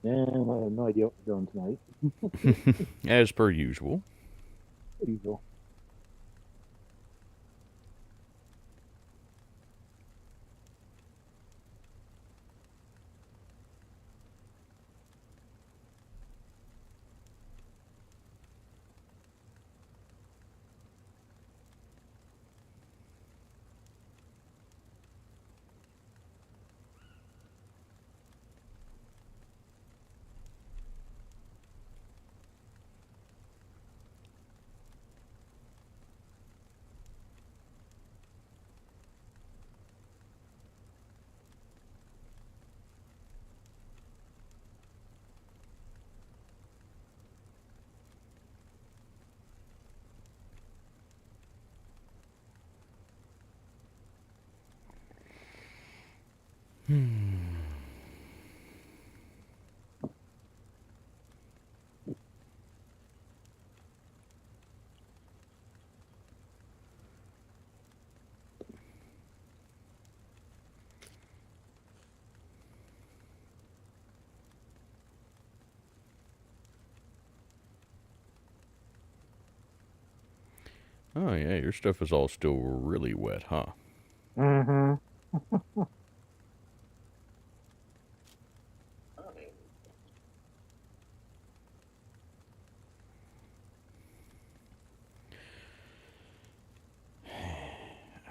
Yeah, I have no idea what we're doing tonight. As per usual. Usual. Oh, yeah, your stuff is all still really wet, huh? Mm-hmm.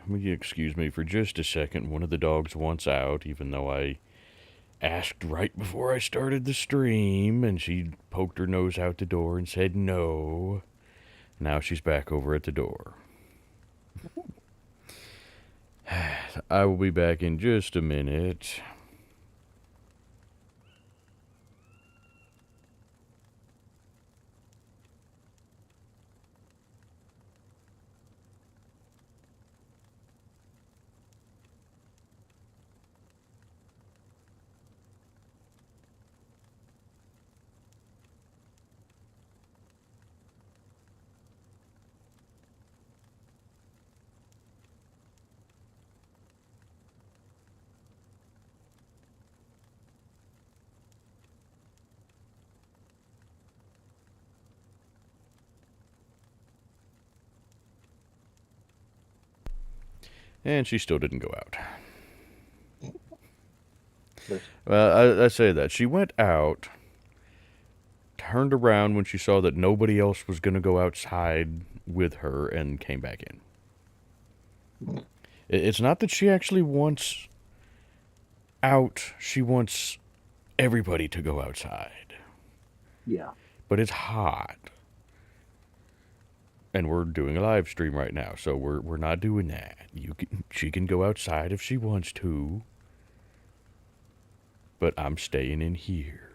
Will you excuse me for just a second? One of the dogs wants out, even though I asked right before I started the stream, and she poked her nose out the door and said no. Now she's back over at the door. I will be back in just a minute. And she still didn't go out. Well, I say that. She went out, turned around when she saw that nobody else was going to go outside with her, and came back in. It's not that she actually wants out, she wants everybody to go outside. Yeah. But it's hot. And we're doing a live stream right now, so we're not doing that. She can go outside if she wants to, but I'm staying in here.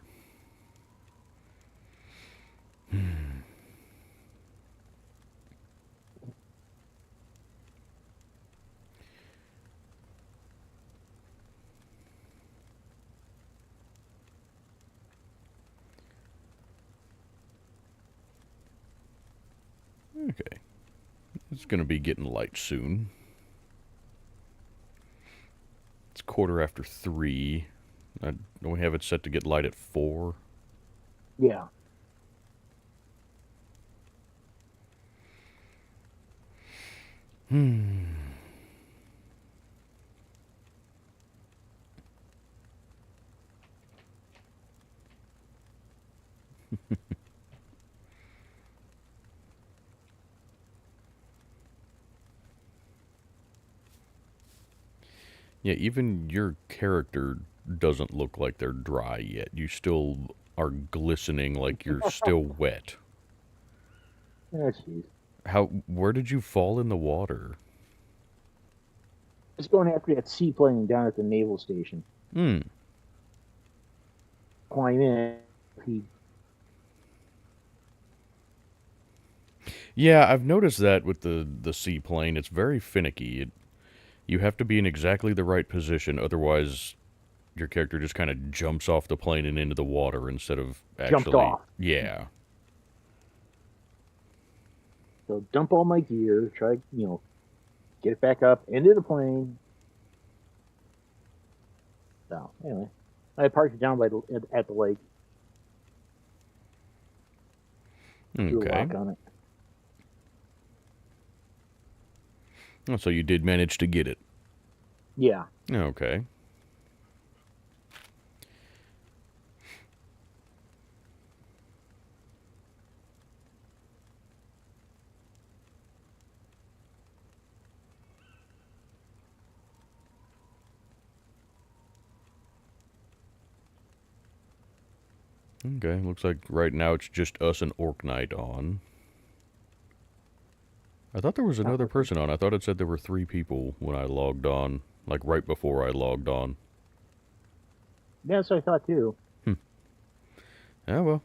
Okay. It's going to be getting light soon. It's 3:15. Don't we have it set to get light at 4? Yeah. Yeah, even your character doesn't look like they're dry yet. You still are glistening like you're still wet. Oh, jeez. Where did you fall in the water? It's going after that seaplane down at the naval station. Hmm. Climb in. He. Yeah, I've noticed that with the seaplane. It's very finicky. You have to be in exactly the right position, otherwise your character just kind of jumps off the plane and into the water instead of Jumped actually. off. Yeah. So dump all my gear. Try, get it back up into the plane. So anyway, I parked it down by at the lake. Threw a Okay. lock on it. Oh, so you did manage to get it. Yeah. Okay. Okay, looks like right now it's just us and Orc Knight on. I thought there was another person on. I thought it said there were 3 people when I logged on, like right before I logged on. Yeah, that's what I thought too. Yeah, well.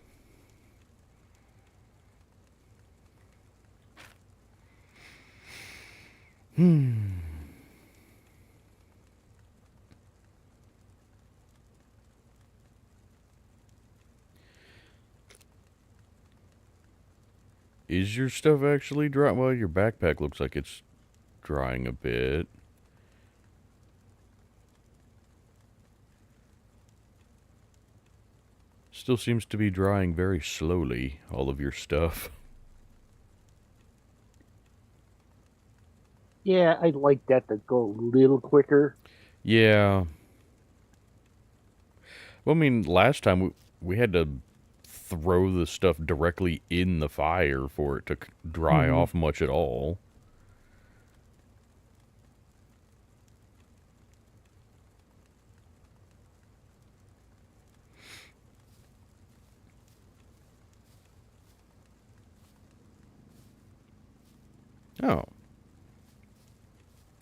Is your stuff actually dry? Well, your backpack looks like it's drying a bit. Still seems to be drying very slowly, all of your stuff. Yeah, I'd like that to go a little quicker. Yeah. Well, I mean, last time we had to throw the stuff directly in the fire for it to dry Mm-hmm. off much at all. Oh.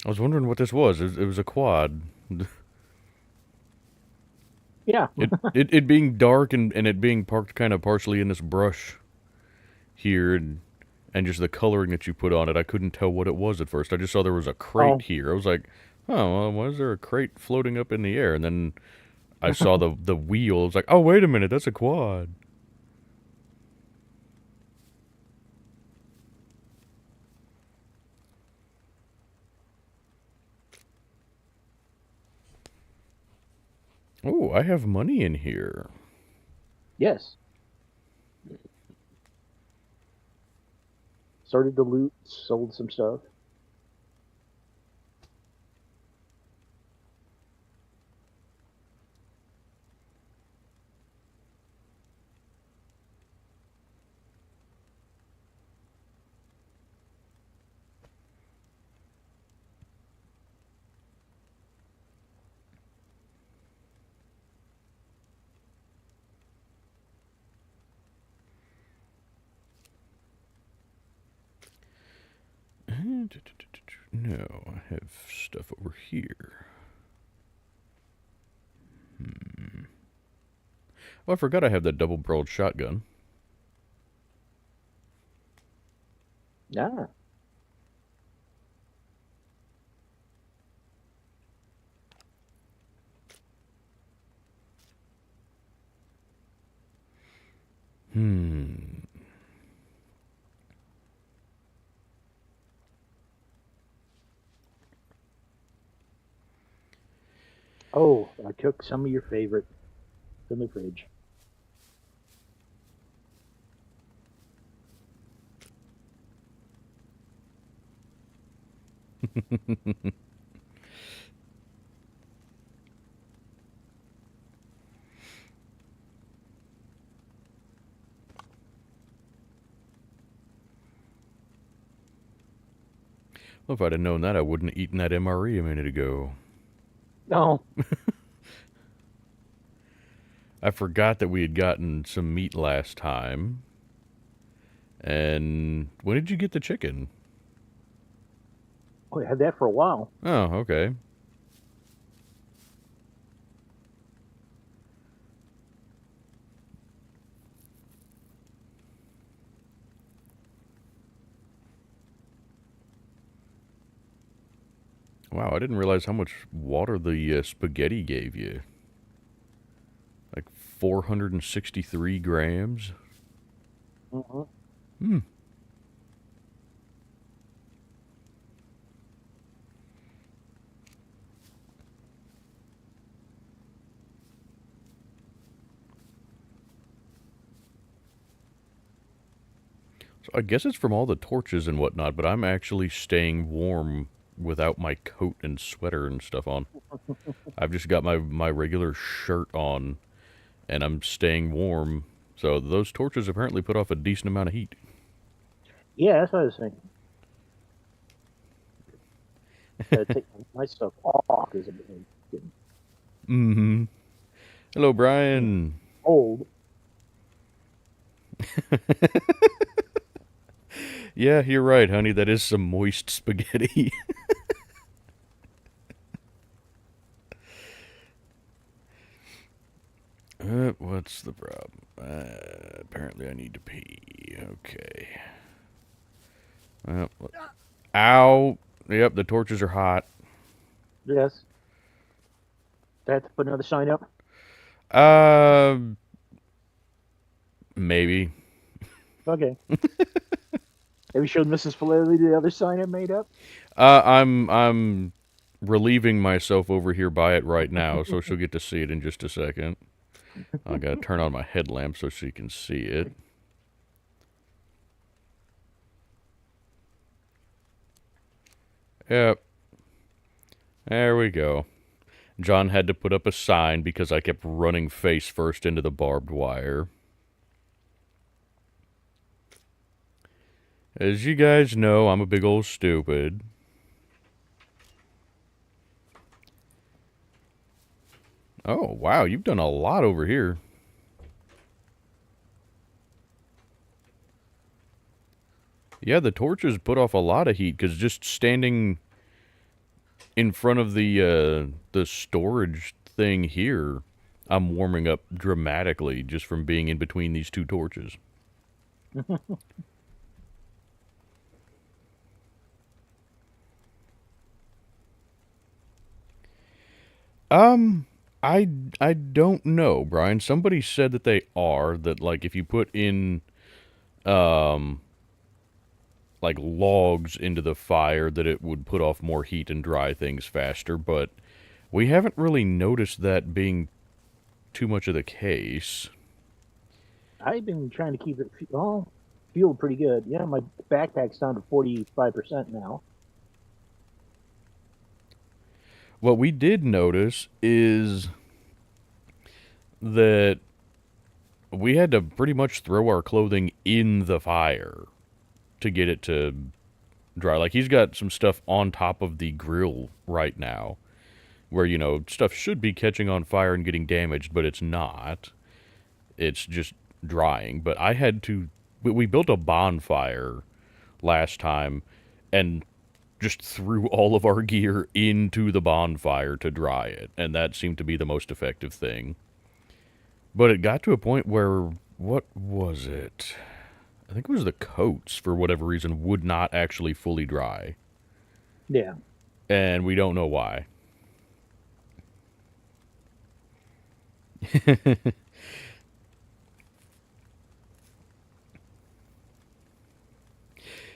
I was wondering what this was. It was a quad. Yeah. It being dark and it being parked kind of partially in this brush here and just the coloring that you put on it, I couldn't tell what it was at first. I just saw there was a crate Oh, here. I was like, oh, well, why is there a crate floating up in the air? And then I saw the wheel. I was like, oh, wait a minute, that's a quad. Oh, I have money in here. yes. Started to loot, sold some stuff. No, I have stuff over here. Oh, I forgot I have that double-barreled shotgun. Yeah. Hmm. Oh, I took some of your favorite from the fridge. Well, if I'd have known that, I wouldn't have eaten that MRE a minute ago. Oh, I forgot that we had gotten some meat last time. And when did you get the chicken? I had that for a while. Oh, okay. Wow, I didn't realize how much water the spaghetti gave you. Like 463 grams. Mm-hmm. Hmm. So I guess it's from all the torches and whatnot, but I'm actually staying warm without my coat and sweater and stuff on. I've just got my regular shirt on, and I'm staying warm. So those torches apparently put off a decent amount of heat. Yeah, that's what I was thinking. Gotta take my stuff off because it's getting Mm-hmm. Hello, Brian. old. Yeah, you're right, honey. That is some moist spaghetti. What's the problem? Apparently I need to pee. Okay. Well, ow. Yep, the torches are hot. Yes. Do I have to put another sign up? Uh, maybe. Okay. Have you showed Mrs. Filet the other sign I made up? I'm relieving myself over here by it right now, so she'll get to see it in just a second. I gotta turn on my headlamp so she can see it. Yep. There we go. John had to put up a sign because I kept running face first into the barbed wire. As you guys know, I'm a big old stupid. Oh, wow, you've done a lot over here. Yeah, the torches put off a lot of heat, because just standing in front of the storage thing here, I'm warming up dramatically just from being in between these two torches. Um, I don't know, Brian. Somebody said that they are, that like if you put in um like logs into the fire that it would put off more heat and dry things faster, but we haven't really noticed that being too much of the case. I've been trying to keep it fueled pretty good. Yeah, my backpack's down to 45% now. What we did notice is that we had to pretty much throw our clothing in the fire to get it to dry. Like, he's got some stuff on top of the grill right now where, you know, stuff should be catching on fire and getting damaged, but it's not. It's just drying. But I had to... We built a bonfire last time and just threw all of our gear into the bonfire to dry it, and that seemed to be the most effective thing. But it got to a point where... What was it? I think it was the coats, for whatever reason, would not actually fully dry. Yeah. And we don't know why.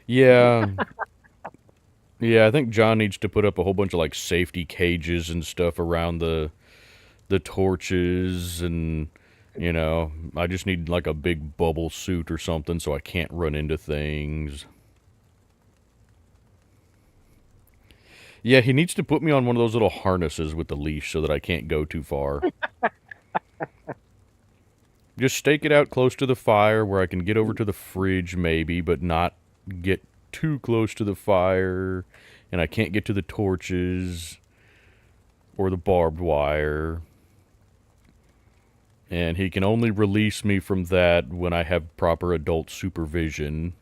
Yeah. Yeah, I think John needs to put up a whole bunch of, like, safety cages and stuff around the torches, and, you know, I just need, like, a big bubble suit or something so I can't run into things. Yeah, he needs to put me on one of those little harnesses with the leash so that I can't go too far. Just stake it out close to the fire where I can get over to the fridge maybe, but not get too close to the fire, and I can't get to the torches or the barbed wire. And he can only release me from that when I have proper adult supervision.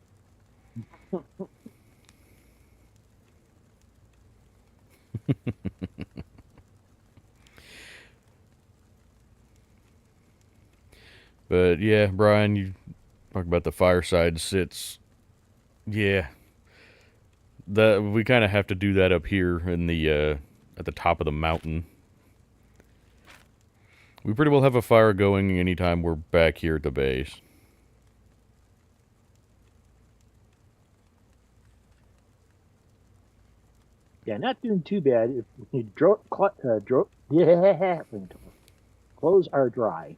But yeah, Brian, you talk about the fireside sits. Yeah, that we kind of have to do that up here in the at the top of the mountain. We pretty well have a fire going anytime we're back here at the base. Yeah, not doing too bad. If you clothes are dry.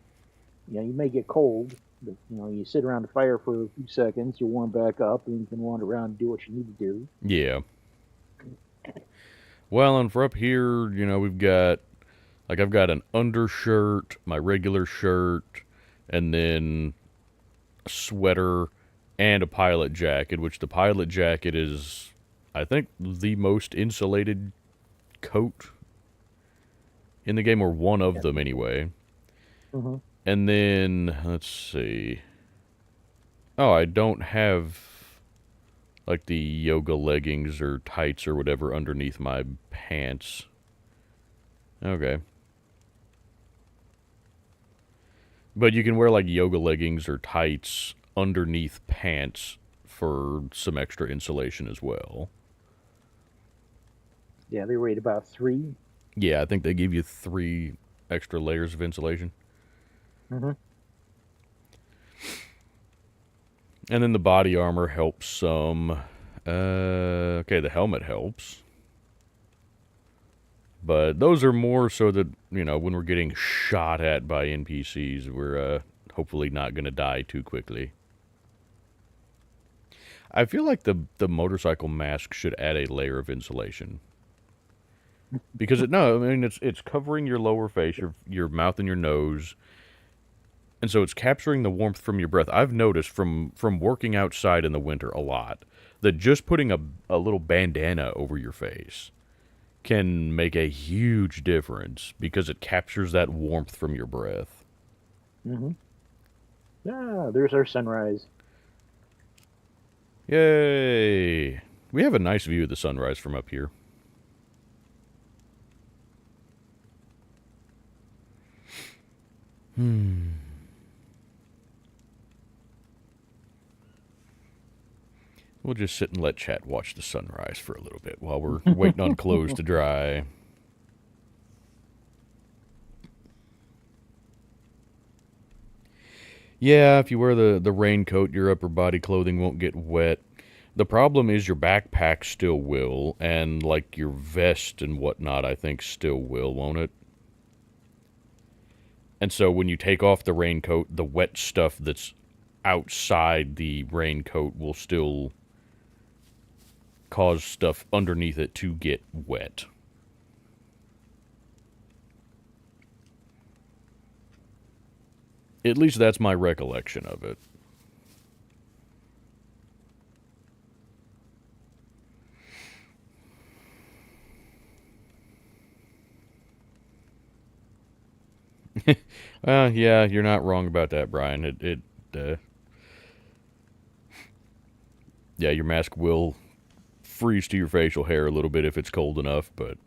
You know, you may get cold, But, you sit around the fire for a few seconds, you warm back up, and you can wander around and do what you need to do. Yeah. Well, and for up here, we've got, like, I've got an undershirt, my regular shirt, and then a sweater and a pilot jacket, which the pilot jacket is, I think, the most insulated coat in the game, or one of them anyway. Mm-hmm. And then, let's see. Oh, I don't have, like, the yoga leggings or tights or whatever underneath my pants. Okay. But you can wear, like, yoga leggings or tights underneath pants for some extra insulation as well. Yeah, they rate about 3. Yeah, I think they give you 3 extra layers of insulation. Mm-hmm. And then the body armor helps some. Okay, the helmet helps. But those are more so that, when we're getting shot at by NPCs, we're hopefully not going to die too quickly. I feel like the motorcycle mask should add a layer of insulation. Because it's covering your lower face, your mouth and your nose. And so it's capturing the warmth from your breath. I've noticed from working outside in the winter a lot that just putting a little bandana over your face can make a huge difference because it captures that warmth from your breath. Mm-hmm. Ah, there's our sunrise. Yay! We have a nice view of the sunrise from up here. We'll just sit and let chat watch the sunrise for a little bit while we're waiting on clothes to dry. Yeah, if you wear the raincoat, your upper body clothing won't get wet. The problem is your backpack still will, and like your vest and whatnot, I think still will, won't it? And so when you take off the raincoat, the wet stuff that's outside the raincoat will still cause stuff underneath it to get wet. At least that's my recollection of it. Yeah, you're not wrong about that, Brian. Yeah, your mask will freeze to your facial hair a little bit if it's cold enough, but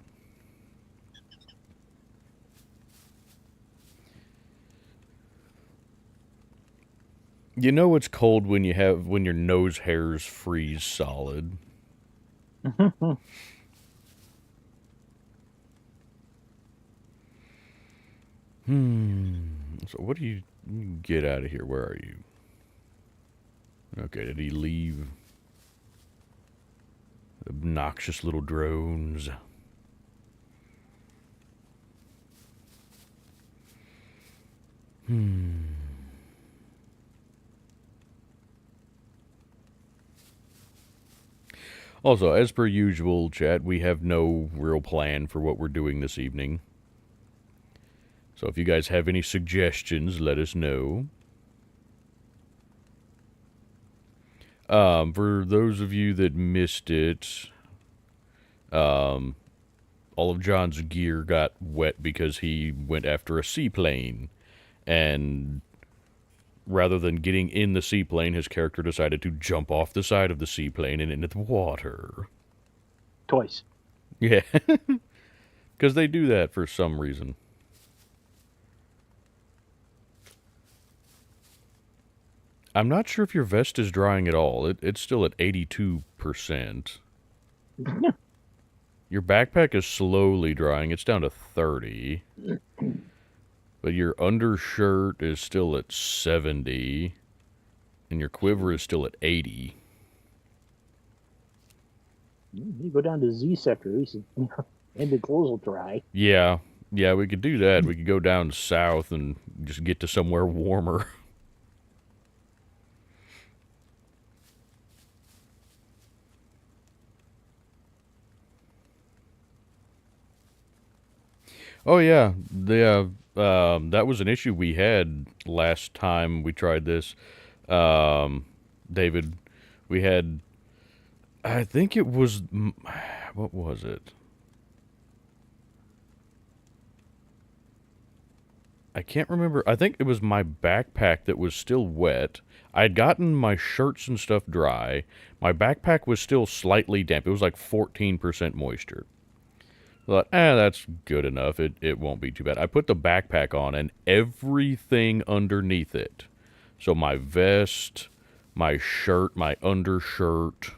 you know it's cold when your nose hairs freeze solid. So what do you get out of here? Where are you? Okay, did he leave? Obnoxious little drones. Also, as per usual, chat, we have no real plan for what we're doing this evening. So if you guys have any suggestions, let us know. For those of you that missed it, all of John's gear got wet because he went after a seaplane. And rather than getting in the seaplane, his character decided to jump off the side of the seaplane and into the water. Twice. Yeah. Because they do that for some reason. I'm not sure if your vest is drying at all. It's still at 82%. Your backpack is slowly drying. It's down to 30. But your undershirt is still at 70. And your quiver is still at 80. You go down to Z sector, at least, and the clothes will dry. Yeah. Yeah, we could do that. We could go down south and just get to somewhere warmer. Oh yeah, the that was an issue we had last time we tried this. Um, David, we had. I think it was. What was it? I can't remember. I think it was my backpack that was still wet. I had gotten my shirts and stuff dry. My backpack was still slightly damp. It was like 14% moisture. I thought, that's good enough. It won't be too bad. I put the backpack on and everything underneath it. So my vest, my shirt, my undershirt,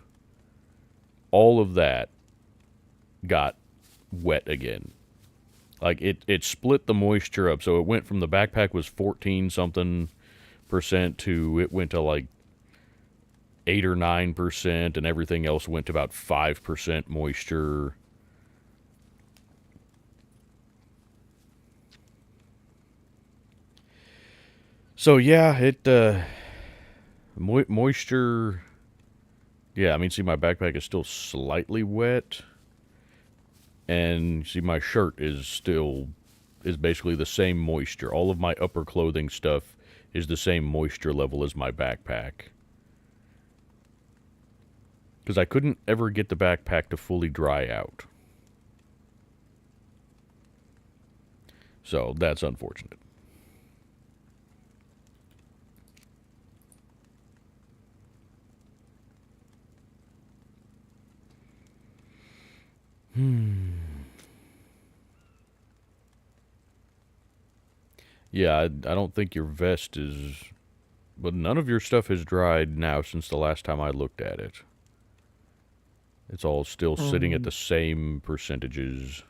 all of that got wet again. Like it split the moisture up. So it went from the backpack was 14 something percent to it went to like 8 or 9%, and everything else went to about 5% moisture. So yeah, it moisture. Yeah, I mean, see, my backpack is still slightly wet, and see, my shirt is basically the same moisture. All of my upper clothing stuff is the same moisture level as my backpack. Because I couldn't ever get the backpack to fully dry out. So that's unfortunate. Yeah, I don't think your vest is. But none of your stuff has dried now since the last time I looked at it. It's all still sitting at the same percentages.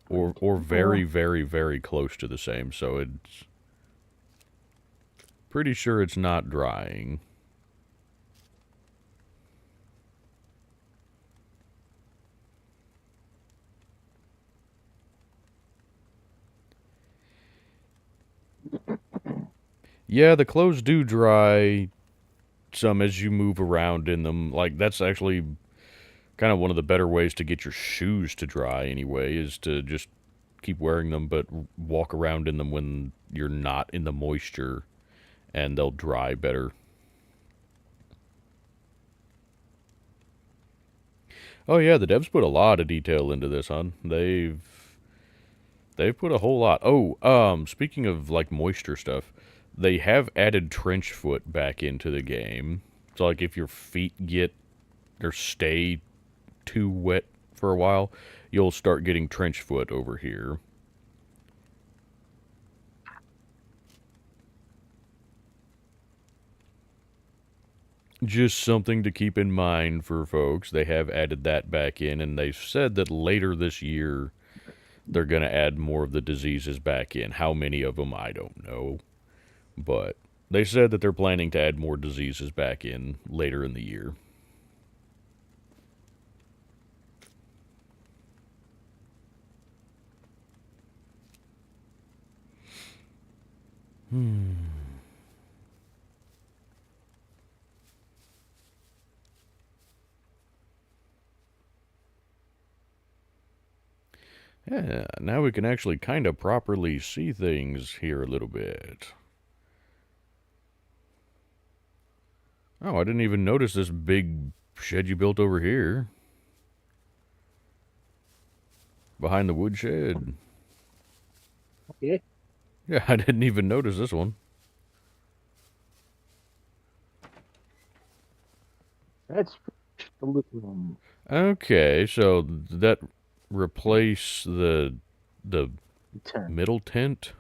Or very, very, very close to the same, so it's pretty sure it's not drying. Yeah, the clothes do dry some as you move around in them. Like, that's actually kind of one of the better ways to get your shoes to dry anyway, is to just keep wearing them but walk around in them when you're not in the moisture, and they'll dry better. Oh yeah, the devs put a lot of detail into this, hon. They've put a whole lot. Oh, speaking of like moisture stuff, they have added trench foot back into the game. So like if your feet get or stay too wet for a while, you'll start getting trench foot over here. Just something to keep in mind for folks. They have added that back in, and they've said that later this year they're going to add more of the diseases back in. How many of them, I don't know. But they said that they're planning to add more diseases back in later in the year. Yeah, now we can actually kind of properly see things here a little bit. Oh, I didn't even notice this big shed you built over here. Behind the woodshed. Okay. Yeah, I didn't even notice this one. That's the loot room. Okay, so that replace the 10. middle tent?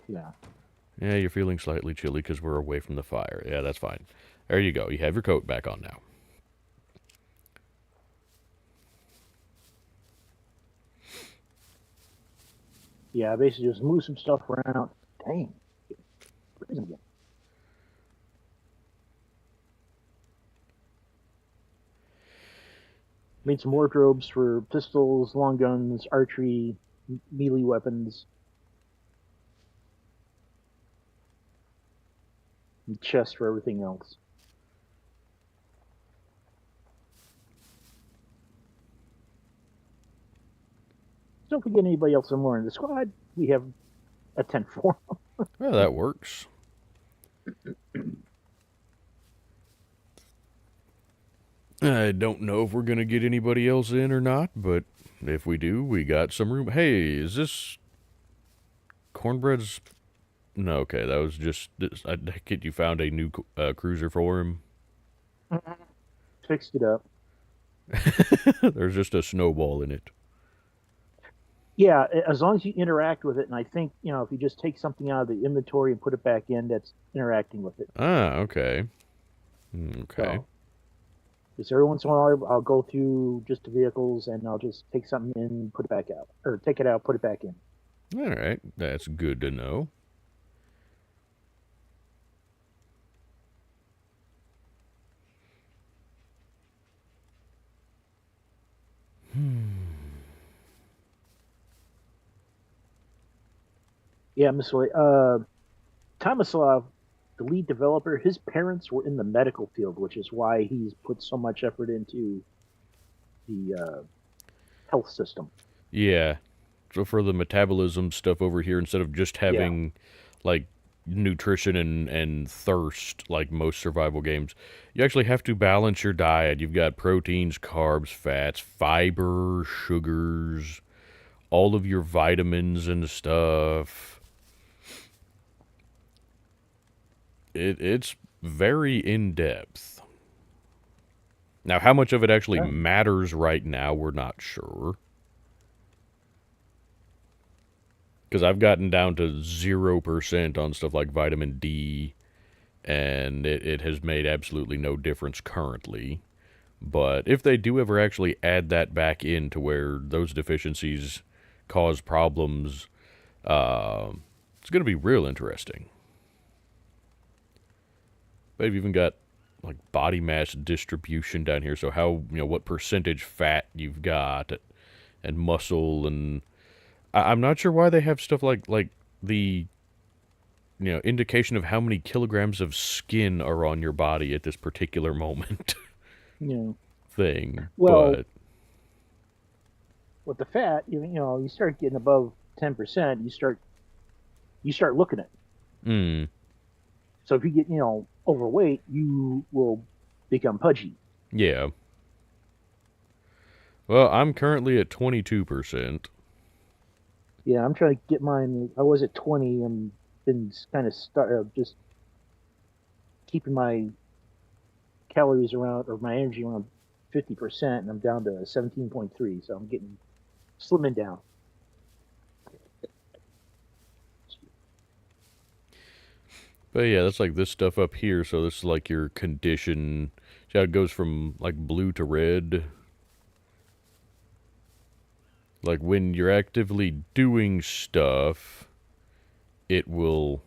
Yeah. Yeah, you're feeling slightly chilly because we're away from the fire. Yeah, that's fine. There you go. You have your coat back on now. Yeah, basically just move some stuff around. Dang. Made some wardrobes for pistols, long guns, archery, melee weapons, and chests for everything else. So if we get anybody else more in the squad, we have a tent for them. Well, that works. I don't know if we're going to get anybody else in or not, but if we do, we got some room. Hey, is this Cornbread's? No, okay, that was just. I think you found a new cruiser for him. Fixed it up. There's just a snowball in it. Yeah, as long as you interact with it, and I think if you just take something out of the inventory and put it back in, that's interacting with it. Ah, okay. Okay. So, just every once in a while, I'll go through just the vehicles and I'll just take something in, put it back out, or take it out, put it back in. All right, that's good to know. Yeah, Tomislav, the lead developer, his parents were in the medical field, which is why he's put so much effort into the health system. Yeah. So for the metabolism stuff over here, instead of just having like nutrition and thirst like most survival games, you actually have to balance your diet. You've got proteins, carbs, fats, fiber, sugars, all of your vitamins and stuff. It's very in depth. Now, how much of it actually matters right now, we're not sure. Because I've gotten down to 0% on stuff like vitamin D, and it has made absolutely no difference currently. But if they do ever actually add that back in to where those deficiencies cause problems, it's going to be real interesting. They've even got like body mass distribution down here, so how what percentage fat you've got and muscle, and I'm not sure why they have stuff like the indication of how many kilograms of skin are on your body at this particular moment. Thing. Well, but with the fat, you start getting above 10%, you start looking at it. So if you get overweight, you will become pudgy. Yeah. Well, I'm currently at 22%. Yeah, I'm trying to get mine. I was at 20 and been kind of just keeping my calories around, or my energy around 50%, and I'm down to 17.3. So I'm getting slimming down. But yeah, that's like this stuff up here. So this is like your condition. See how it goes from like blue to red? Like when you're actively doing stuff, it will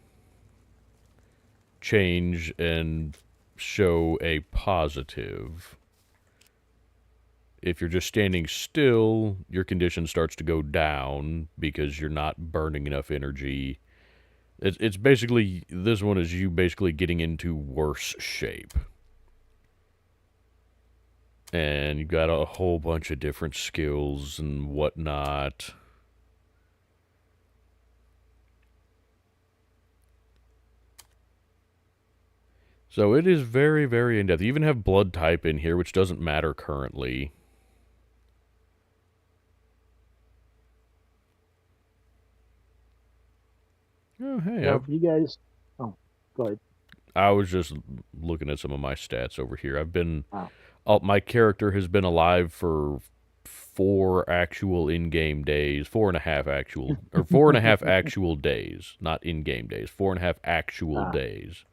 change and show a positive. If you're just standing still, your condition starts to go down because you're not burning enough energy. It's basically, this one is you basically getting into worse shape. And you've got a whole bunch of different skills and whatnot. So it is very, very in-depth. You even have blood type in here, which doesn't matter currently. Oh, hey. Now, for you guys... Oh, go ahead. I was just looking at some of my stats over here. I've been... my character has been alive for 4 actual in-game days. 4.5 actual... Or 4.5 actual days. Not in-game days. 4.5 actual days.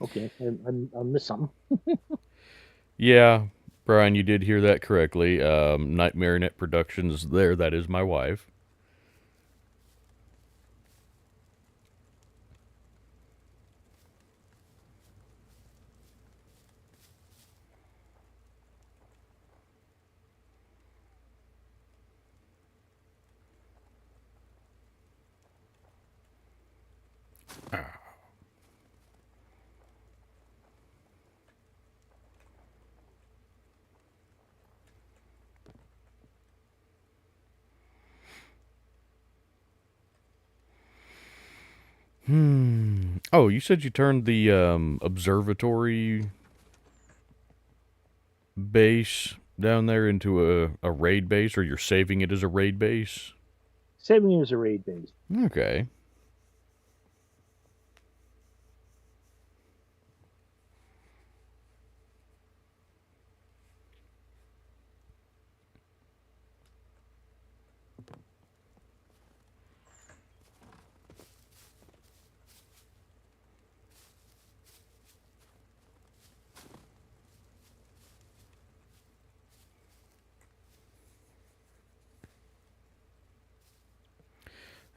Okay, I missed something. Yeah, Brian, you did hear that correctly. Nightmare Net Productions there, that is my wife. Oh, you said you turned the observatory base down there into a raid base, or you're saving it as a raid base? 7 years of raid base. Okay.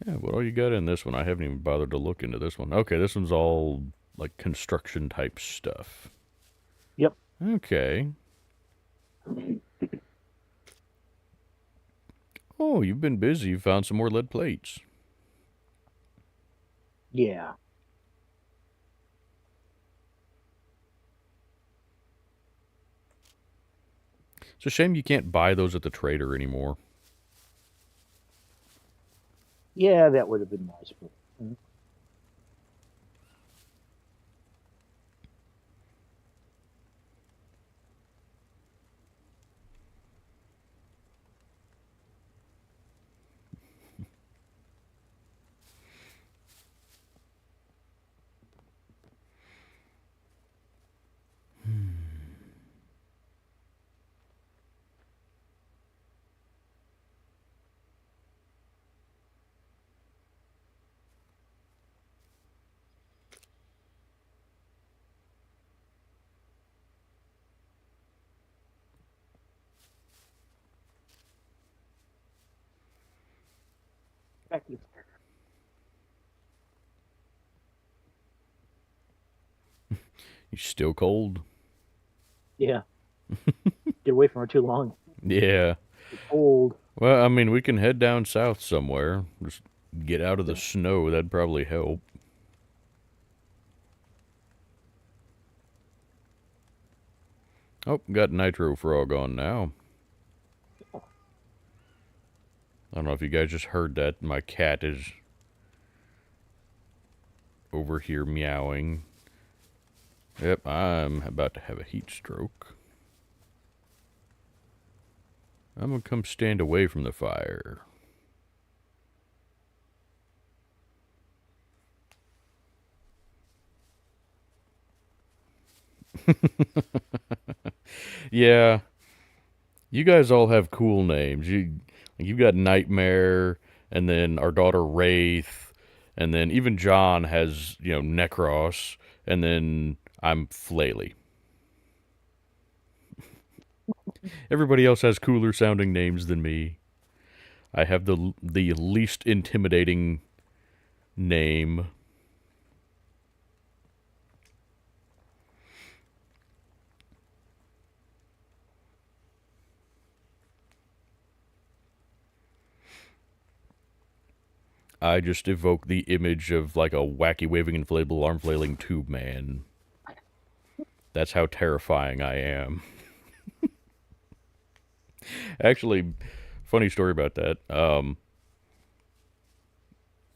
Yeah, what all you got in this one? I haven't even bothered to look into this one. Okay, this one's all like construction type stuff. Yep. Okay. Oh, you've been busy. You found some more lead plates. Yeah. It's a shame you can't buy those at the trader anymore. Yeah, that would have been nice. But, back to, You still cold? yeah. Get away from her too long. Yeah. It's cold. Well, I mean, we can head down south somewhere. Just get out of the Yeah. snow. That'd probably help. Oh, got Nitro Frog on now. I don't know if you guys just heard that. My cat is over here meowing. Yep, I'm about to have a heat stroke. I'm gonna come stand away from the fire. Yeah, you guys all have cool names. You've got Nightmare, and then our daughter Wraith, and then even John has, Necros, and then I'm Flaley. Everybody else has cooler sounding names than me. I have the least intimidating name. I just evoke the image of like a wacky waving inflatable arm flailing tube man. That's how terrifying I am. Actually, funny story about that.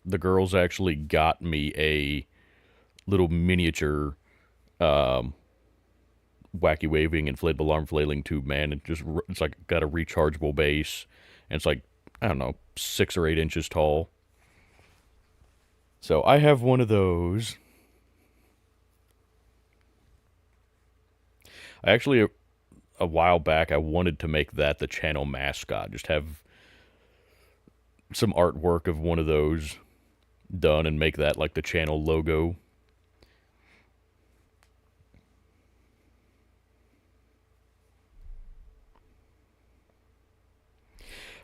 The girls actually got me a little miniature wacky waving inflatable arm flailing tube man. It's like got a rechargeable base, and it's like, I don't know, 6 or 8 inches tall. So I have one of those. I actually, a while back, I wanted to make that the channel mascot. Just have some artwork of one of those done and make that like the channel logo.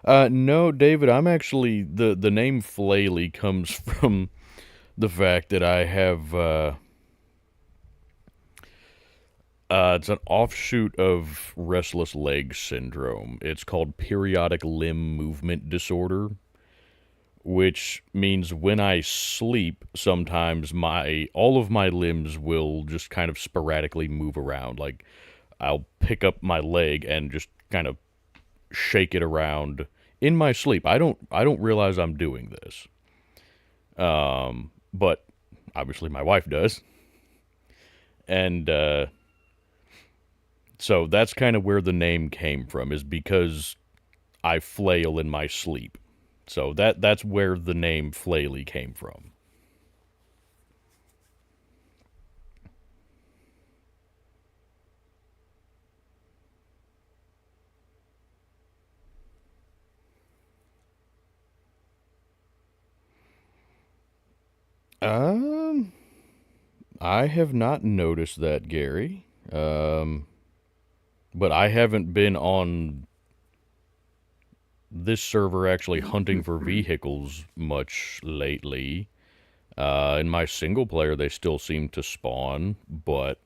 No, David, I'm actually the name Flaley comes from the fact that I have it's an offshoot of restless leg syndrome. It's called periodic limb movement disorder, which means when I sleep, sometimes my all of my limbs will just kind of sporadically move around. Like I'll pick up my leg and just kind of shake it around in my sleep. I don't realize I'm doing this. But Obviously, my wife does. And so that's kind of where the name came from, is because I flail in my sleep. So that's where the name Flaily came from. Um, I have not noticed that, Gary. But I haven't been on this server actually hunting for vehicles much lately. In my single player, they still seem to spawn, but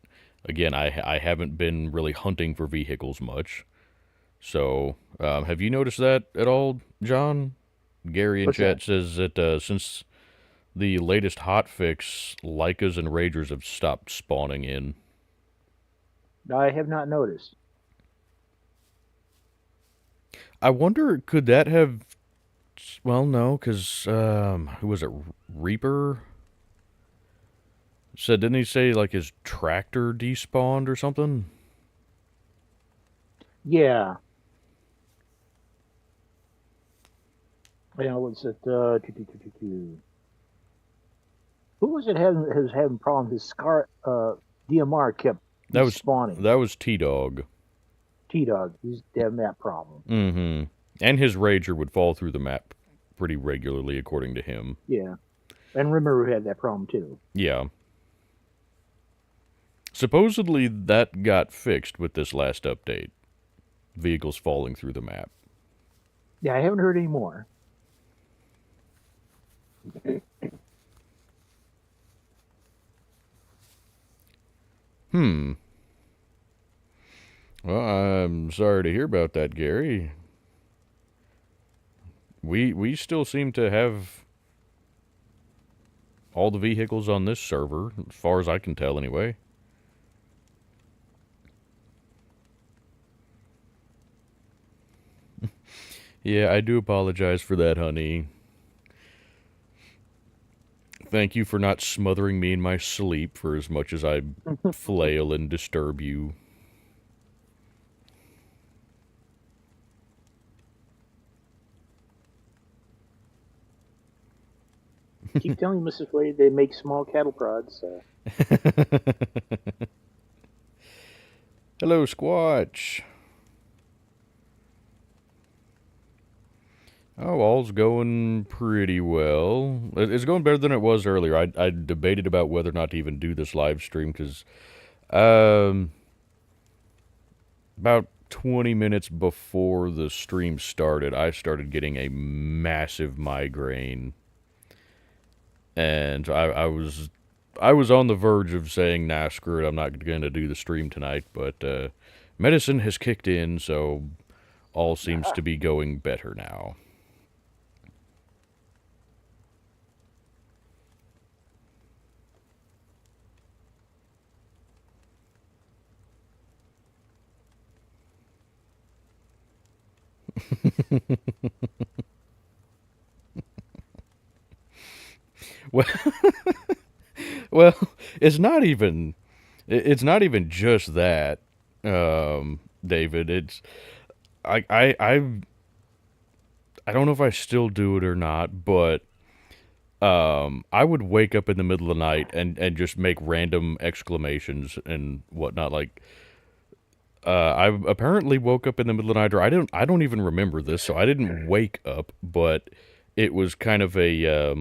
again, I haven't been really hunting for vehicles much. So, have you noticed that at all, John? Gary in What's that? chat says that since the latest hotfix, Lycas and Ragers have stopped spawning in. I have not noticed. I wonder, could that have? Well, no, because who was it? Reaper said, didn't he say like his tractor despawned or something? Yeah. What's it? Who was it having problems? His Scar DMR kept That was respawning. that was T Dog. T-Dog, he's having that problem. Mm-hmm. And his Rager would fall through the map pretty regularly, according to him. Yeah. And Rimmer had that problem too. Yeah. Supposedly that got fixed with this last update. Vehicles falling through the map. Yeah, I haven't heard any more. Hmm. Well, I'm sorry to hear about that, Gary. We still seem to have all the vehicles on this server, as far as I can tell anyway. Yeah, I do apologize for that, honey. Thank you for not smothering me in my sleep for as much as I flail and disturb you. Keep telling you, Mrs. Wade, they make small cattle prods. Hello, Squatch. Oh, all's going pretty well. It's going better than it was earlier. I debated about whether or not to even do this live stream because um, about 20 minutes before the stream started, I started getting a massive migraine. And I was on the verge of saying, nah, screw it, I'm not going to do the stream tonight. But medicine has kicked in, so all seems to be going better now. Well, well, it's not even just that, David. It's I I I I don't know if I still do it or not, but I would wake up in the middle of the night and just make random exclamations and whatnot. Like I apparently woke up in the middle of the night, or I don't even remember this, so I didn't wake up, but it was kind of a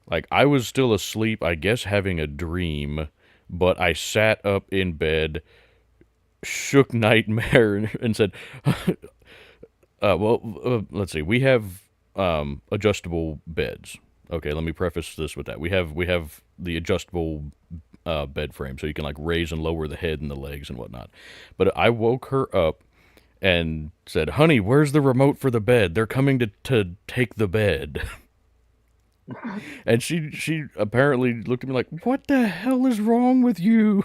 like I was still asleep, I guess having a dream, but I sat up in bed, shook nightmare, and said, let's see. We have adjustable beds. Okay, let me preface this with that. We have the adjustable bed frame, so you can like raise and lower the head and the legs and whatnot. But I woke her up and said, "Honey, where's the remote for the bed? They're coming to take the bed." And she apparently looked at me like, "What the hell is wrong with you?"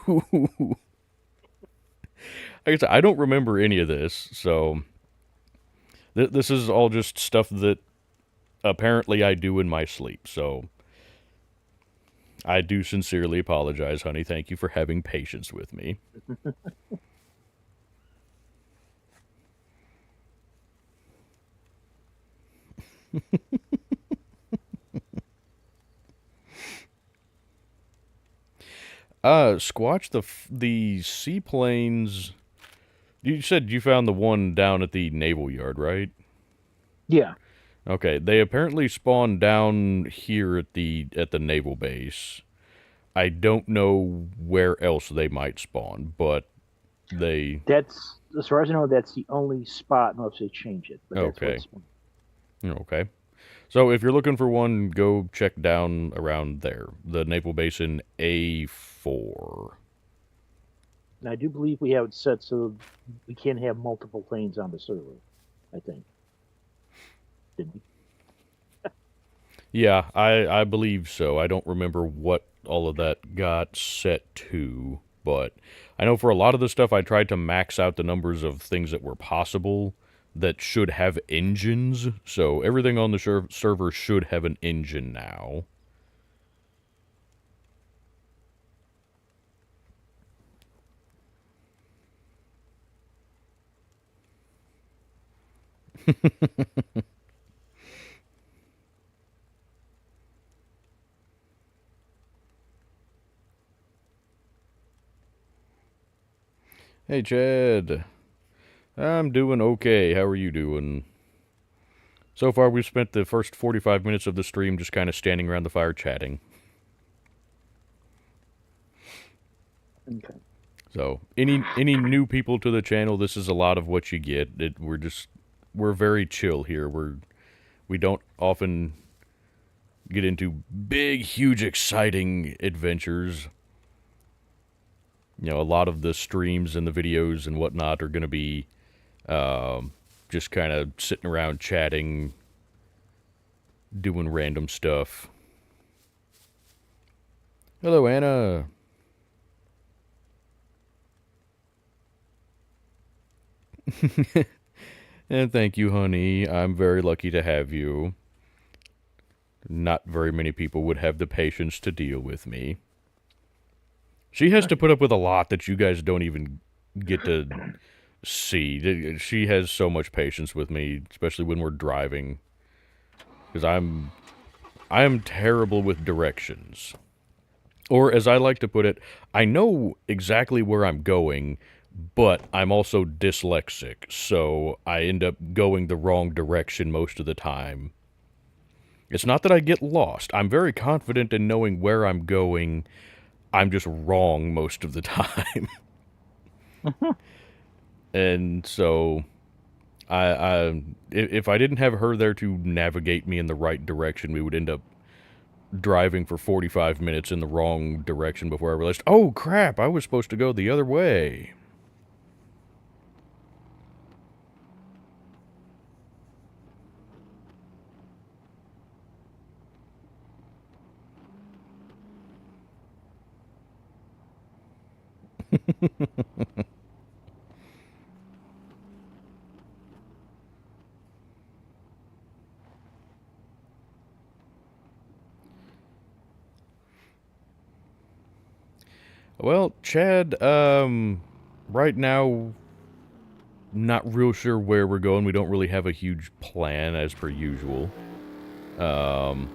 Like I said, I don't remember any of this, so this is all just stuff that apparently I do in my sleep. So I do sincerely apologize, honey. Thank you for having patience with me. Squatch, the seaplanes. You said you found the one down at the naval yard, right? Yeah, Okay, they apparently spawn down here at the naval base. I don't know where else they might spawn, but they that's as far as I know. That's the only spot unless they change it. But that's okay. what's Okay. So if you're looking for one, go check down around there. The naval base in A4. And I do believe we have it set so we can have multiple planes on the server. I think. Didn't we? Yeah, I believe so. I don't remember what all of that got set to, but I know for a lot of the stuff I tried to max out the numbers of things that were possible that should have engines. So everything on the server should have an engine now. Hey, Chad. I'm doing okay. How are you doing? So far, we've spent the first 45 minutes of the stream just kind of standing around the fire chatting. Okay. So, any new people to the channel, this is a lot of what you get. We're very chill here. We don't often get into big, huge, exciting adventures. You know, a lot of the streams and the videos and whatnot are going to be just kind of sitting around chatting, doing random stuff. Hello, Anna. And thank you, honey. I'm very lucky to have you. Not very many people would have the patience to deal with me. She has to put up with a lot that you guys don't even get to see. She has so much patience with me, especially when we're driving. Because I am terrible with directions. Or, as I like to put it, I know exactly where I'm going, but I'm also dyslexic, so I end up going the wrong direction most of the time. It's not that I get lost. I'm very confident in knowing where I'm going. I'm just wrong most of the time. And so, if I didn't have her there to navigate me in the right direction, we would end up driving for 45 minutes in the wrong direction before I realized, oh crap, I was supposed to go the other way. Well, Chad, right now, not real sure where we're going. We don't really have a huge plan, as per usual. Um,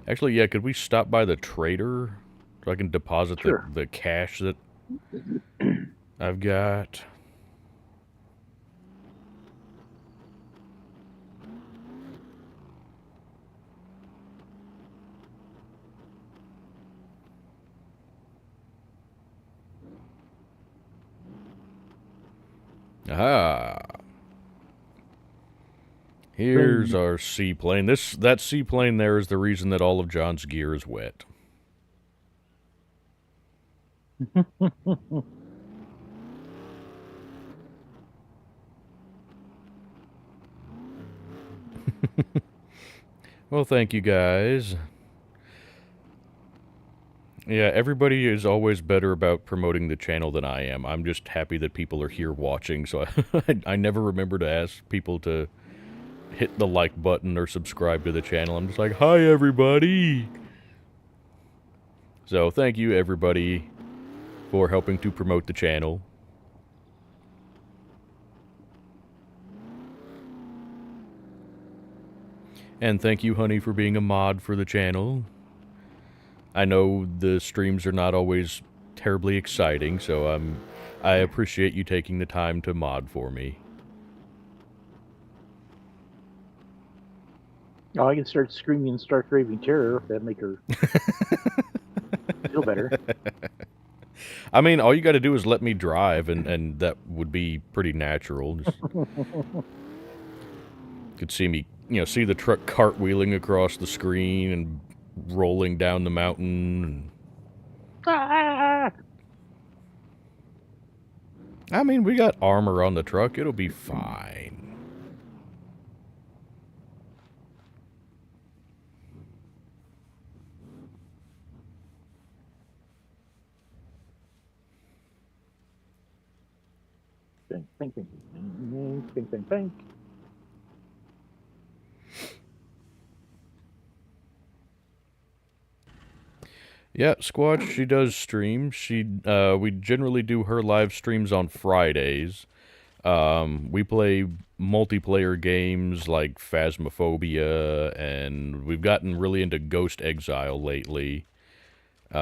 actually, yeah, could we stop by the trader so I can deposit Sure. the cash that I've got? Aha! Here's Then our seaplane. That seaplane there is the reason that all of John's gear is wet. Well, thank you guys. Yeah, everybody is always better about promoting the channel than I am. I'm just happy that people are here watching, so I never remember to ask people to hit the like button or subscribe to the channel. I'm just like, hi everybody! So thank you, everybody, for helping to promote the channel. And thank you, honey, for being a mod for the channel. I know the streams are not always terribly exciting, so I appreciate you taking the time to mod for me. Oh, I can start screaming and start raving terror if that make her feel better. I mean, all you got to do is let me drive, and that would be pretty natural. Just, could see me, see the truck cartwheeling across the screen and rolling down the mountain. Ah! I mean, we got armor on the truck. It'll be fine. Bang, bang, bang, bang, bang, bang, bang. Yeah, Squatch, she does stream. We generally do her live streams on Fridays. We play multiplayer games like Phasmophobia, and we've gotten really into Ghost Exile lately. We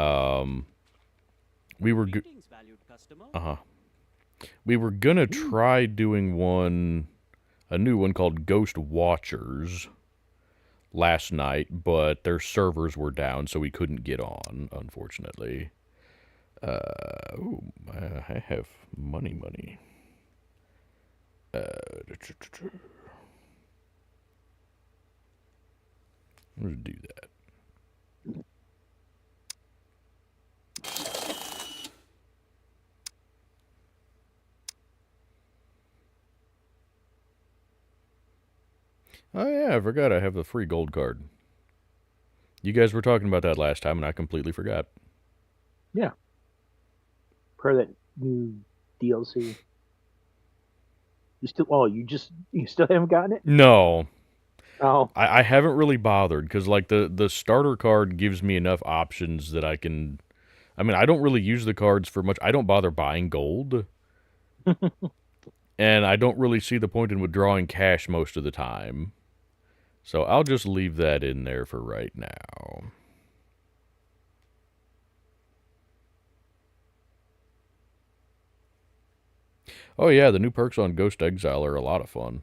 were uh-huh. We were gonna try doing a new one called Ghost Watchers last night, but their servers were down, so we couldn't get on, unfortunately. I have money. Let's do that. Oh yeah, I forgot I have the free gold card. You guys were talking about that last time, and I completely forgot. Yeah. Part of that new DLC. You still haven't gotten it? No, Oh. I haven't really bothered, because like the starter card gives me enough options that I can. I mean, I don't really use the cards for much. I don't bother buying gold. And I don't really see the point in withdrawing cash most of the time. So I'll just leave that in there for right now. Oh yeah, the new perks on Ghost Exile are a lot of fun.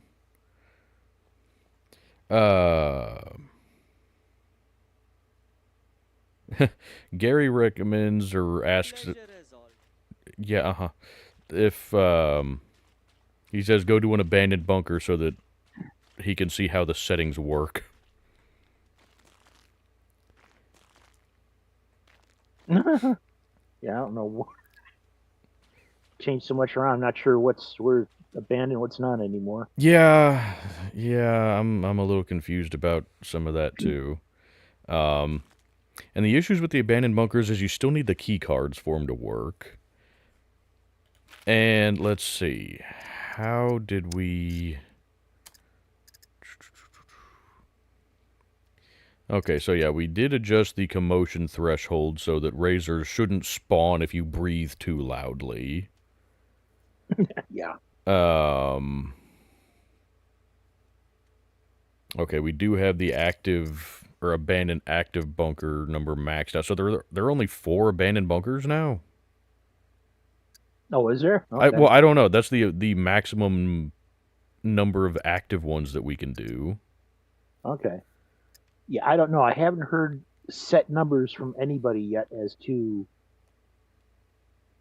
Gary recommends or asks, yeah, if he says go to an abandoned bunker so that he can see how the settings work. Yeah, I don't know. Changed so much around. I'm not sure where abandoned, what's not anymore. Yeah, I'm a little confused about some of that too. And the issues with the abandoned bunkers is you still need the key cards for them to work. And let's see, how did we... Okay, so yeah, we did adjust the commotion threshold so that razors shouldn't spawn if you breathe too loudly. Yeah. Okay, we do have the active or abandoned active bunker number maxed out. So there are only 4 abandoned bunkers now. Oh, is there? Okay. Well, I don't know. That's the maximum number of active ones that we can do. Okay. Yeah, I don't know. I haven't heard set numbers from anybody yet as to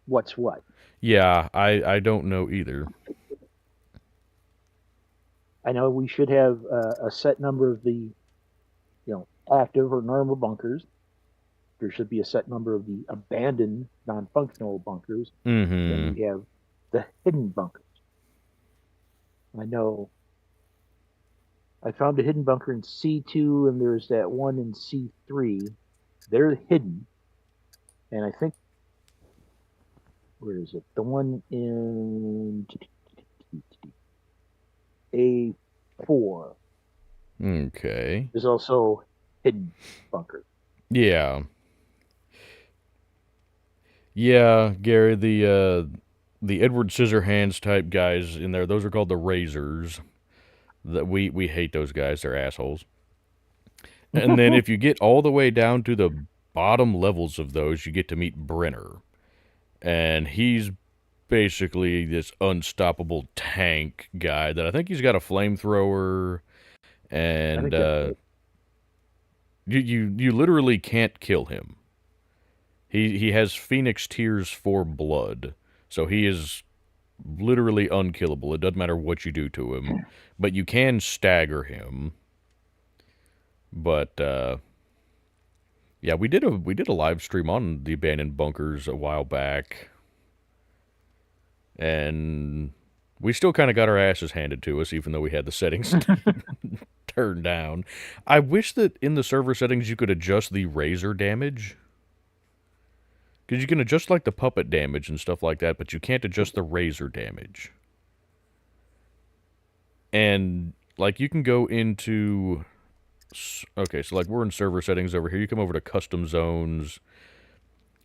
what's what. Yeah, I don't know either. I know we should have a set number of the, active or normal bunkers. There should be a set number of the abandoned non-functional bunkers. Mm-hmm. Then we have the hidden bunkers. I know I found a hidden bunker in C2, and there's that one in C3. They're hidden. And I think, where is it? The one in A4. Okay. There's also hidden bunker. Yeah. Yeah, Gary, the Edward Scissorhands type guys in there, those are called the Razors. That we hate those guys. They're assholes. And then if you get all the way down to the bottom levels of those, you get to meet Brenner. And he's basically this unstoppable tank guy that I think he's got a flamethrower I and think that's it. you literally can't kill him. He has Phoenix Tears for blood. So he is literally unkillable. It doesn't matter what you do to him, but you can stagger him. But yeah, we did a live stream on the abandoned bunkers a while back, and we still kind of got our asses handed to us, even though we had the settings turned down. I wish that in the server settings you could adjust the razor damage. Because you can adjust like the puppet damage and stuff like that, but you can't adjust the razor damage. And like you can go into okay, so like we're in server settings over here. You come over to custom zones.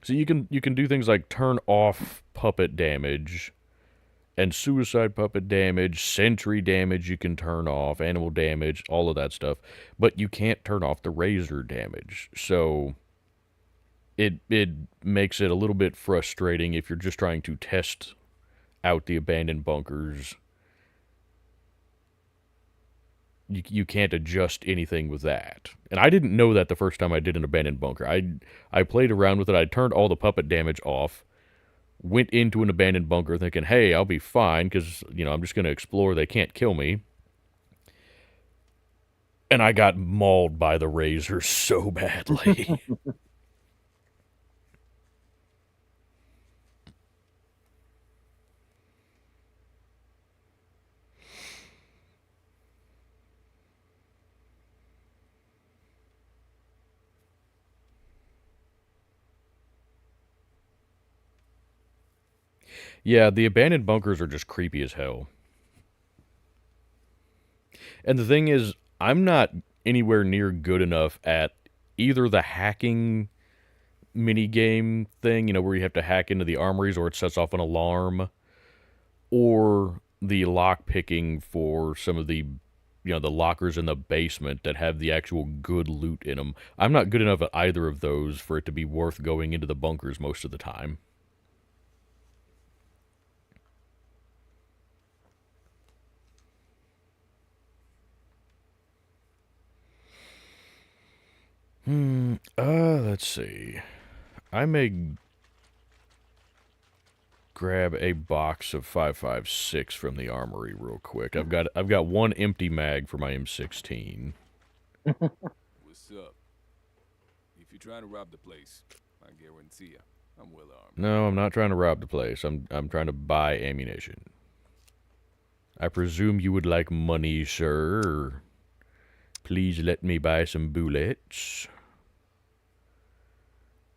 So you can do things like turn off puppet damage and suicide puppet damage, sentry damage you can turn off, animal damage, all of that stuff, but you can't turn off the razor damage. So it makes it a little bit frustrating if you're just trying to test out the abandoned bunkers. You can't adjust anything with that. And I didn't know that the first time I did an abandoned bunker. I played around with it. I turned all the puppet damage off, went into an abandoned bunker thinking, hey, I'll be fine because, I'm just going to explore. They can't kill me. And I got mauled by the razor so badly. Yeah, the abandoned bunkers are just creepy as hell. And the thing is, I'm not anywhere near good enough at either the hacking mini game thing, where you have to hack into the armories or it sets off an alarm, or the lock picking for some of the lockers in the basement that have the actual good loot in them. I'm not good enough at either of those for it to be worth going into the bunkers most of the time. Let's see. I may grab a box of 5.56 from the armory real quick. I've got one empty mag for my M16. What's up? If you're trying to rob the place, I guarantee you, I'm well armed. No, I'm not trying to rob the place. I'm trying to buy ammunition. I presume you would like money, sir. Please let me buy some bullets.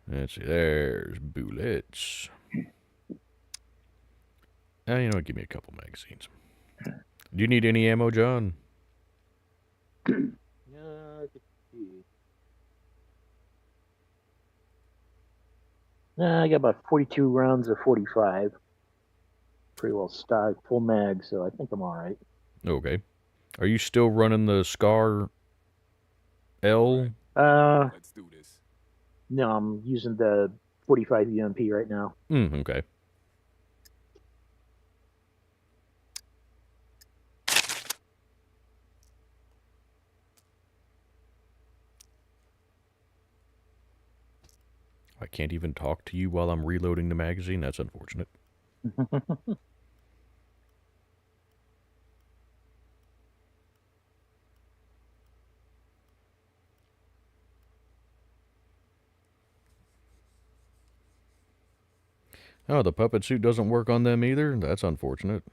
Let's see, there's bullets. Give me a couple magazines. Do you need any ammo, John? Yeah, I got about 42 rounds of 45. Pretty well stocked, full mag, so I think I'm all right. Okay. Are you still running the Scar L? Let's do this. No, I'm using the 45 UMP right now. Okay. I can't even talk to you while I'm reloading the magazine. That's unfortunate. Oh, the puppet suit doesn't work on them either? That's unfortunate.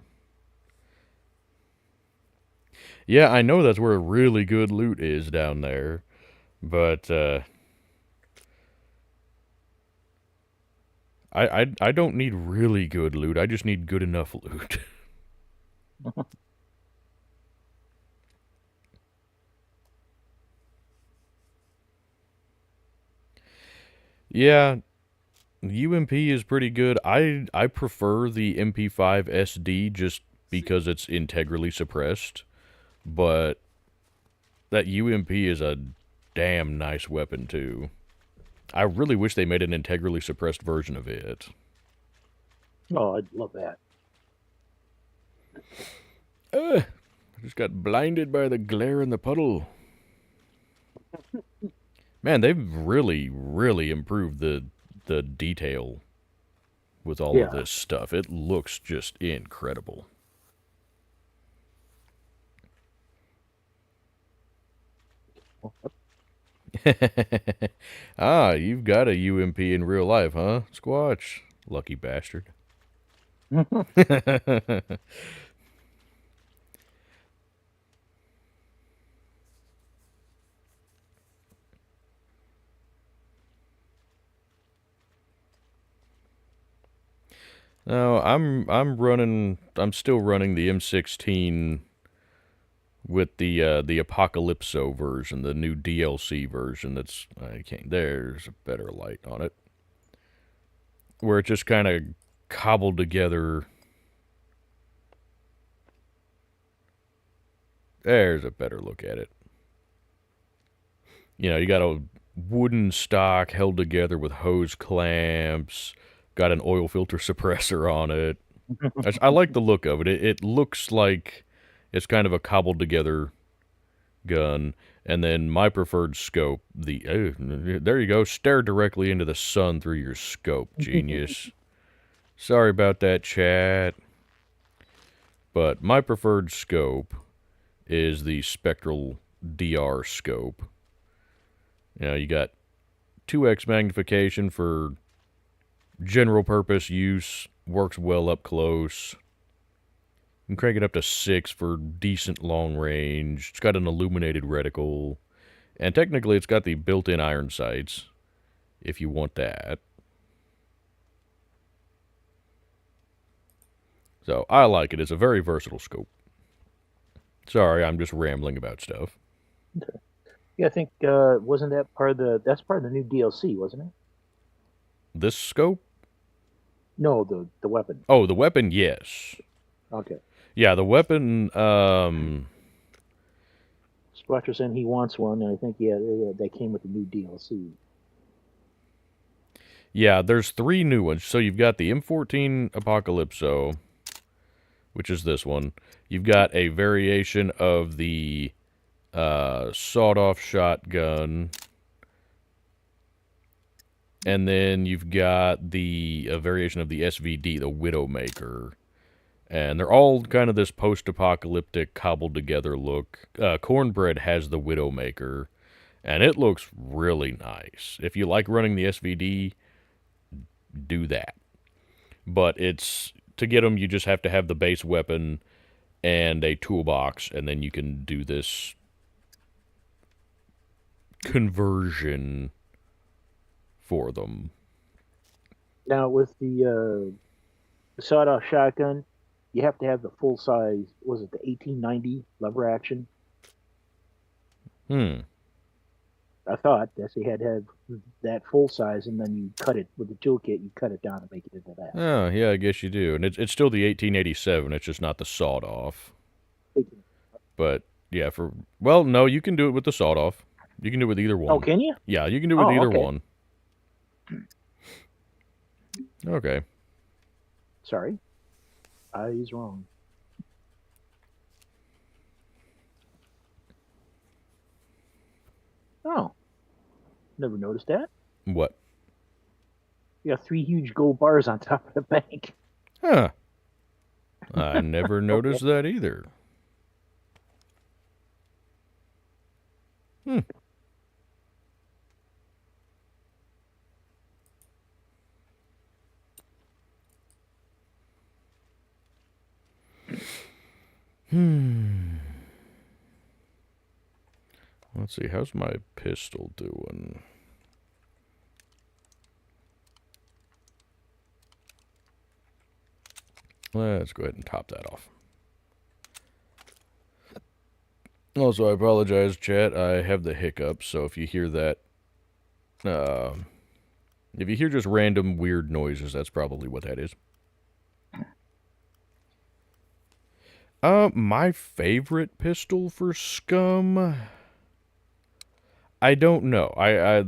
Yeah, I know that's where really good loot is down there. But, I don't need really good loot. I just need good enough loot. Yeah, UMP is pretty good. I prefer the MP5 SD just because it's integrally suppressed, but that UMP is a damn nice weapon too. I really wish they made an integrally suppressed version of it. Oh, I'd love that. I just got blinded by the glare in the puddle. Man, they've really, really improved the detail with all of this stuff. It looks just incredible. Ah, you've got a UMP in real life, huh, Squatch? Lucky bastard. No, I'm still running the M16 with the Apocalypso version, the new DLC version. There's a better light on it, where it just kind of cobbled together. There's a better look at it. You know, you got a wooden stock held together with hose clamps, got an oil filter suppressor on it. I like the look of it. It looks like it's kind of a cobbled together gun. And then my preferred scope, there you go, stare directly into the sun through your scope, genius. Sorry about that, chat. But my preferred scope is the Spectral DR scope. You know, you got 2x magnification for general purpose use, works well up close. You can crank it up to 6 for decent long range. It's got an illuminated reticle. And technically it's got the built-in iron sights, if you want that. So, I like it. It's a very versatile scope. Sorry, I'm just rambling about stuff. Yeah, I think wasn't that that's part of the new DLC, wasn't it? This scope? No, the weapon. Oh, the weapon, yes. Okay. Yeah, the weapon, Squatcher saying he wants one, and I think that came with the new DLC. Yeah, there's 3 new ones. So you've got the M14 Apocalypso, which is this one. You've got a variation of the sawed-off shotgun. And then you've got a variation of the SVD, the Widowmaker. And they're all kind of this post-apocalyptic, cobbled-together look. Cornbread has the Widowmaker, and it looks really nice. If you like running the SVD, do that. But to get them, you just have to have the base weapon and a toolbox, and then you can do this conversion for them. Now, with the sawed-off shotgun, you have to have the full size. Was it the 1890 lever action? I thought that you had to have that full size, and then you cut it with the toolkit. You cut it down and make it into that. Oh, yeah, I guess you do. And it's still the 1887. It's just not the sawed-off. But, yeah, no, you can do it with the sawed-off. You can do it with either one. Oh, can you? Yeah, you can do it with either one. Okay. Sorry. I was wrong. Oh. Never noticed that. What? You got 3 huge gold bars on top of the bank. Huh. I never noticed that either. Let's see, how's my pistol doing? Let's go ahead and top that off. Also, I apologize, chat. I have the hiccups, so if you hear that, If you hear just random weird noises, that's probably what that is. My favorite pistol for Scum, I don't know. I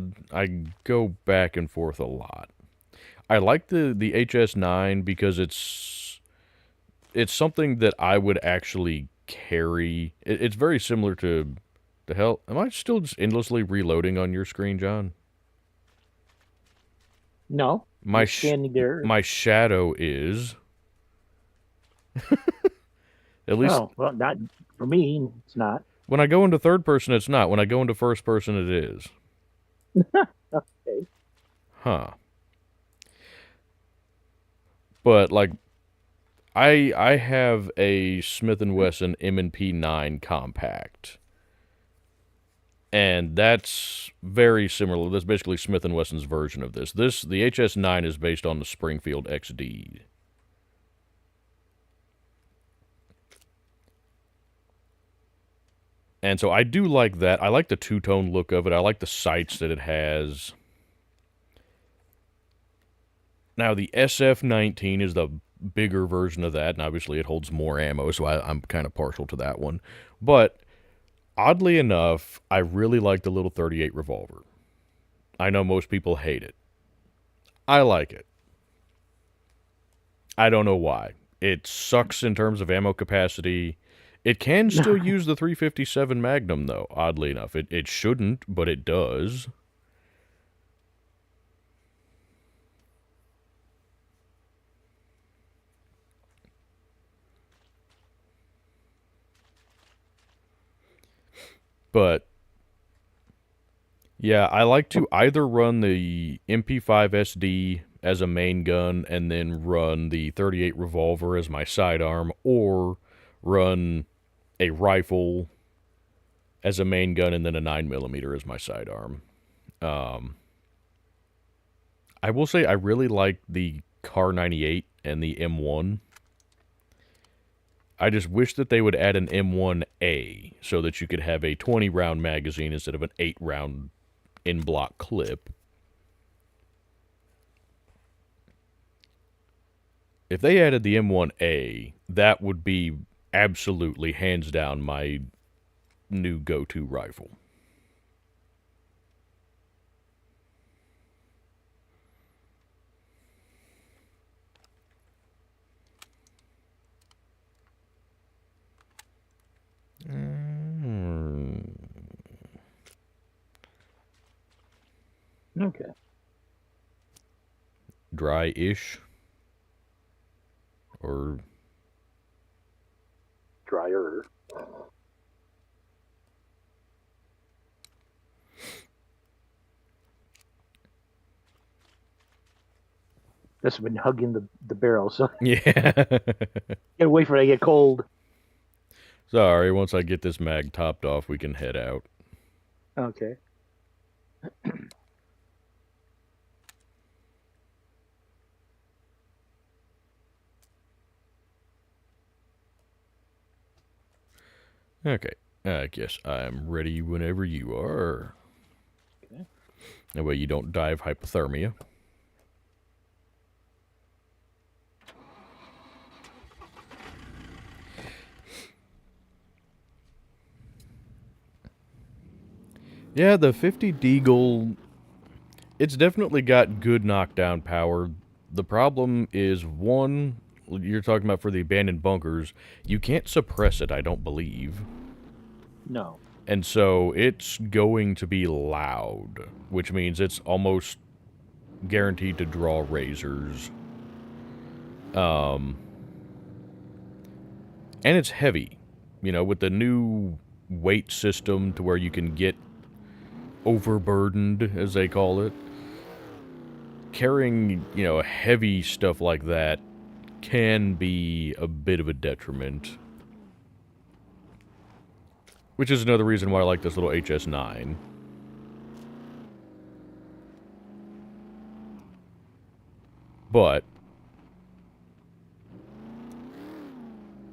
go back and forth a lot. I like the HS9 because it's something that I would actually carry. It's very similar to the hell. Am I still just endlessly reloading on your screen, John? No, My standing there. my shadow is. At least Oh, well, not for me. It's not. when I go into third person, it's not. When I go into first person, it is. Okay. Huh. But like, I have a Smith & Wesson M&P 9 compact. And that's very similar. That's basically Smith & Wesson's version of this. The HS9 is based on the Springfield XD. And so I do like that. I like the two-tone look of it. I like the sights that it has. Now, the SF-19 is the bigger version of that, and obviously it holds more ammo, so I'm kind of partial to that one. But oddly enough, I really like the little .38 revolver. I know most people hate it. I like it. I don't know why. It sucks in terms of ammo capacity. It can still use the 357 Magnum, though, oddly enough. It shouldn't, but it does. But yeah, I like to either run the MP5 SD as a main gun and then run the .38 revolver as my sidearm, or run a rifle as a main gun and then a 9mm as my sidearm. I will say I really like the Car 98 and the M1. I just wish that they would add an M1A so that you could have a 20-round magazine instead of an 8-round in-block clip. If they added the M1A, that would be absolutely, hands down, my new go-to rifle. Okay. Dry-ish. Or Drier. This has been hugging the barrel, so yeah. gotta wait for it to get cold. Sorry, once I get this mag topped off, we can head out. Okay. Okay, I guess I'm ready whenever you are. Okay. That way you don't die of hypothermia. Yeah, the 50 Deagle, it's definitely got good knockdown power. The problem is, one, you're talking about for the abandoned bunkers, you can't suppress it, I don't believe. No. And so it's going to be loud, which means it's almost guaranteed to draw razors. And it's heavy, you know, with the new weight system to where you can get overburdened, as they call it. Carrying, you know, heavy stuff like that can be a bit of a detriment. Which is another reason why I like this little HS9. But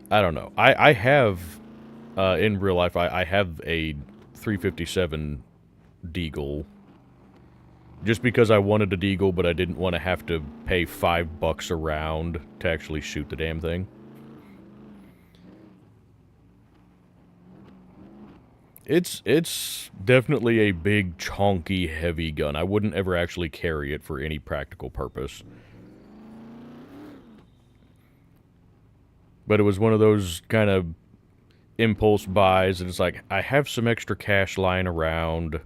I don't know. I have, in real life, I have a 357 Deagle. Just because I wanted a deagle, but I didn't want to have to pay $5 a round to actually shoot the damn thing. It's definitely a big, chonky, heavy gun. I wouldn't ever actually carry it for any practical purpose. But it was one of those kind of impulse buys, and it's like, I have some extra cash lying around.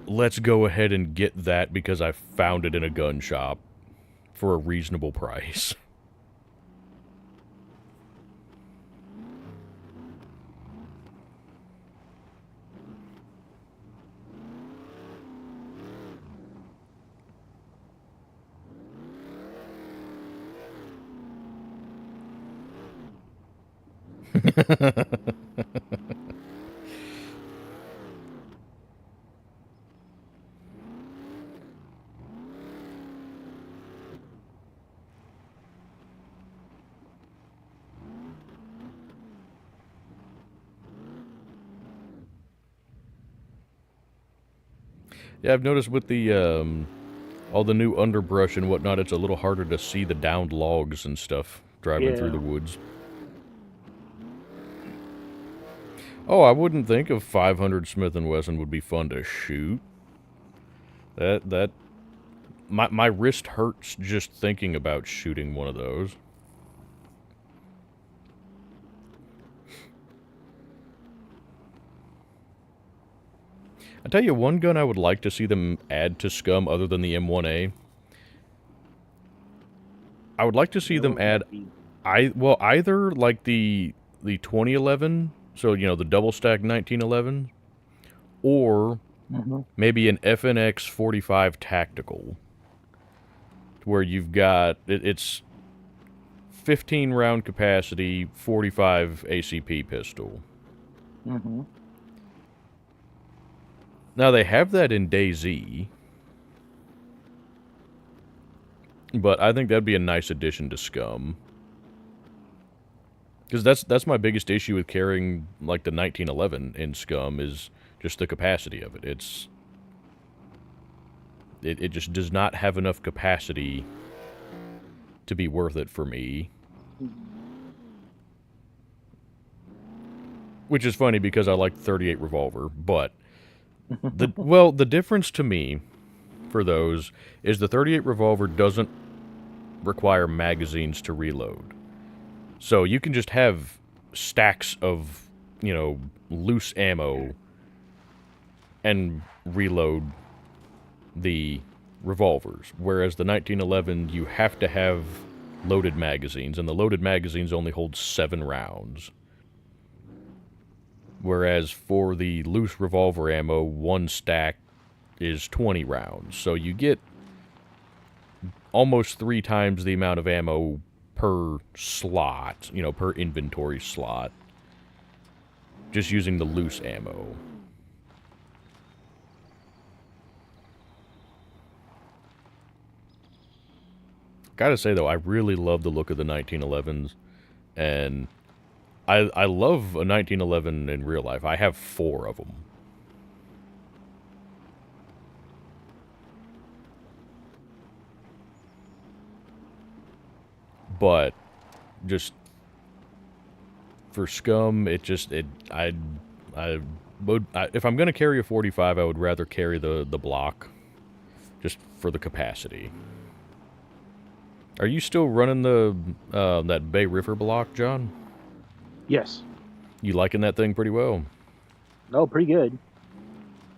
Let's go ahead and get that because I found it in a gun shop for a reasonable price. Yeah, I've noticed with the all the new underbrush and whatnot, it's a little harder to see the downed logs and stuff driving through the woods. Oh, I wouldn't think of 500 Smith & Wesson would be fun to shoot. My wrist hurts just thinking about shooting one of those. I tell you, one gun I would like to see them add to SCUM other than the M1A. I would like to see them add, either like the 2011, so you know the double stack 1911, or maybe an FNX 45 tactical, where you've got it's 15 round capacity, 45 ACP pistol. Now, they have that in DayZ, but I think that'd be a nice addition to SCUM. Because that's my biggest issue with carrying, like, the 1911 in SCUM, is just the capacity of it. It just does not have enough capacity to be worth it for me. Which is funny because I like the 38 revolver, but... the difference to me for those is the 38 revolver doesn't require magazines to reload. So you can just have stacks of, you know, loose ammo and reload the revolvers. Whereas the 1911, you have to have loaded magazines, and the loaded magazines only hold 7 rounds. Whereas for the loose revolver ammo, one stack is 20 rounds. So you get almost 3 times the amount of ammo per slot, you know, per inventory slot, just using the loose ammo. Gotta say, though, I really love the look of the 1911s, and I love a 1911 in real life. I have 4 of them. But just for SCUM, I would, if I'm gonna carry a 45, I would rather carry the block, just for the capacity. Are you still running the that Bay River block, John? Yes. You liking that thing pretty well? Oh, pretty good.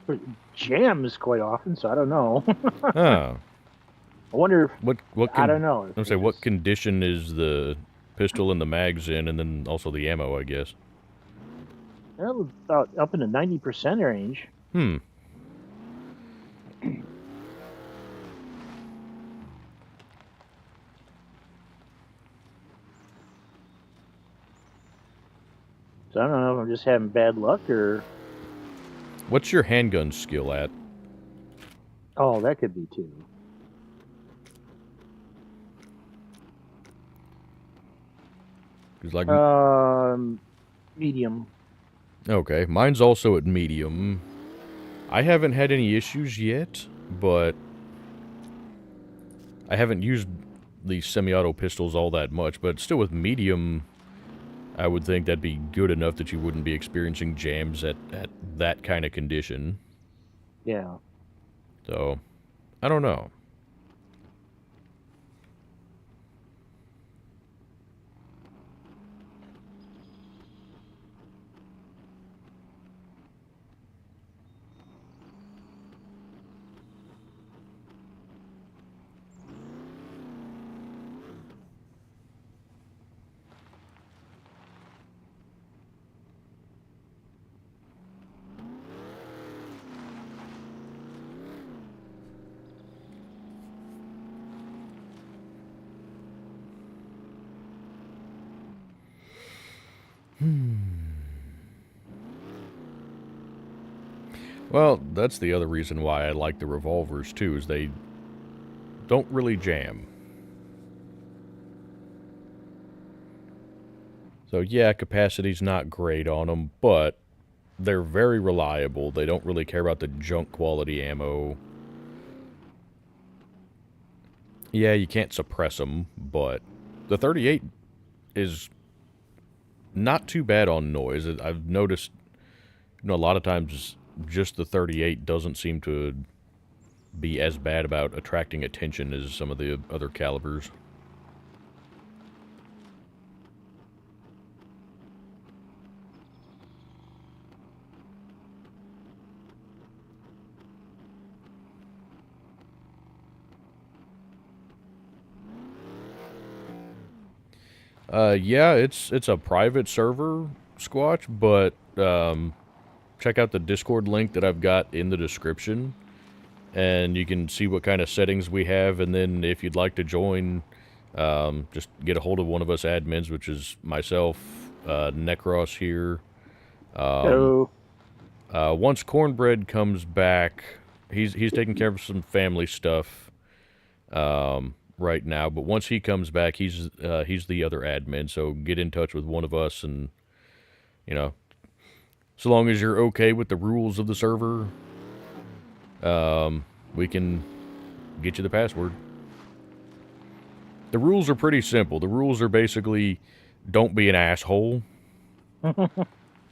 It jams quite often, so I don't know. Huh. I wonder if, what I don't know. I'm saying, what condition is the pistol and the mags in, and then also the ammo, I guess? Well, about up in the 90% range. So I don't know if I'm just having bad luck or... What's your handgun skill at? Oh, that could be too. Cause like, medium. Okay, mine's also at medium. I haven't had any issues yet, but I haven't used the semi-auto pistols all that much, but still with medium, I would think that'd be good enough that you wouldn't be experiencing jams at that kind of condition. Yeah. So, I don't know. Well, that's the other reason why I like the revolvers, too, is they don't really jam. So, yeah, capacity's not great on them, but they're very reliable. They don't really care about the junk quality ammo. Yeah, you can't suppress them, but the 38 is not too bad on noise. I've noticed, a lot of times just the 38 doesn't seem to be as bad about attracting attention as some of the other calibers. Yeah, it's a private server, Squatch, but check out the Discord link that I've got in the description, and you can see what kind of settings we have, and then if you'd like to join, just get a hold of one of us admins, which is myself, Necros here. So, Once Cornbread comes back, he's taking care of some family stuff right now, but once he comes back, he's the other admin, so get in touch with one of us, and, so long as you're okay with the rules of the server, we can get you the password. The rules are pretty simple. The rules are basically, don't be an asshole.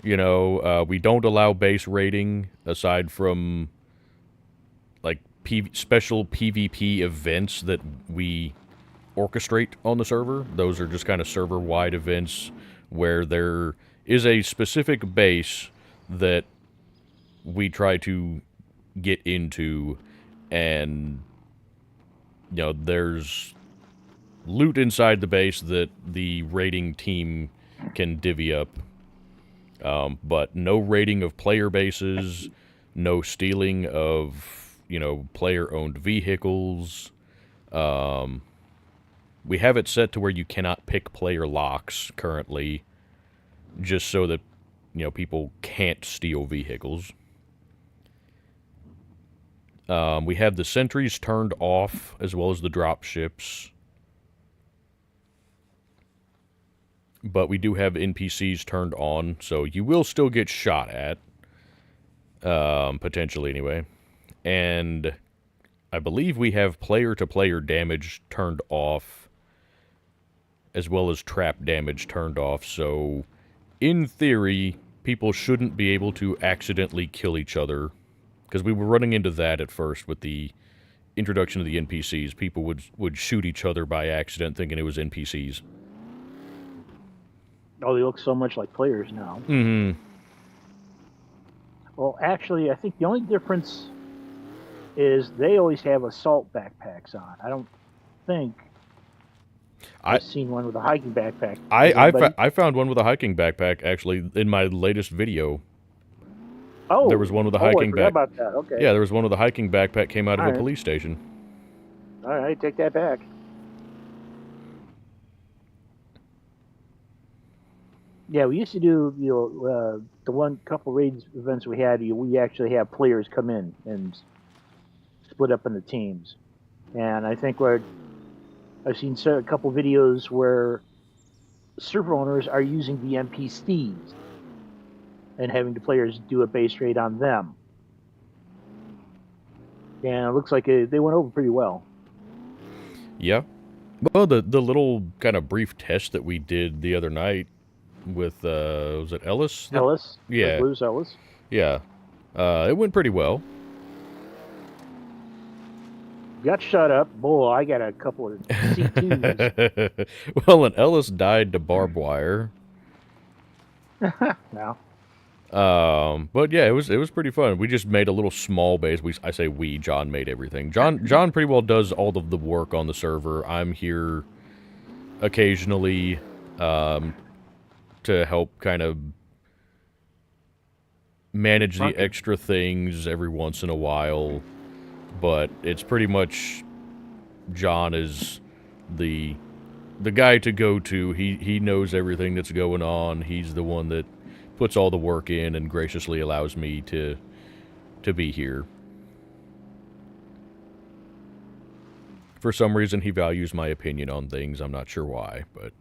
We don't allow base raiding aside from, like, special PvP events that we orchestrate on the server. Those are just kind of server-wide events where there is a specific base that we try to get into, and, there's loot inside the base that the raiding team can divvy up. But no raiding of player bases, no stealing of, player-owned vehicles. We have it set to where you cannot pick player locks currently, just so that, people can't steal vehicles. We have the sentries turned off, as well as the drop ships. But we do have NPCs turned on, so you will still get shot at. Potentially, anyway. And I believe we have player-to-player damage turned off, as well as trap damage turned off, so in theory, people shouldn't be able to accidentally kill each other, because we were running into that at first with the introduction of the NPCs. People would shoot each other by accident thinking it was NPCs. oh, they look so much like players now. Mm-hmm. Well, actually, I think the only difference is they always have assault backpacks on. I don't think I've seen one with a hiking backpack. I found one with a hiking backpack, actually, in my latest video. Oh, there was one with a hiking I forgot about that. Okay. Yeah, there was one with a hiking backpack came out of a police station. All right, take that back. Yeah, we used to do, the one couple raids events we had, we actually have players come in and split up into teams. And I think I've seen a couple videos where server owners are using the NPCs and having the players do a base raid on them. And it looks like they went over pretty well. Yeah. Well, the little kind of brief test that we did the other night with, was it Ellis? Ellis? I Yeah. believe it was Ellis. Yeah. It went pretty well. Got shut up. Boy, I got a couple of C2s. Well, and Ellis died to barbed wire. Now. But yeah, it was pretty fun. We just made a little small base. I say we, John made everything. John pretty well does all of the work on the server. I'm here occasionally, to help kind of manage the extra things every once in a while. But it's pretty much John is the guy to go to. He knows everything that's going on. He's the one that puts all the work in and graciously allows me to be here. For some reason, he values my opinion on things. I'm not sure why, but...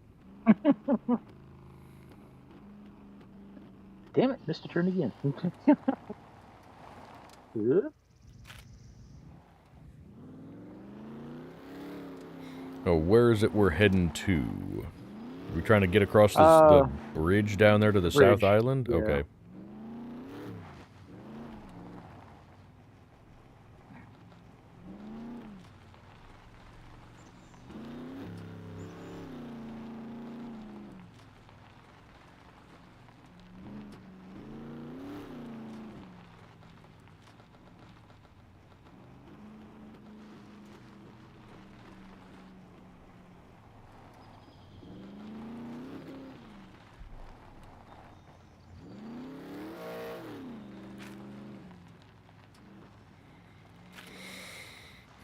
Damn it, missed a turn again. Oh, where is it we're heading to? Are we trying to get across this, the bridge down there to the South Island? Yeah. Okay.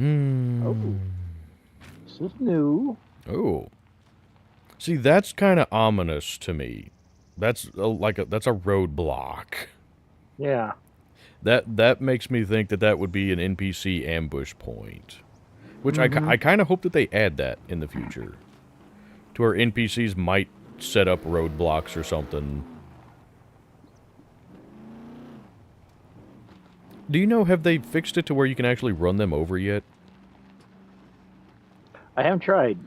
Oh, this is new. Oh. See, that's kind of ominous to me. That's that's a roadblock. Yeah. That makes me think that would be an NPC ambush point. Which I kind of hope that they add that in the future. To where NPCs might set up roadblocks or something. Do you know, have they fixed it to where you can actually run them over yet? I haven't tried.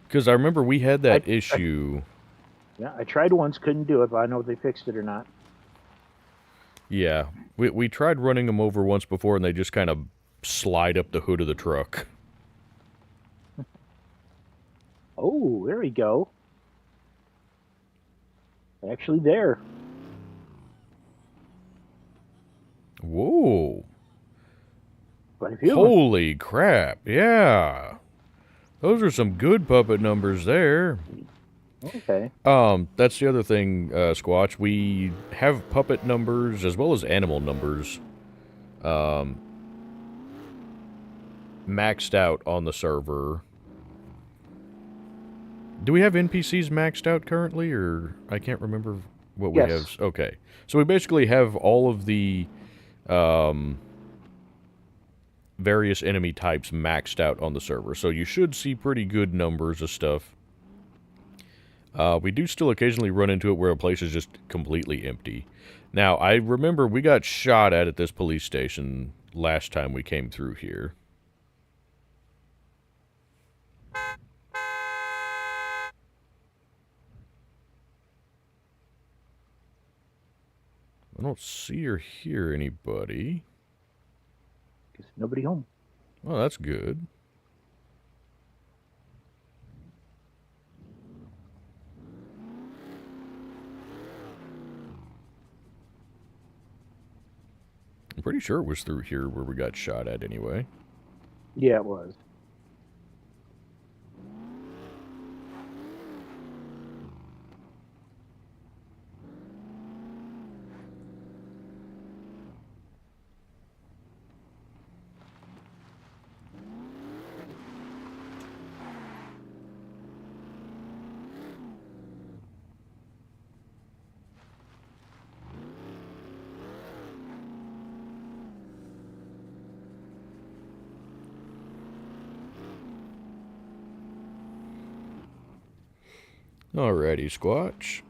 Because I remember we had that issue. Yeah, I tried once, couldn't do it, but I know if they fixed it or not. Yeah, we tried running them over once before, and they just kind of slide up the hood of the truck. Oh, there we go. Actually there. Whoa. Quite holy crap, yeah. Those are some good puppet numbers there. Okay. That's the other thing, Squatch. We have puppet numbers as well as animal numbers maxed out on the server. Do we have NPCs maxed out currently, or I can't remember what we have? Okay. So we basically have all of the various enemy types maxed out on the server. So you should see pretty good numbers of stuff. We do still occasionally run into it where a place is just completely empty. Now, I remember we got shot at this police station last time we came through here. I don't see or hear anybody. There's nobody home. Oh, that's good. I'm pretty sure it was through here where we got shot at anyway. Yeah, it was. Alrighty, Squatch.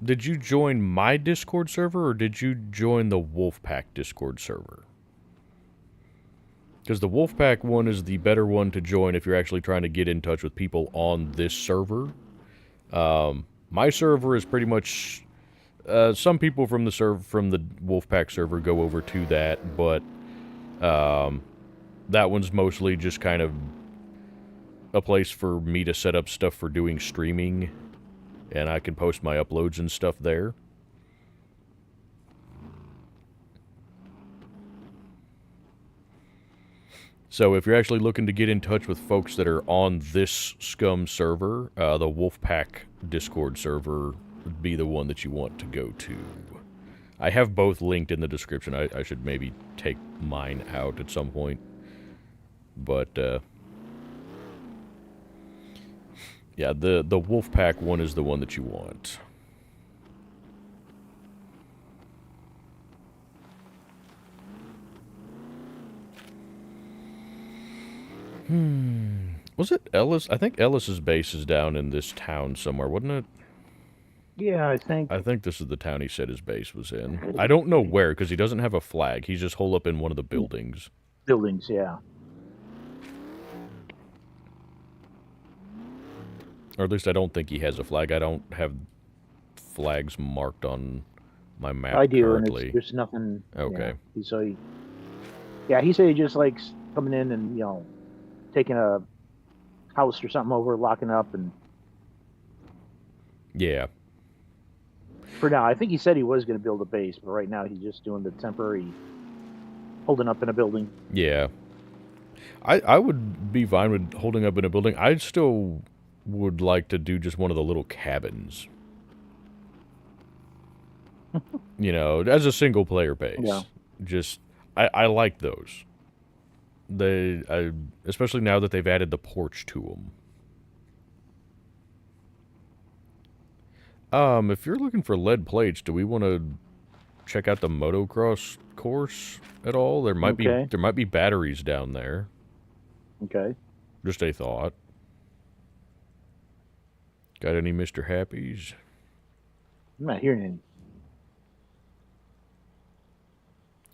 did you join my Discord server or did you join the Wolfpack Discord server? Because the Wolfpack one is the better one to join if you're actually trying to get in touch with people on this server. My server is pretty much... some people from the Wolfpack server go over to that, but that one's mostly just kind of a place for me to set up stuff for doing streaming, and I can post my uploads and stuff there. So if you're actually looking to get in touch with folks that are on this SCUM server, the Wolfpack Discord server would be the one that you want to go to. I have both linked in the description. I should maybe take mine out at some point. But, yeah, the Wolfpack one is the one that you want. Was it Ellis? I think Ellis's base is down in this town somewhere, wasn't it? Yeah, I think. I think this is the town he said his base was in. I don't know where, because he doesn't have a flag. He's just holed up in one of the buildings. Buildings, yeah. Or at least I don't think he has a flag. I don't have flags marked on my map I do, currently. and there's nothing. Okay. Yeah, he said he just likes coming in and, taking a house or something over, locking up, and... Yeah. For now, I think he said he was going to build a base, but right now he's just doing the temporary holding up in a building. Yeah. I would be fine with holding up in a building. I still would like to do just one of the little cabins. As a single player base. Yeah. Just, I like those. Especially now that they've added the porch to them. If you're looking for lead plates, do we want to check out the motocross course at all? There might be batteries down there. Okay. Just a thought. Got any Mr. Happies? I'm not hearing any.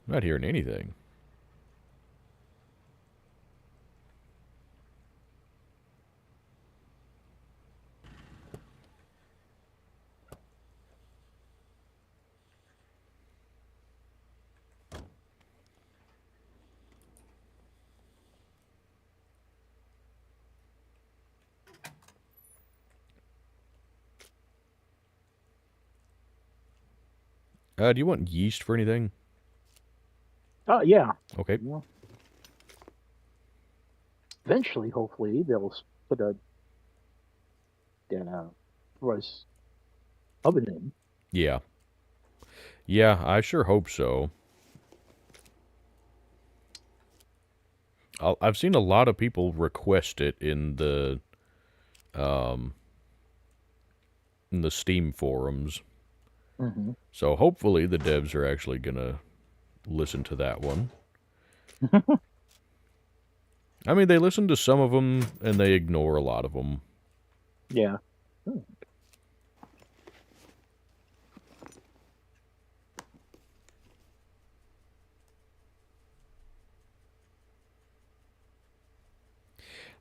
I'm not hearing anything. Do you want yeast for anything? Oh, yeah. Okay. Well, eventually, hopefully, they'll put rice oven in. Yeah. Yeah, I sure hope so. I've seen a lot of people request it in the Steam forums. Mm-hmm. So hopefully the devs are actually gonna listen to that one. I mean, they listen to some of them and they ignore a lot of them. Yeah.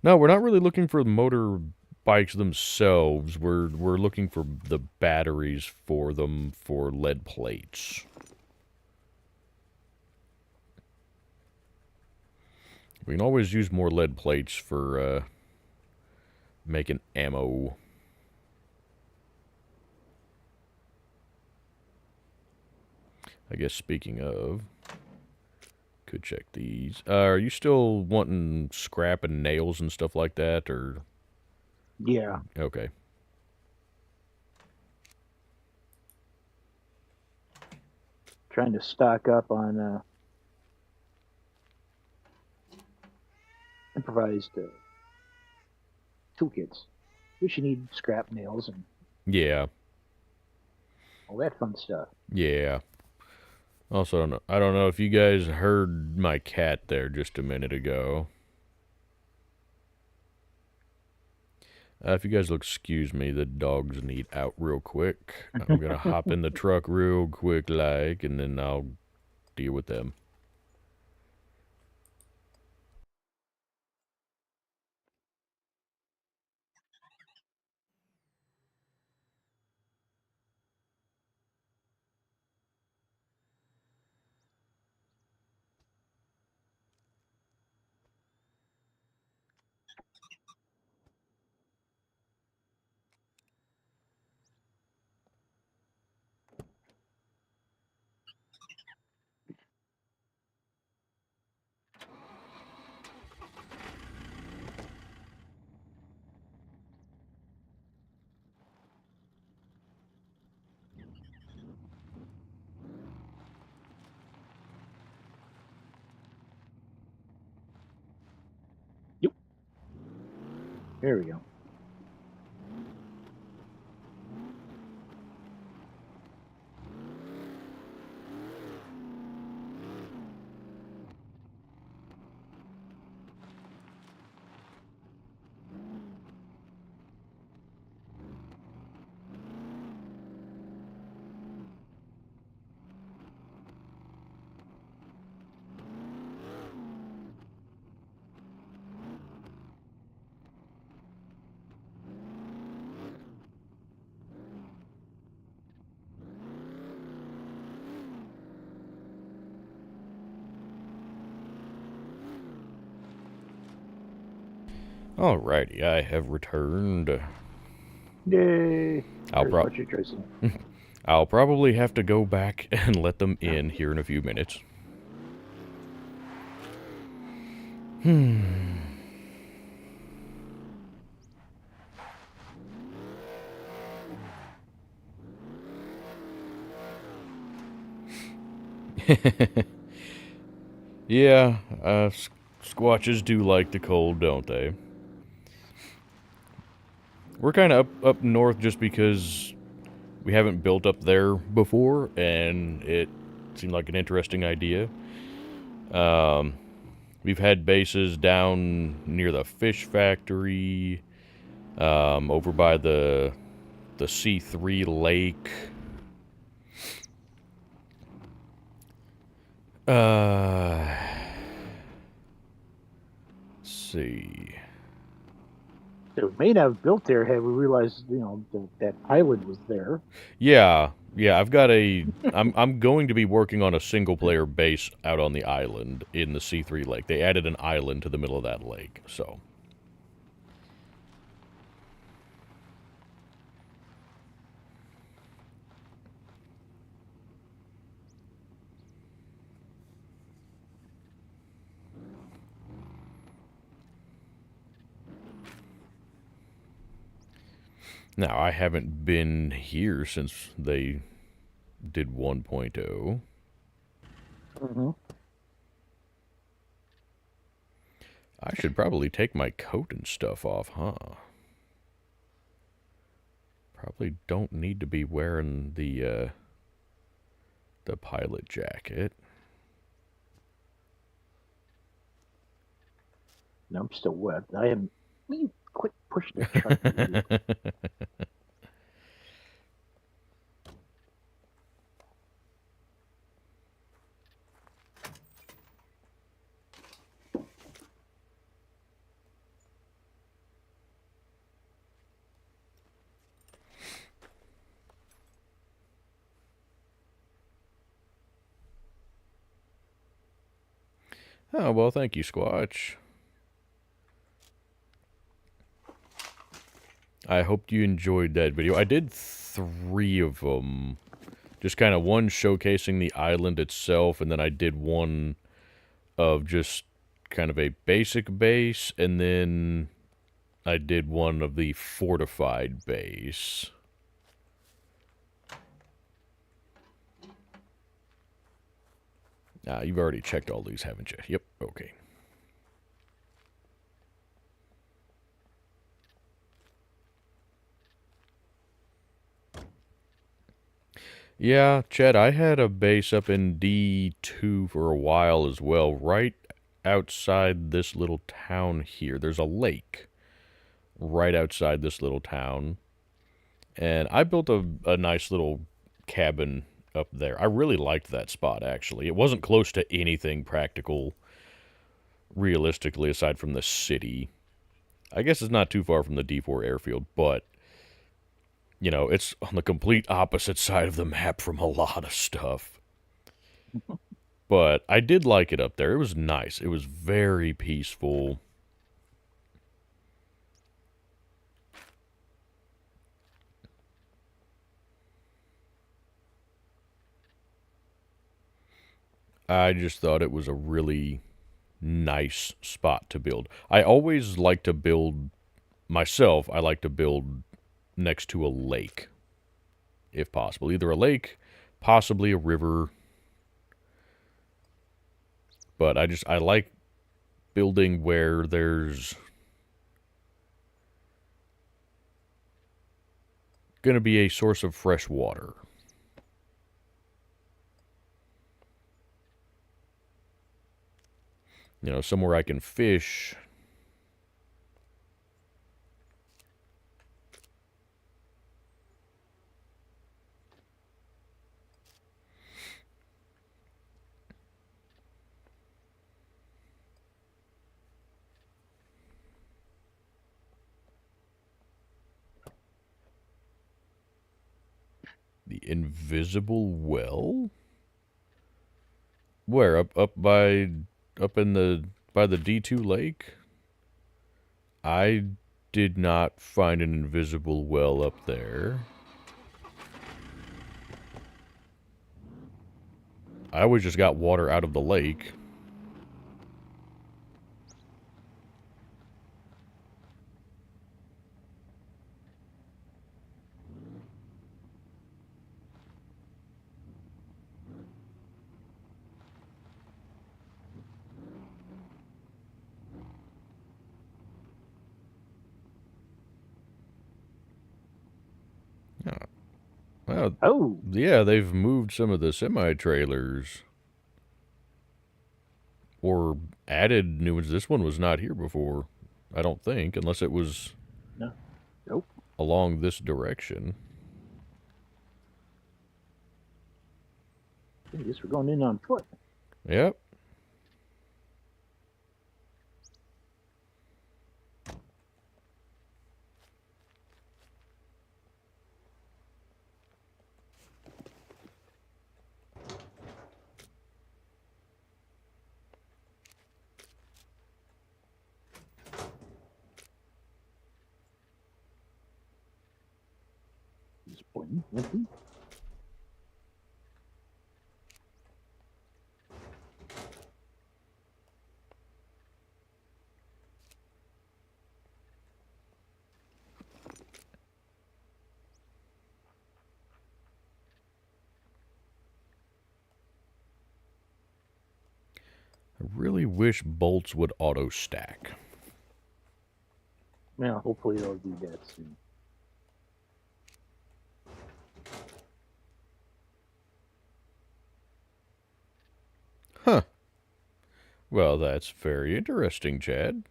No, we're not really looking for motorbikes themselves. We're looking for the batteries for them for lead plates. We can always use more lead plates for making ammo. I guess speaking of, could check these. Are you still wanting scrap and nails and stuff like that, or? Yeah. Okay. Trying to stock up on improvised toolkits. Which you need scrap nails and Yeah. all that fun stuff. Yeah. Also, I don't know if you guys heard my cat there just a minute ago. If you guys will excuse me, the dogs need out real quick. I'm gonna hop in the truck real quick, like, and then I'll deal with them. Yep. There we go. Alrighty, I have returned. Yay! I'll I'll probably have to go back and let them in here in a few minutes. Yeah, squatches do like the cold, don't they? We're kind of up north just because we haven't built up there before, and it seemed like an interesting idea. We've had bases down near the fish factory, over by the C3 lake. Let's see. So we may not have built there had we realized, that island was there. Yeah, I've got I'm going to be working on a single player base out on the island in the C3 lake. They added an island to the middle of that lake, so. Now, I haven't been here since they did 1.0. Mm-hmm. I should probably take my coat and stuff off, huh? Probably don't need to be wearing the pilot jacket. No, I'm still wet. I am. Quit pushing the truck. Oh, well, thank you, Squatch. I hope you enjoyed that video. I did 3 of them. Just kind of one showcasing the island itself, and then I did one of just kind of a basic base, and then I did one of the fortified base. You've already checked all these, haven't you? Yep, okay. Yeah, Chad, I had a base up in D2 for a while as well, right outside this little town here. There's a lake right outside this little town. And I built a nice little cabin up there. I really liked that spot, actually. It wasn't close to anything practical, realistically, aside from the city. I guess it's not too far from the D4 airfield, but, you know, it's on the complete opposite side of the map from a lot of stuff. But I did like it up there. It was nice. It was very peaceful. I just thought it was a really nice spot to build. I always like to build, myself, I like to build next to a lake, if possible. Either a lake, possibly a river. But I like building where there's going to be a source of fresh water. You know, somewhere I can fish. The invisible well? Where? Up in the, by the D2 lake? I did not find an invisible well up there. I always just got water out of the lake. Well, Oh, yeah, they've moved some of the semi-trailers. Or added new ones. This one was not here before, I don't think, unless it was no. Nope. along this direction. I guess we're going in on foot. Yep. Disappointing. Empty. I really wish bolts would auto-stack. Well, hopefully they'll do that soon. Huh. Well, that's very interesting, Chad.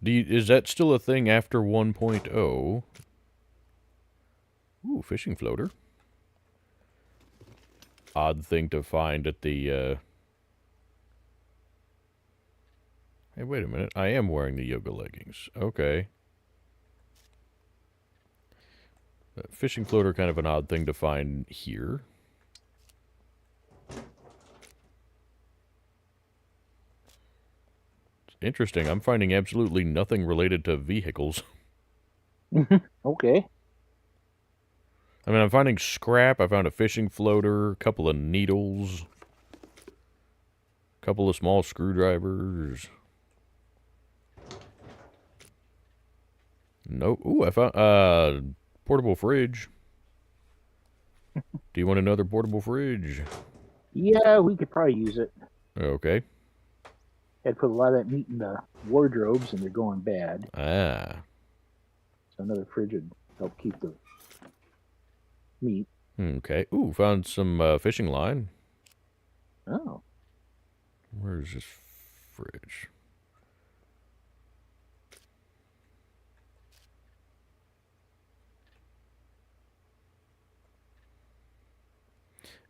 Is that still a thing after 1.0? Ooh, fishing floater. Odd thing to find at the, Hey, wait a minute. I am wearing the yoga leggings. Okay. Fishing floater, kind of an odd thing to find here. It's interesting. I'm finding absolutely nothing related to vehicles. Okay. I mean, I'm finding scrap. I found a fishing floater, a couple of needles, a couple of small screwdrivers. Nope. Ooh, I found, portable fridge. Do you want another portable fridge? Yeah, we could probably use it. Okay. Had put a lot of that meat in the wardrobes, and they're going bad. Ah. So another fridge would help keep the meat. Okay. Ooh, found some fishing line. Oh. Where is this fridge?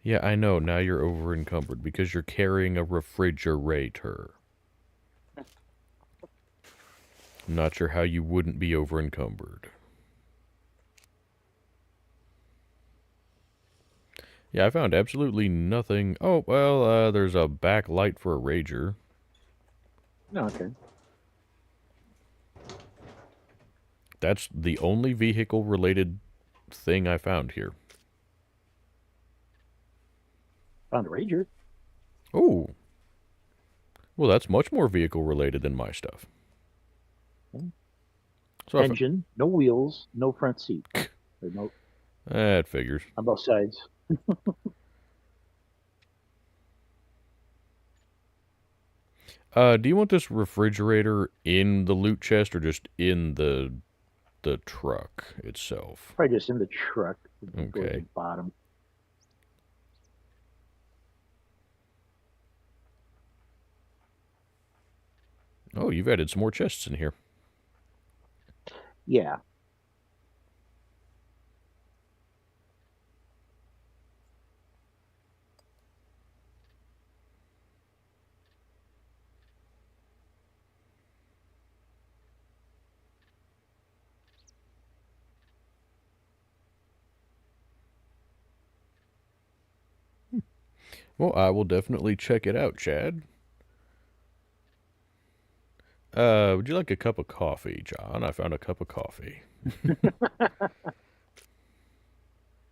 Yeah, I know. Now you're over encumbered because you're carrying a refrigerator. I'm not sure how you wouldn't be over encumbered. Yeah, I found absolutely nothing. Oh, well, there's a backlight for a rager. No, okay. That's the only vehicle-related thing I found here. Found a rager. Oh. Well, that's much more vehicle-related than my stuff. So Engine, no wheels, no front seat. No, that figures. on both sides. Do you want this refrigerator in the loot chest or just in the truck itself? Probably just in the truck. Go at Okay. the bottom. Oh, you've added some more chests in here. Yeah. Well, I will definitely check it out, Chad. Would you like a cup of coffee, John? I found a cup of coffee.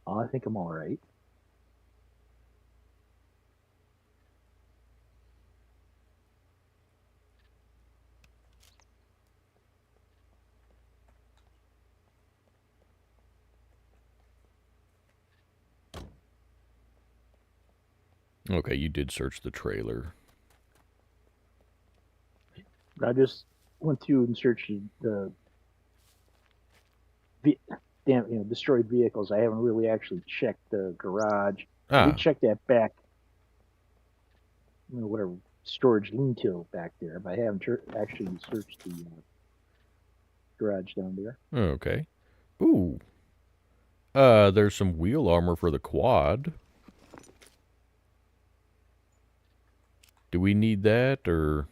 Oh, I think I'm all right. Okay, you did search the trailer. I just went through and searched the destroyed vehicles. I haven't really actually checked the garage. I did Ah, check that back, whatever storage lean-to back there, but I haven't actually searched the garage down there. okay. Ooh. There's some wheel armor for the quad. Do we need that, or...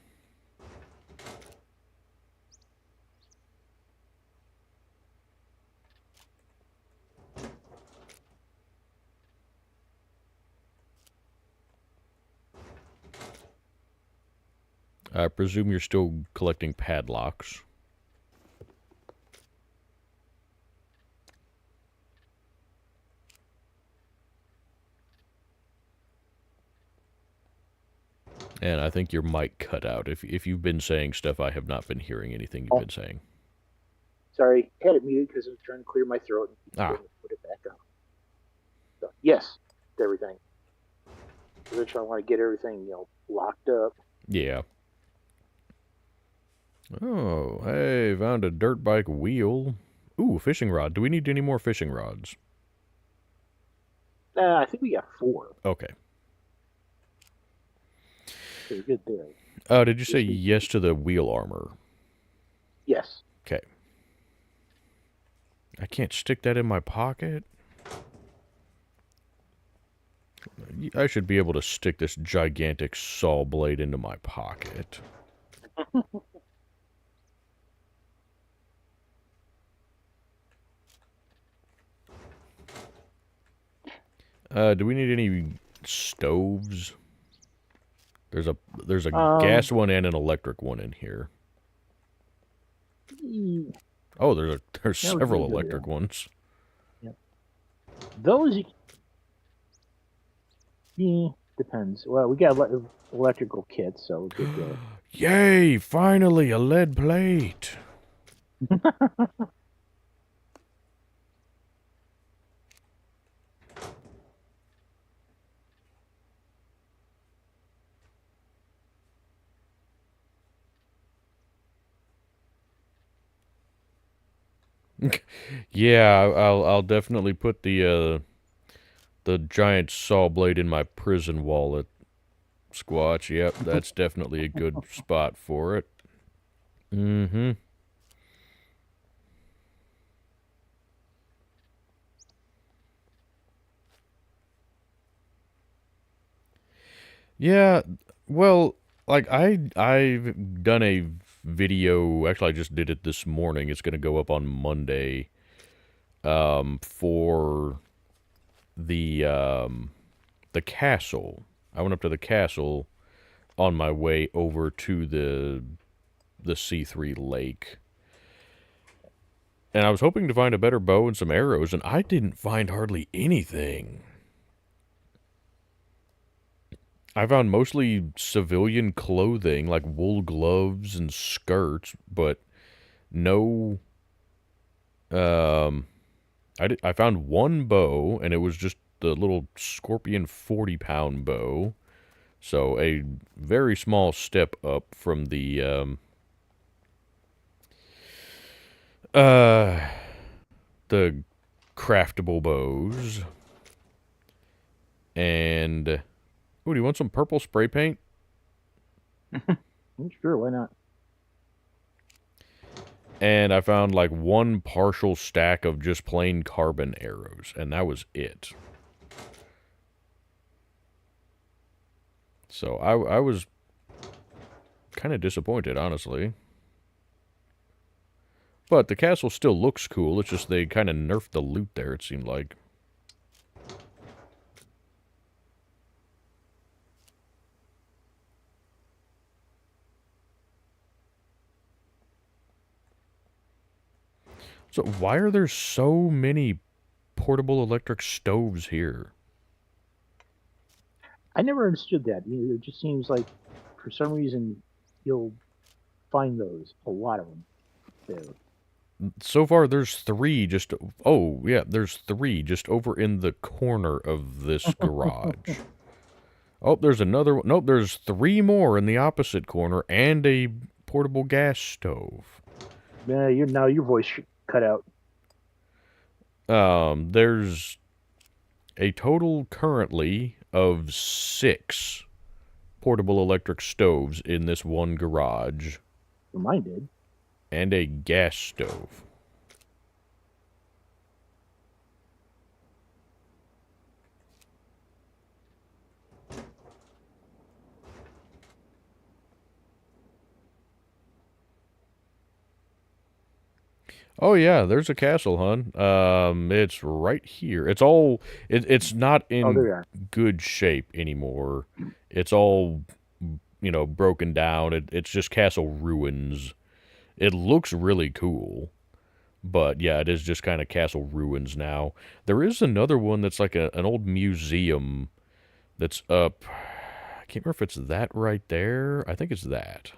I presume you're still collecting padlocks. And I think your mic cut out. If you've been saying stuff, I have not been hearing anything you've been saying. Sorry, had it muted because I was trying to clear my throat and put it back on. So, yes, everything. Eventually, I want to get everything, locked up. Yeah. Oh, hey, found a dirt bike wheel. Ooh, fishing rod. Do we need any more fishing rods? I think we got 4. Okay. So we're good there. Did you say yes to the wheel armor? Yes. Okay. I can't stick that in my pocket? I should be able to stick this gigantic saw blade into my pocket. Do we need any stoves? There's a gas one and an electric one in here. Oh, there's several electric ones. Yep. Those, depends. Well, we got electrical kits, so we could. Yay! Finally, a lead plate. Yeah, I'll definitely put the giant saw blade in my prison wallet. Squatch, yep, that's definitely a good spot for it. Mm-hmm. Yeah, well, like I've done a video. Actually, I just did it this morning. It's gonna go up on Monday. For the castle. I went up to the castle on my way over to the C3 lake. And I was hoping to find a better bow and some arrows, and I didn't find hardly anything. I found mostly civilian clothing, like wool gloves and skirts, but no. Um, I found one bow, and it was just the little Scorpion 40-pound bow. So a very small step up from uh, the craftable bows. And, oh, do you want some purple spray paint? Sure, why not? And I found like one partial stack of just plain carbon arrows, and that was it. So I was kind of disappointed, honestly. But the castle still looks cool. It's just they kind of nerfed the loot there, it seemed like. So why are there so many portable electric stoves here? I never understood that. It just seems like for some reason you'll find those, a lot of them there. So far, there's three just... Oh, yeah, there's three just over in the corner of this garage. Oh, there's another one. Nope, there's three more in the opposite corner and a portable gas stove. Yeah, your voice cut out. There's a total currently of 6 portable electric stoves in this one garage. Mine did. And a gas stove. Oh yeah, there's a castle, hon. It's right here. It's all it's not in good shape anymore. It's all, you know, broken down. It's just castle ruins. It looks really cool. But yeah, it is just kind of castle ruins now. There is another one that's like an old museum that's up. I can't remember if it's that right there. I think it's that.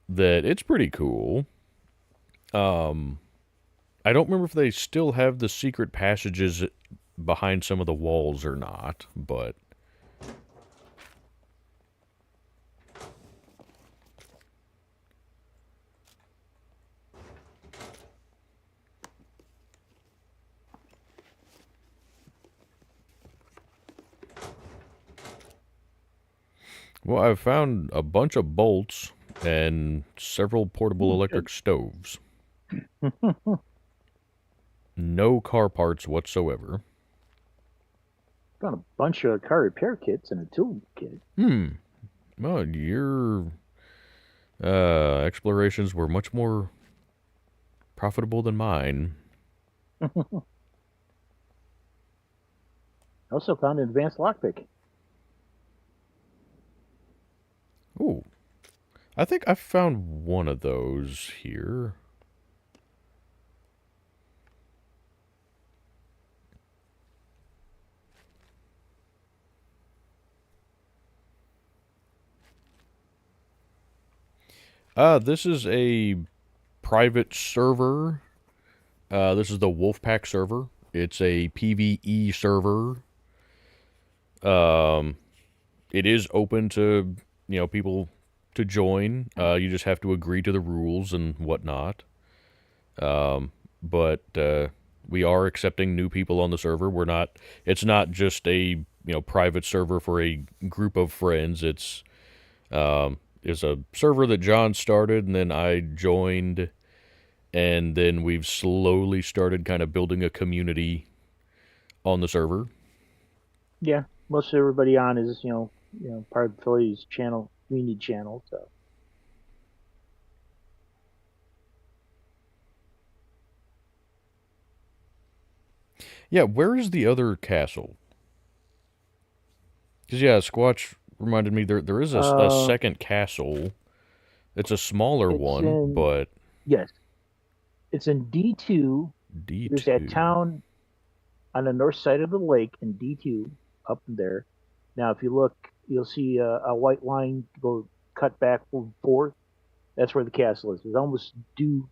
That it's pretty cool. I don't remember if they still have the secret passages behind some of the walls or not, but... Well, I've found a bunch of bolts and several portable electric stoves. No car parts whatsoever. Found a bunch of car repair kits and a tool kit. Well, your explorations were much more profitable than mine. I also found an advanced lockpick. Ooh. I think I found one of those here. This is a private server. This is the Wolfpack server. It's a PvE server. It is open to, you know, people to join. You just have to agree to the rules and whatnot. But we are accepting new people on the server. It's not just a, you know, private server for a group of friends. It's a server that John started, and then I joined, and then we've slowly started kind of building a community on the server. Yeah, most everybody on is part of Philly's channel, community channel. So Yeah, where is the other castle? Because, yeah, Squatch reminded me there is a uh, second castle. It's a smaller it's one, in but yes, it's in D2. There's that D2. town on the north side of the lake in D2 up there. Now, if you look, you'll see a white line go cut back forth. That's where the castle is. It's almost due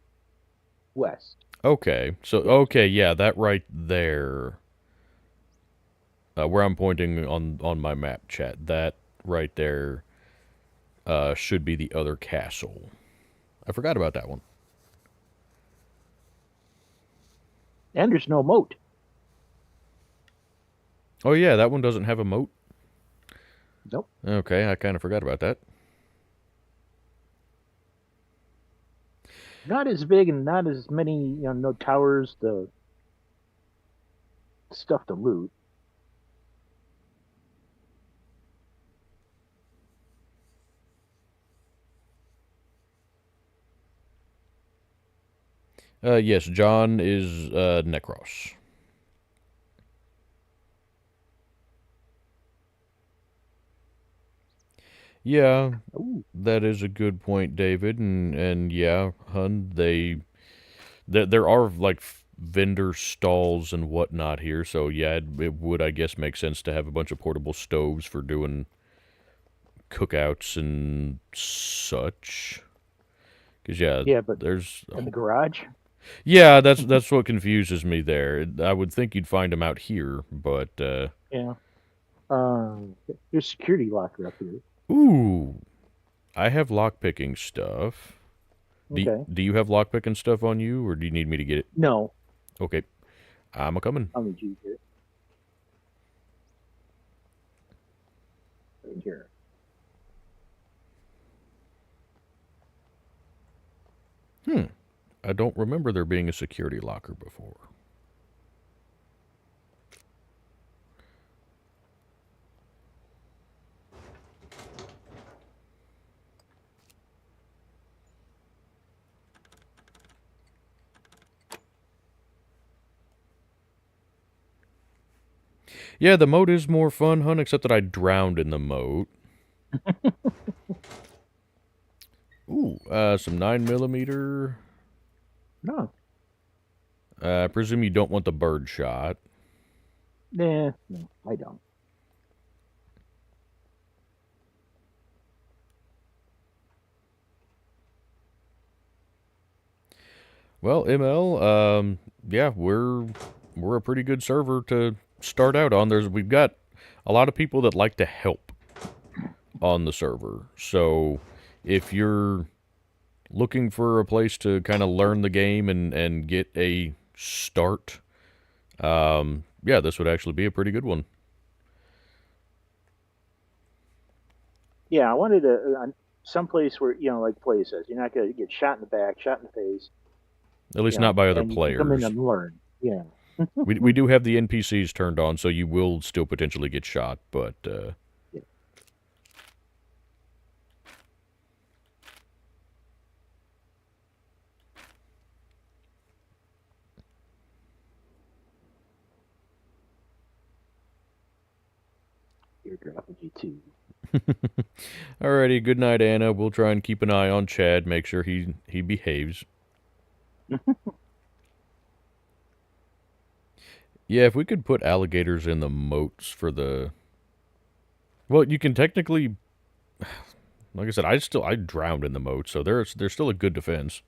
west. Okay, so, Yes. okay, yeah, that right there, where I'm pointing on my map chat, that right there should be the other castle. I forgot about that one. And there's no moat. Oh, yeah, that one doesn't have a moat? Nope. Okay, I kind of forgot about that. Not as big and not as many, no towers, the stuff to loot. Yes, John is Necros. Yeah, Ooh. that is a good point, David. And yeah, hun, there are like vendor stalls and whatnot here. So yeah, it would, I guess, make sense to have a bunch of portable stoves for doing cookouts and such. Because yeah, Yeah, but there's in the garage? yeah, that's what confuses me there. I would think you'd find them out here, but Yeah. There's security locker up here. ooh, I have lockpicking stuff. Okay. Do you have lockpicking stuff on you, or do you need me to get it? No, Okay, I'm a coming. I'll need you here. Right here. Hmm. I don't remember there being a security locker before. Yeah, the moat is more fun, hun, except that I drowned in the moat. Ooh, some 9mm. No. I presume you don't want the bird shot. Nah, no, I don't. Well, ML, yeah, we're a pretty good server to start out on. We've got a lot of people that like to help on the server. So if you're looking for a place to kind of learn the game and get a start, yeah, this would actually be a pretty good one. Yeah, I wanted some place where, like Play says, you're not going to get shot in the back, shot in the face, At least not by other and you can come in players. and learn. Yeah. We do have the NPCs turned on, so you will still potentially get shot, but Yeah. You're dropping you too. alrighty, good night, Anna. We'll try and keep an eye on Chad, make sure he behaves. Yeah, if we could put alligators in the moats for the... Well, you can technically... Like I said, I drowned in the moat, so there's still a good defense.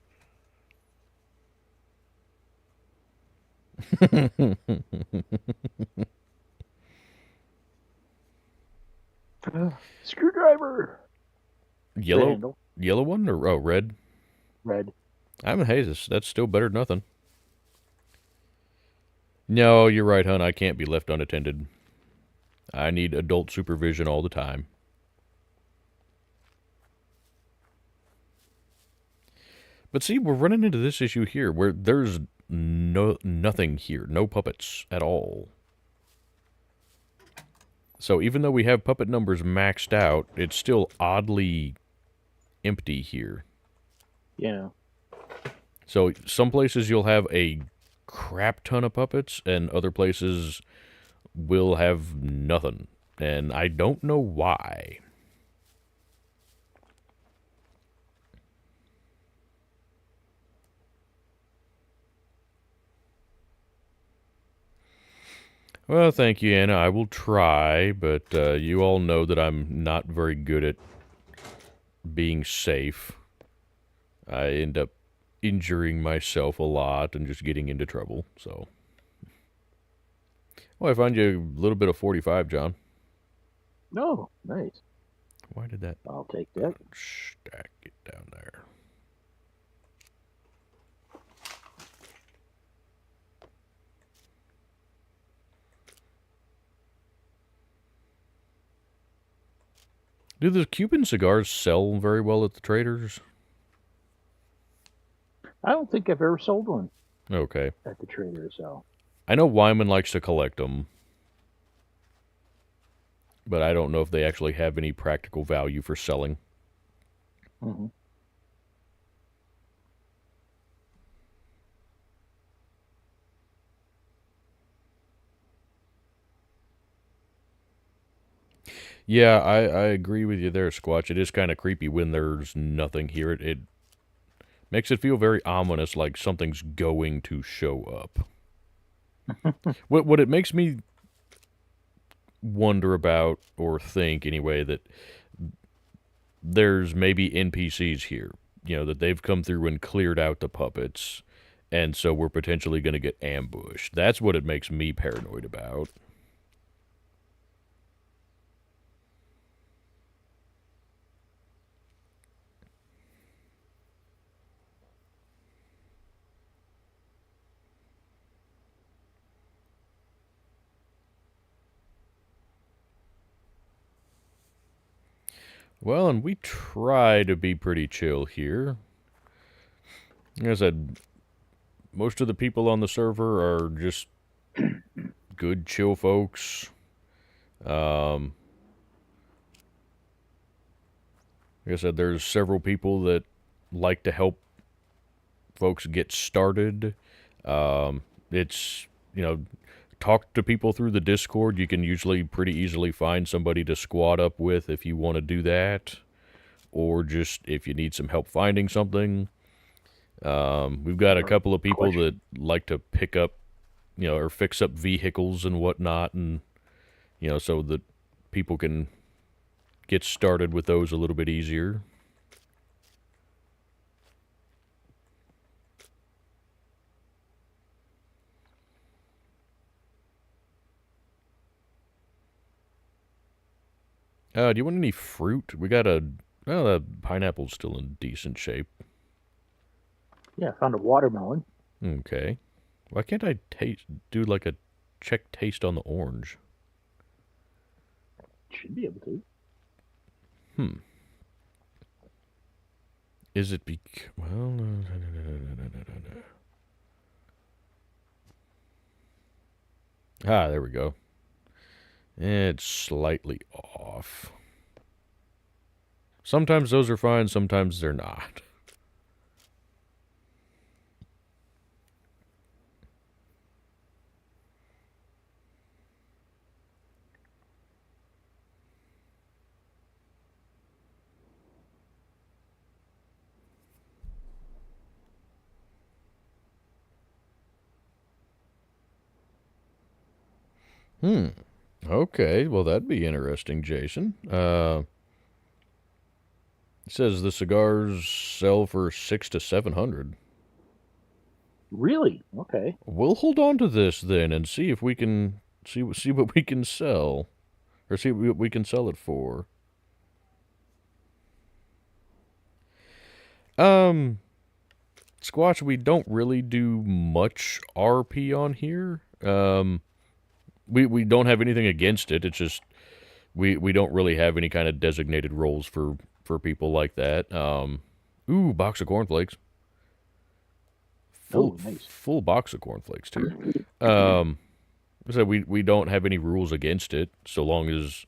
Screwdriver. Yellow one or red? Red. I'm a Hazes. That's still better than nothing. No, you're right, hon. I can't be left unattended. I need adult supervision all the time. But see, we're running into this issue here where there's nothing here. No puppets at all. So even though we have puppet numbers maxed out, it's still oddly empty here. Yeah. So some places you'll have a crap ton of puppets, and other places will have nothing. And I don't know why. Well, thank you, Anna. I will try, but you all know that I'm not very good at being safe. I end up injuring myself a lot and just getting into trouble, so. Well, I find you a little bit of 45, John. Oh, nice. Why did that I'll take that. stack it down there? Do the Cuban cigars sell very well at the traders? I don't think I've ever sold one Okay. at the trader, so. I know Wyman likes to collect them, but I don't know if they actually have any practical value for selling. Mm-hmm. Yeah, I agree with you there, Squatch. It is kind of creepy when there's nothing here. It makes it feel very ominous, like something's going to show up. What it makes me wonder about, or think anyway, that there's maybe NPCs here. You know, that they've come through and cleared out the puppets, and so we're potentially going to get ambushed. That's what it makes me paranoid about. Well, and we try to be pretty chill here. Like I said, most of the people on the server are just good, chill folks. Like I said, there's several people that like to help folks get started. It's, you know, talk to people through the Discord. You can usually pretty easily find somebody to squad up with if you want to do that. Or just if you need some help finding something. We've got a couple of people that like to pick up, you know, or fix up vehicles and whatnot, and, you know, so that people can get started with those a little bit easier. Do you want any fruit? We got well, the pineapple's still in decent shape. Yeah, I found a watermelon. Okay. Why can't I do like a check taste on the orange? Should be able to. Is it well, there we go. It's slightly off. Sometimes those are fine, sometimes they're not. Okay, well that'd be interesting, Jason. It says the cigars sell for 600 to 700. Really? Okay. We'll hold on to this then and see if we can see what we can sell, or see what we can sell it for. Squatch, we don't really do much RP on here. We don't have anything against it. It's just we don't really have any kind of designated roles for people like that. Ooh, box of cornflakes. Oh, nice. Full box of cornflakes too. So we don't have any rules against it, so long as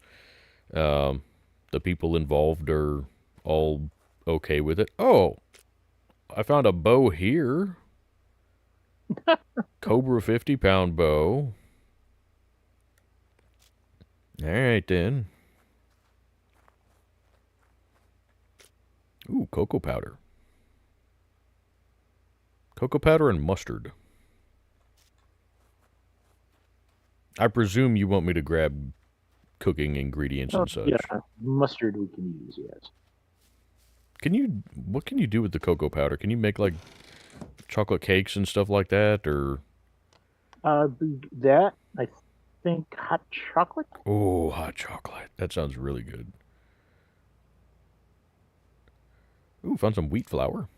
the people involved are all okay with it. Oh, I found a bow here. Cobra 50-pound bow. All right, then. Ooh, cocoa powder. Cocoa powder and mustard. I presume you want me to grab cooking ingredients and such. Yeah, mustard we can use, yes. What can you do with the cocoa powder? Can you make, like, chocolate cakes and stuff like that, or? That, I think hot chocolate? Oh, hot chocolate. That sounds really good. Ooh, found some wheat flour.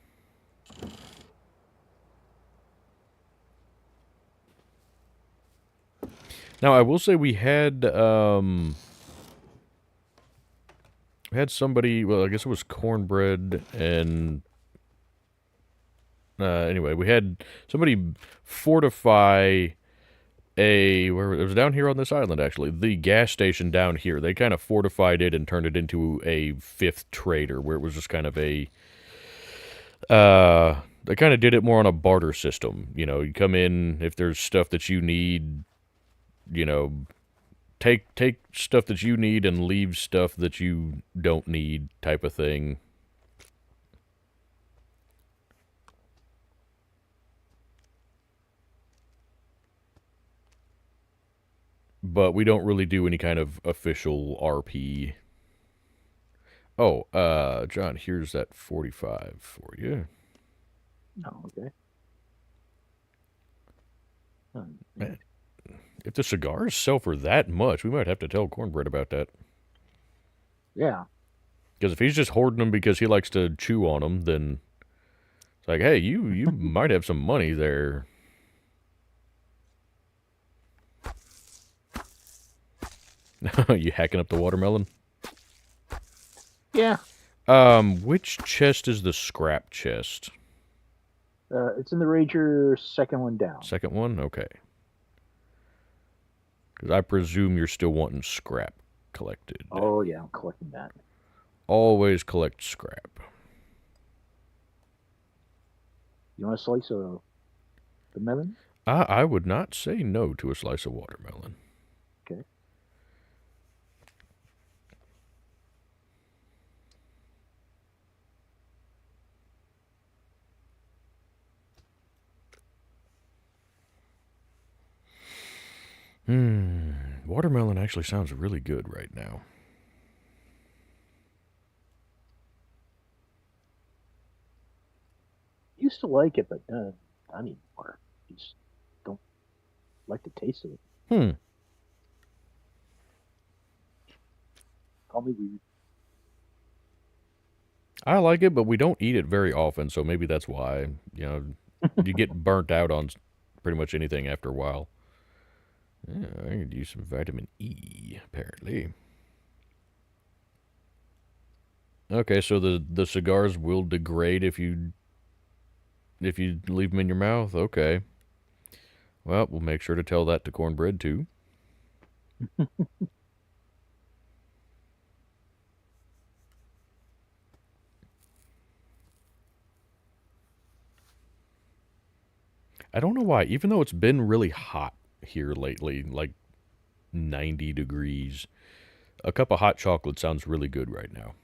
Now, I will say we had somebody, well, I guess it was cornbread and, anyway, we had somebody fortify where it was down here on this island, actually, the gas station down here. They kind of fortified it and turned it into a fifth trader, where it was just kind of they kind of did it more on a barter system. You know, you come in, if there's stuff that you need, you know, take stuff that you need and leave stuff that you don't need, type of thing. But we don't really do any kind of official RP. Oh, John, here's that 45 for you. Oh, okay. Man, if the cigars sell for that much, we might have to tell Cornbread about that. Yeah. Because if he's just hoarding them because he likes to chew on them, then it's like, hey, you might have some money there. You hacking up the watermelon? Yeah. Which chest is the scrap chest? It's in the Rager, second one down. Second one? Okay. Because I presume you're still wanting scrap collected. Oh, yeah, I'm collecting that. Always collect scrap. You want a slice of the melon? I would not say no to a slice of watermelon. Okay. Watermelon actually sounds really good right now. Used to like it, but not anymore. Just don't like the taste of it. Call me weird. I like it, but we don't eat it very often, so maybe that's why. You know, you get burnt out on pretty much anything after a while. Yeah, I could use some vitamin E, apparently. Okay, so the cigars will degrade if you leave them in your mouth. Okay. Well, we'll make sure to tell that to Cornbread too. I don't know why, even though it's been really hot here lately, like 90 degrees, a cup of hot chocolate sounds really good right now.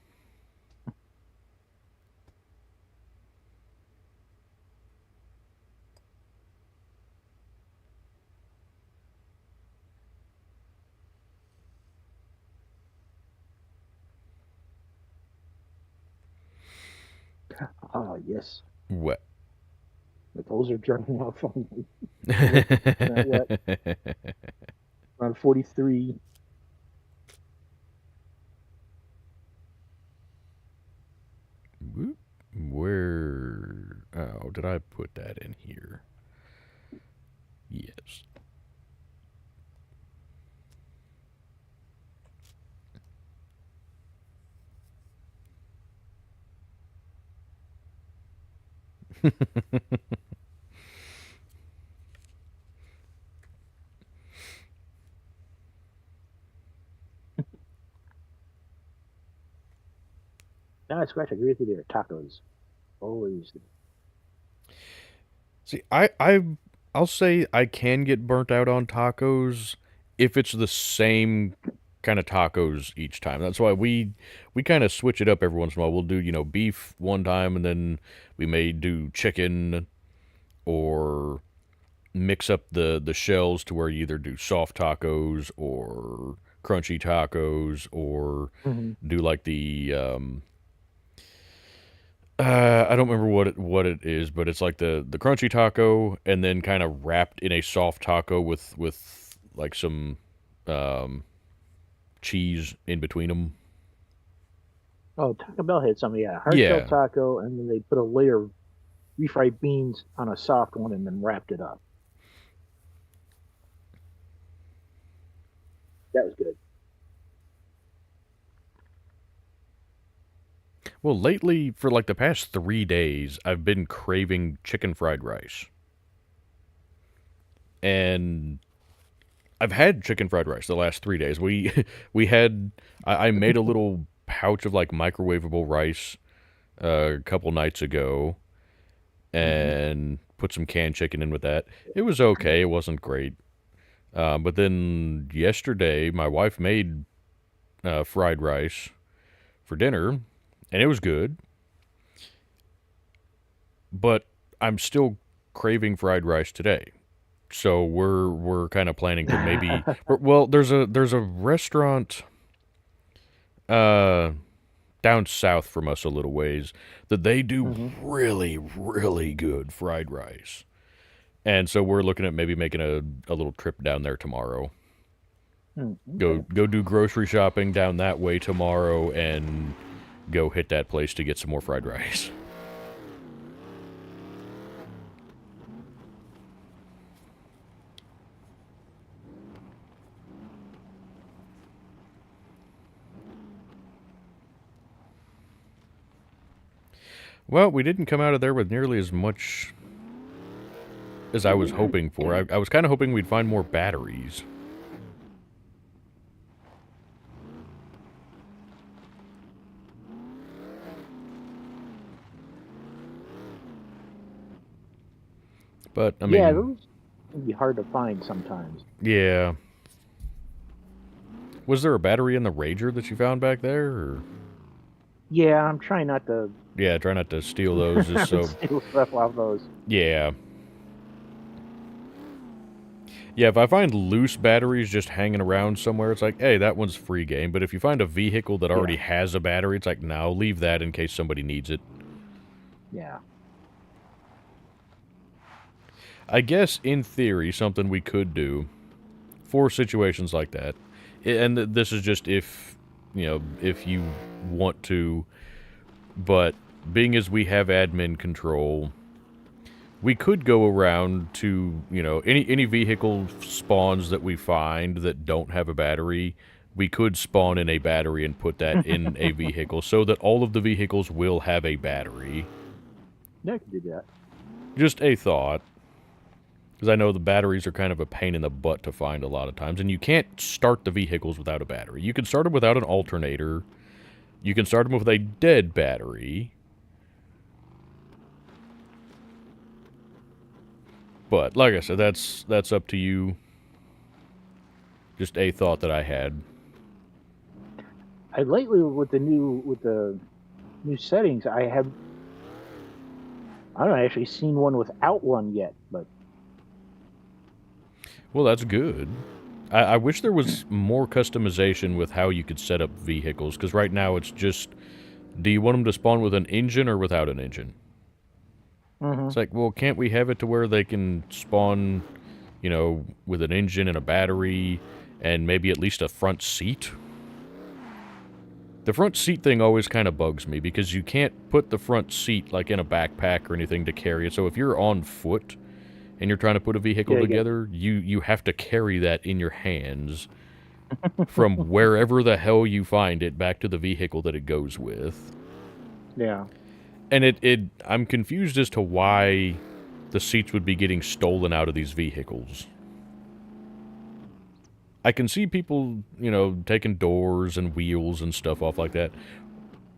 Oh, yes. What? My toes are drying off on me. Around 43. Where? Oh, did I put that in here? Yes. No, Scratch, I agree with you there. Tacos. Always. See, I'll say I can get burnt out on tacos if it's the same kind of tacos each time. That's why we kind of switch it up every once in a while. We'll do, beef one time and then we may do chicken or mix up the shells to where you either do soft tacos or crunchy tacos or Mm-hmm. do like the I don't remember what it is, but it's like the crunchy taco, and then kind of wrapped in a soft taco with like some um, cheese in between them. Oh, Taco Bell had some, yeah, hard shell Yeah, taco, and then they put a layer of refried beans on a soft one and then wrapped it up. That was good. well, lately for like the past 3 days, I've been craving chicken fried rice, and I've had chicken fried rice the last 3 days. We had I made a little pouch of like microwavable rice a couple nights ago Mm-hmm. and put some canned chicken in with that. It was okay. It wasn't great. But then yesterday, my wife made fried rice for dinner, and it was good. But I'm still craving fried rice today. So we're kind of planning to maybe. Well, there's a restaurant uh, down south from us a little ways that they do Mm-hmm. really really good fried rice. And so we're looking at maybe making a little trip down there tomorrow. Go Okay. go do grocery shopping down that way tomorrow and go hit that place to get some more fried rice. Well, we didn't come out of there with nearly as much as I was hoping for. I was kind of hoping we'd find more batteries. But, I Yeah, mean, those can be hard to find sometimes. yeah. Was there a battery in the Rager that you found back there? Or? Yeah, I'm trying not to Yeah, try not to steal those just so. steal stuff off those. Yeah. Yeah, if I find loose batteries just hanging around somewhere, it's like, hey, that one's free game. But if you find a vehicle that Yeah, already has a battery, it's like, no, leave that in case somebody needs it. yeah. I guess, in theory, something we could do for situations like that, and this is just if you want to, but being as we have admin control, we could go around to, any vehicle spawns that we find that don't have a battery. We could spawn in a battery and put that in a vehicle so that all of the vehicles will have a battery. Yeah, I can do that. Just a thought. Because I know the batteries are kind of a pain in the butt to find a lot of times. And you can't start the vehicles without a battery. You can start them without an alternator. You can start them with a dead battery. But, like I said, that's up to you. Just a thought that I had. I lately with the new settings, I haven't actually seen one without one yet, but Well, that's good. I wish there was more customization with how you could set up vehicles. Because right now it's just, do you want them to spawn with an engine or without an engine? mm-hmm. It's like, well, can't we have it to where they can spawn, with an engine and a battery and maybe at least a front seat? The front seat thing always kind of bugs me because you can't put the front seat like in a backpack or anything to carry it. So if you're on foot and you're trying to put a vehicle Yeah, together, you have to carry that in your hands from wherever the hell you find it back to the vehicle that it goes with. yeah. And I'm confused as to why the seats would be getting stolen out of these vehicles. I can see people, taking doors and wheels and stuff off like that.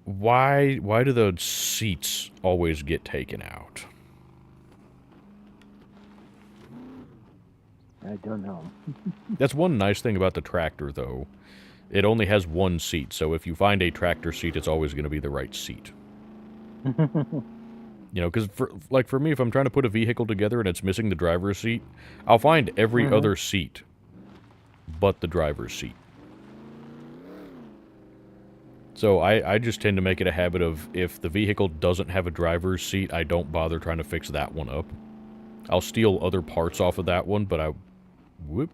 why do the seats always get taken out? I don't know. That's one nice thing about the tractor, though. It only has one seat, so if you find a tractor seat, it's always going to be the right seat. You know, because for me, if I'm trying to put a vehicle together and it's missing the driver's seat, I'll find every other seat but the driver's seat. So I just tend to make it a habit of, if the vehicle doesn't have a driver's seat, I don't bother trying to fix that one up. I'll steal other parts off of that one, but whoop.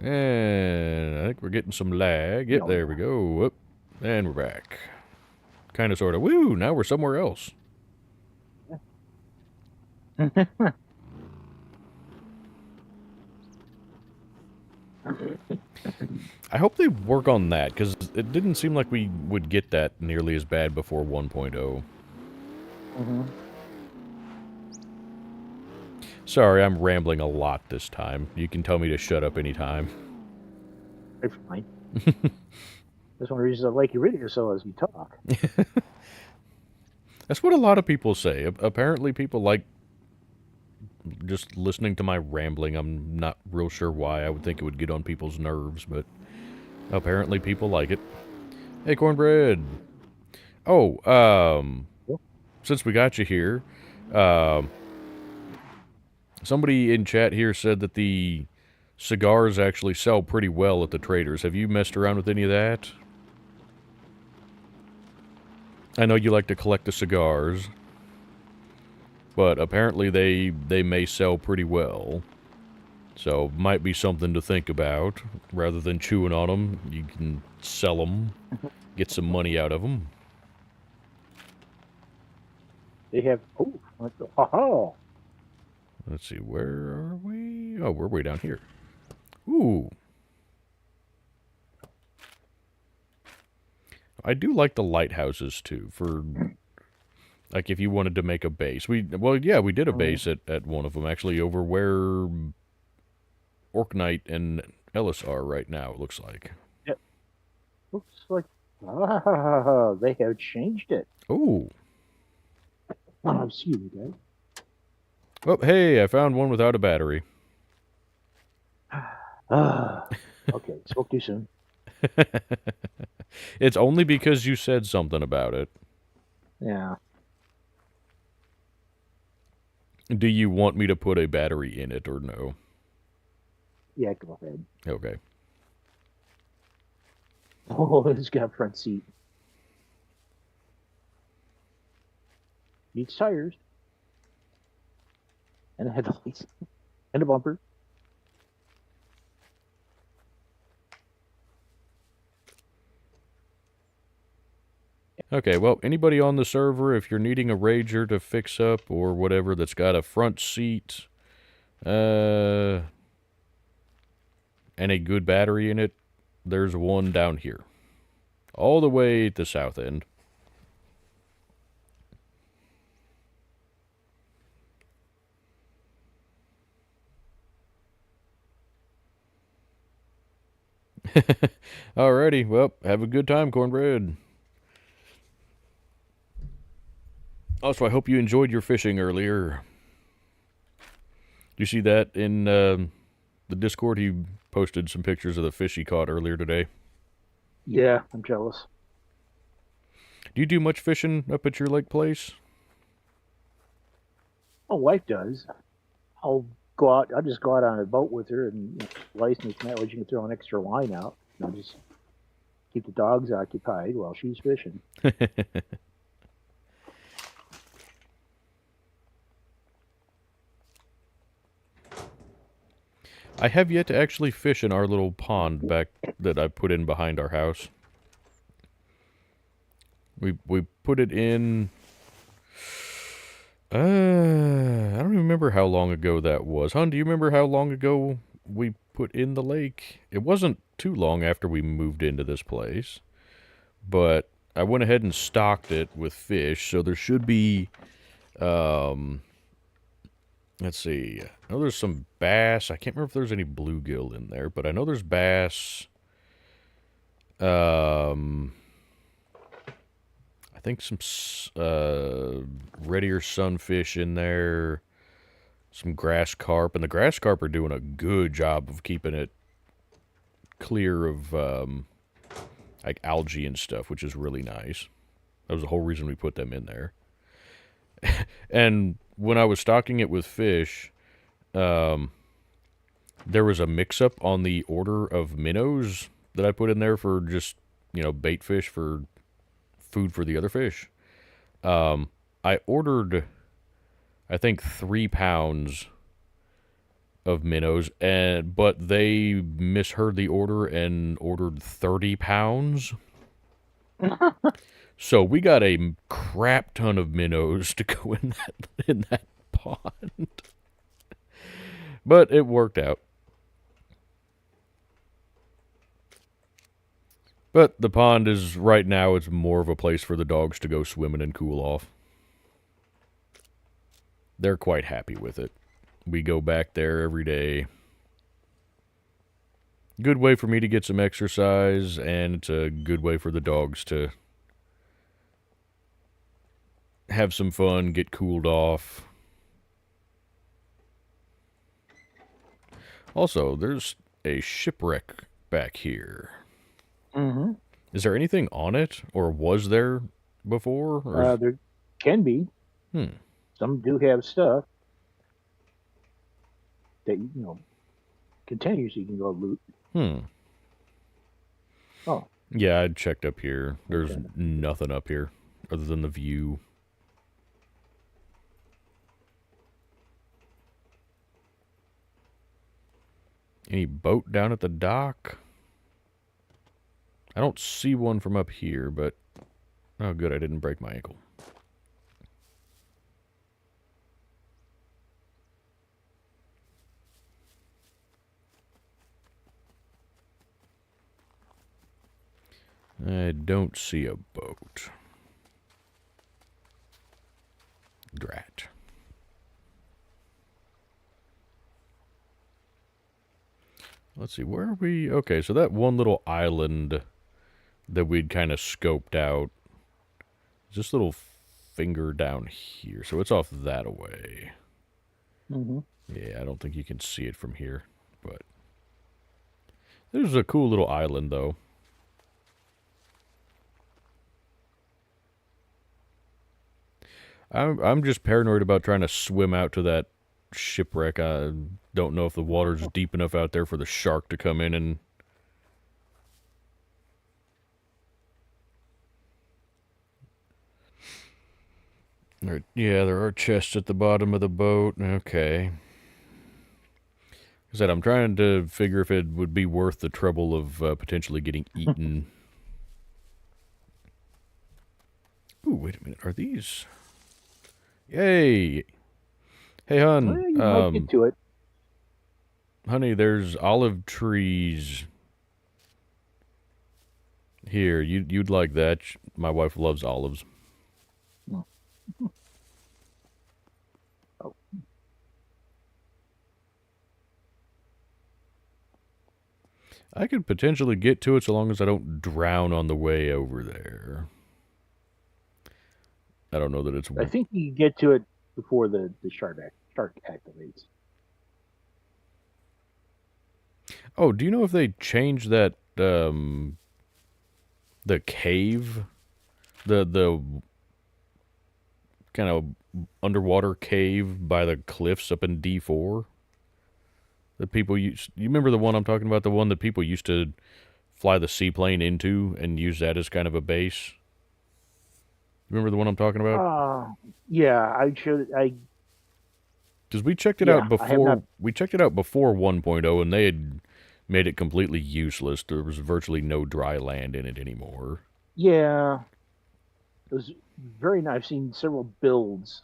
And I think we're getting some lag. Yep, there we go. Whoop. And we're back. Kind of, sort of. Woo, now we're somewhere else. I hope they work on that, because it didn't seem like we would get that nearly as bad before 1.0. Sorry, I'm rambling a lot this time. You can tell me to shut up anytime. It's fine. That's one of the reasons I like your radio so as you talk. That's what a lot of people say. Apparently people like just listening to my rambling. I'm not real sure why. I would think it would get on people's nerves, but apparently people like it. Hey, Cornbread. Oh, since we got you here, somebody in chat here said that the cigars actually sell pretty well at the traders. Have you messed around with any of that? I know you like to collect the cigars, but apparently they may sell pretty well. So, might be something to think about. Rather than chewing on them, you can sell them, get some money out of them. They have, Let's see, where are we? Oh, we're way down here. Ooh. I do like the lighthouses, too, for, like, if you wanted to make a base. We did a base at one of them, actually, over where Orc Knight and Ellis are right now, it looks like. Yep. Looks like, they have changed it. Ooh. Excuse me, guys. Oh, hey, I found one without a battery. Okay, spoke too soon. It's only because you said something about it. Yeah. Do you want me to put a battery in it or no? Yeah, go ahead. Okay. Oh, it's got a front seat. Needs tires. And a headlights. And a bumper. Okay, well, anybody on the server, if you're needing a Rager to fix up or whatever that's got a front seat, and a good battery in it, there's one down here. All the way at the south end. Alrighty, well, have a good time, Cornbread. Also, I hope you enjoyed your fishing earlier. You see that in the Discord? He posted some pictures of the fish he caught earlier today. Yeah, I'm jealous. Do you do much fishing up at your lake place? My wife does. I'll just go out on a boat with her and license that way she can throw an extra line out. And I'll just keep the dogs occupied while she's fishing. I have yet to actually fish in our little pond back that I put in behind our house. We put it in... I don't even remember how long ago that was. Hon, do you remember how long ago we put in the lake? It wasn't too long after we moved into this place. But I went ahead and stocked it with fish, so there should be... let's see. I know there's some bass. I can't remember if there's any bluegill in there, but I know there's bass. I think some red ear sunfish in there, some grass carp, and the grass carp are doing a good job of keeping it clear of like algae and stuff, which is really nice. That was the whole reason we put them in there. And when I was stocking it with fish, there was a mix-up on the order of minnows that I put in there for just, bait fish for food for the other fish. I ordered, I think, 3 pounds of minnows, but they misheard the order and ordered 30 pounds. So we got a crap ton of minnows to go in that pond. But it worked out. But the pond is, right now, it's more of a place for the dogs to go swimming and cool off. They're quite happy with it. We go back there every day. Good way for me to get some exercise, and it's a good way for the dogs to have some fun, get cooled off. Also, there's a shipwreck back here. Mm-hmm. Is there anything on it, or was there before? Or There can be. Some do have stuff that, containers you can go loot. Oh. Yeah, I checked up here. There's nothing up here other than the view. Any boat down at the dock? I don't see one from up here, but... Oh, good, I didn't break my ankle. I don't see a boat. Drat. Let's see, where are we? Okay, so that one little island that we'd kind of scoped out is this little finger down here. So it's off that away. Mm-hmm. Yeah, I don't think you can see it from here, but this is a cool little island, though. I'm just paranoid about trying to swim out to that shipwreck. I don't know if the water's deep enough out there for the shark to come in and... Yeah, there are chests at the bottom of the boat. Okay. I said, I'm trying to figure if it would be worth the trouble of potentially getting eaten. Ooh, wait a minute. Are these... Yay! Hey, hon. Well, you might get to it. Honey, there's olive trees here. You'd like that. My wife loves olives. Oh. I could potentially get to it so long as I don't drown on the way over there. I don't know that it's... I think you can get to it before the shark activates. Oh, do you know if they changed that, the cave? The kind of underwater cave by the cliffs up in D4? That people use... You remember the one I'm talking about? The one that people used to fly the seaplane into and use that as kind of a base? Remember the one I'm talking about? Yeah, because we checked it out before. We checked it out before 1.0, and they had made it completely useless. There was virtually no dry land in it anymore. Yeah, it was very nice. I've seen several builds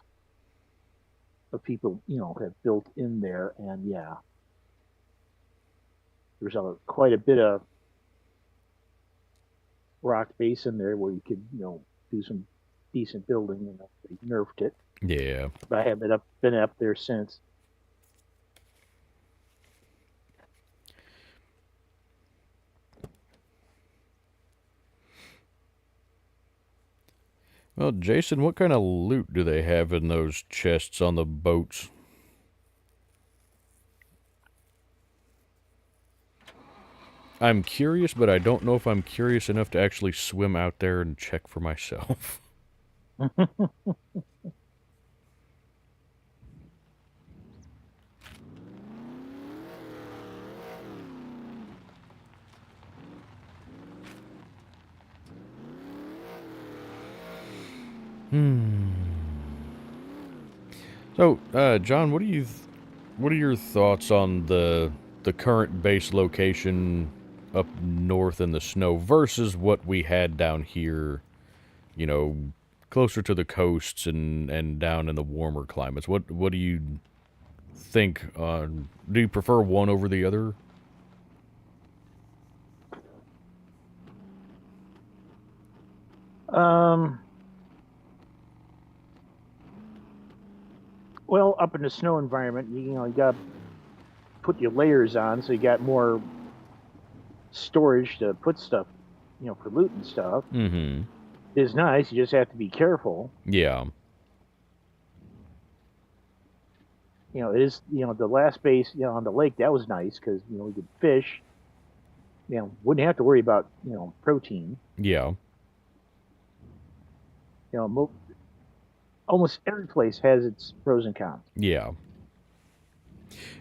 of people, have built in there, and yeah, there's quite a bit of rock base in there where you could, do some decent building. They nerfed it. Yeah, but I haven't been up there since. Well, Jason, what kind of loot do they have in those chests on the boats? I'm curious, but I don't know if I'm curious enough to actually swim out there and check for myself. So, John, what are your thoughts on the current base location up north in the snow versus what we had down here, you know, closer to the coasts and down in the warmer climates? What do you think? Do you prefer one over the other? Um, well, up in the snow environment, you got to put your layers on, so you got more storage to put stuff, for loot and stuff. Mm-hmm. It's nice. You just have to be careful. Yeah. It is, the last base, on the lake, that was nice because, we could fish. Wouldn't have to worry about, protein. Yeah. Almost every place has its pros and cons. Yeah.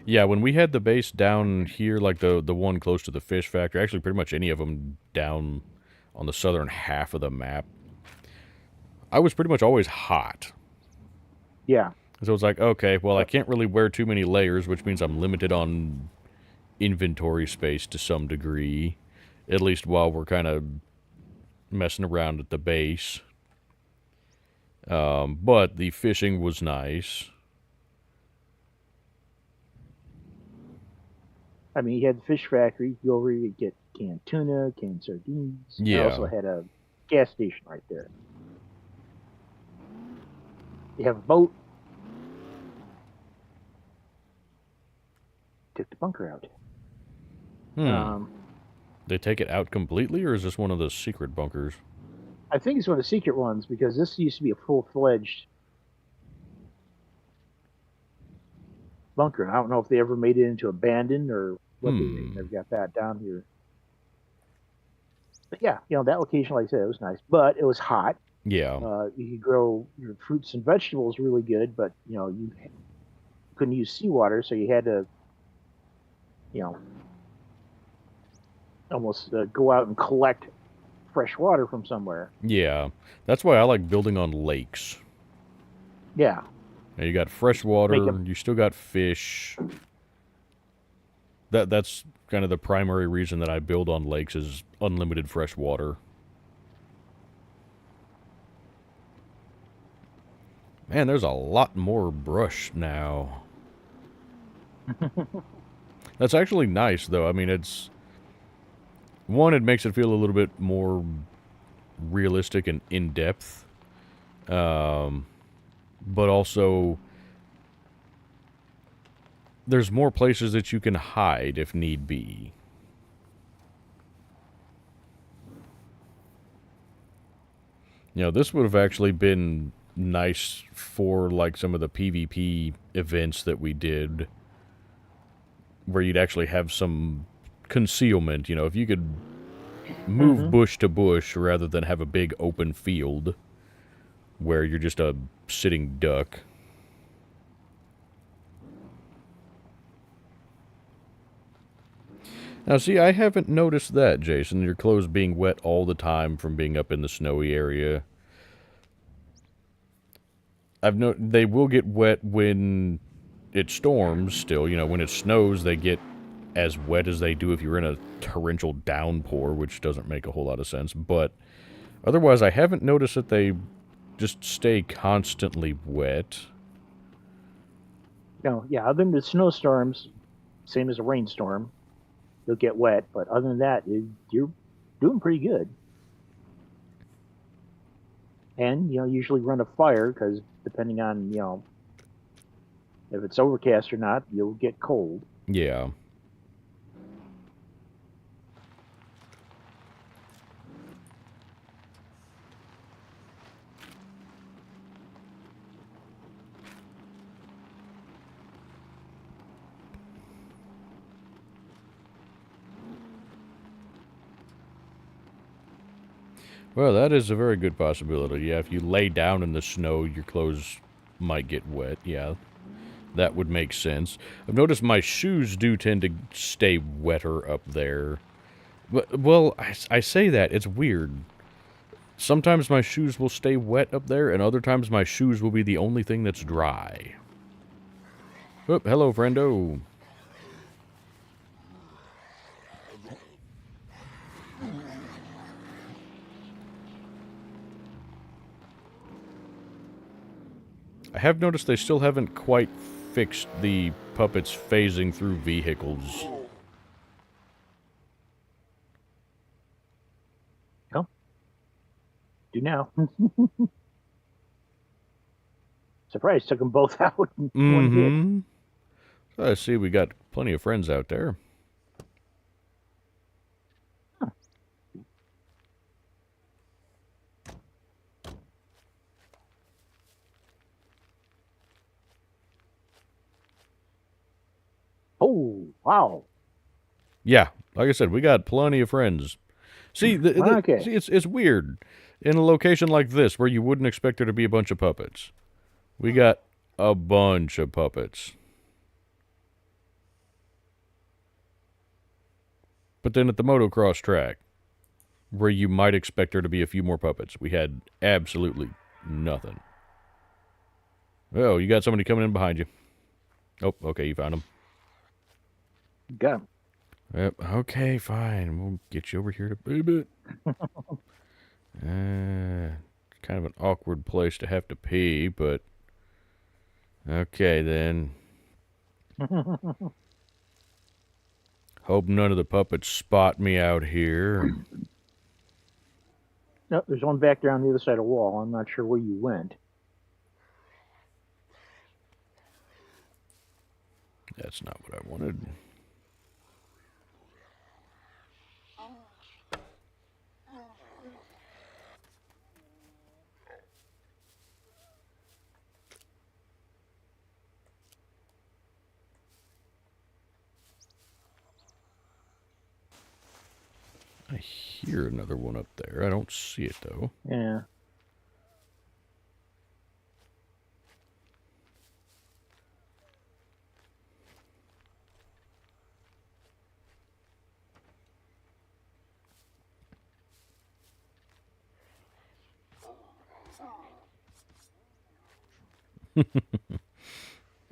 Yeah, when we had the base down here, like the one close to the fish factory, actually pretty much any of them down on the southern half of the map, I was pretty much always hot. Yeah. So it's like, okay, well, I can't really wear too many layers, which means I'm limited on inventory space to some degree, at least while we're kind of messing around at the base. But the fishing was nice. I mean, you had the fish factory. You go over, you get canned tuna, canned sardines. Yeah. I also had a gas station right there. You have a boat. Took the bunker out. They take it out completely, or is this one of the secret bunkers? I think it's one of the secret ones because this used to be a full-fledged bunker. I don't know if they ever made it into abandoned or what. They never got that down here. But yeah, that location, like I said, it was nice, but it was hot. Yeah. You could grow your fruits and vegetables really good, but you couldn't use seawater, so you had to, almost go out and collect fresh water from somewhere. Yeah. That's why I like building on lakes. Yeah. Now you got fresh water, you still got fish. That's kind of the primary reason that I build on lakes is unlimited fresh water. Man, there's a lot more brush now. That's actually nice, though. I mean, it makes it feel a little bit more realistic and in-depth. But also, there's more places that you can hide if need be. This would have actually been nice for, like, some of the PvP events that we did, where you'd actually have some concealment. If you could move bush to bush rather than have a big open field where you're just a sitting duck. Now, see, I haven't noticed that, Jason. Your clothes being wet all the time from being up in the snowy area. They will get wet when it storms still. When it snows, they get as wet as they do if you're in a torrential downpour, which doesn't make a whole lot of sense. But otherwise, I haven't noticed that they just stay constantly wet. No, yeah, other than the snowstorms, same as a rainstorm, you'll get wet. But other than that, you're doing pretty good. And, usually run a fire because depending on, if it's overcast or not, you'll get cold. Yeah. Well, that is a very good possibility. Yeah, if you lay down in the snow, your clothes might get wet. Yeah, that would make sense. I've noticed my shoes do tend to stay wetter up there. But, well, I say that. It's weird. Sometimes my shoes will stay wet up there, and other times my shoes will be the only thing that's dry. Oh, hello, friendo. I have noticed they still haven't quite fixed the puppets phasing through vehicles. Well, do now. Surprise, took them both out in one hit. So I see we got plenty of friends out there. Huh. Oh, wow. Yeah, like I said, we got plenty of friends. See, Okay. see, it's weird. In a location like this, where you wouldn't expect there to be a bunch of puppets, we got a bunch of puppets. But then at the motocross track, where you might expect there to be a few more puppets, we had absolutely nothing. Oh, you got somebody coming in behind you. Oh, okay, you found him. Got him. Yep, okay, fine. We'll get you over here to bit. Kind of an awkward place to have to pee, but okay then. Hope none of the puppets spot me out here. No, there's one back there on the other side of the wall. I'm not sure where you went. That's not what I wanted. I hear another one up there. I don't see it, though. Yeah.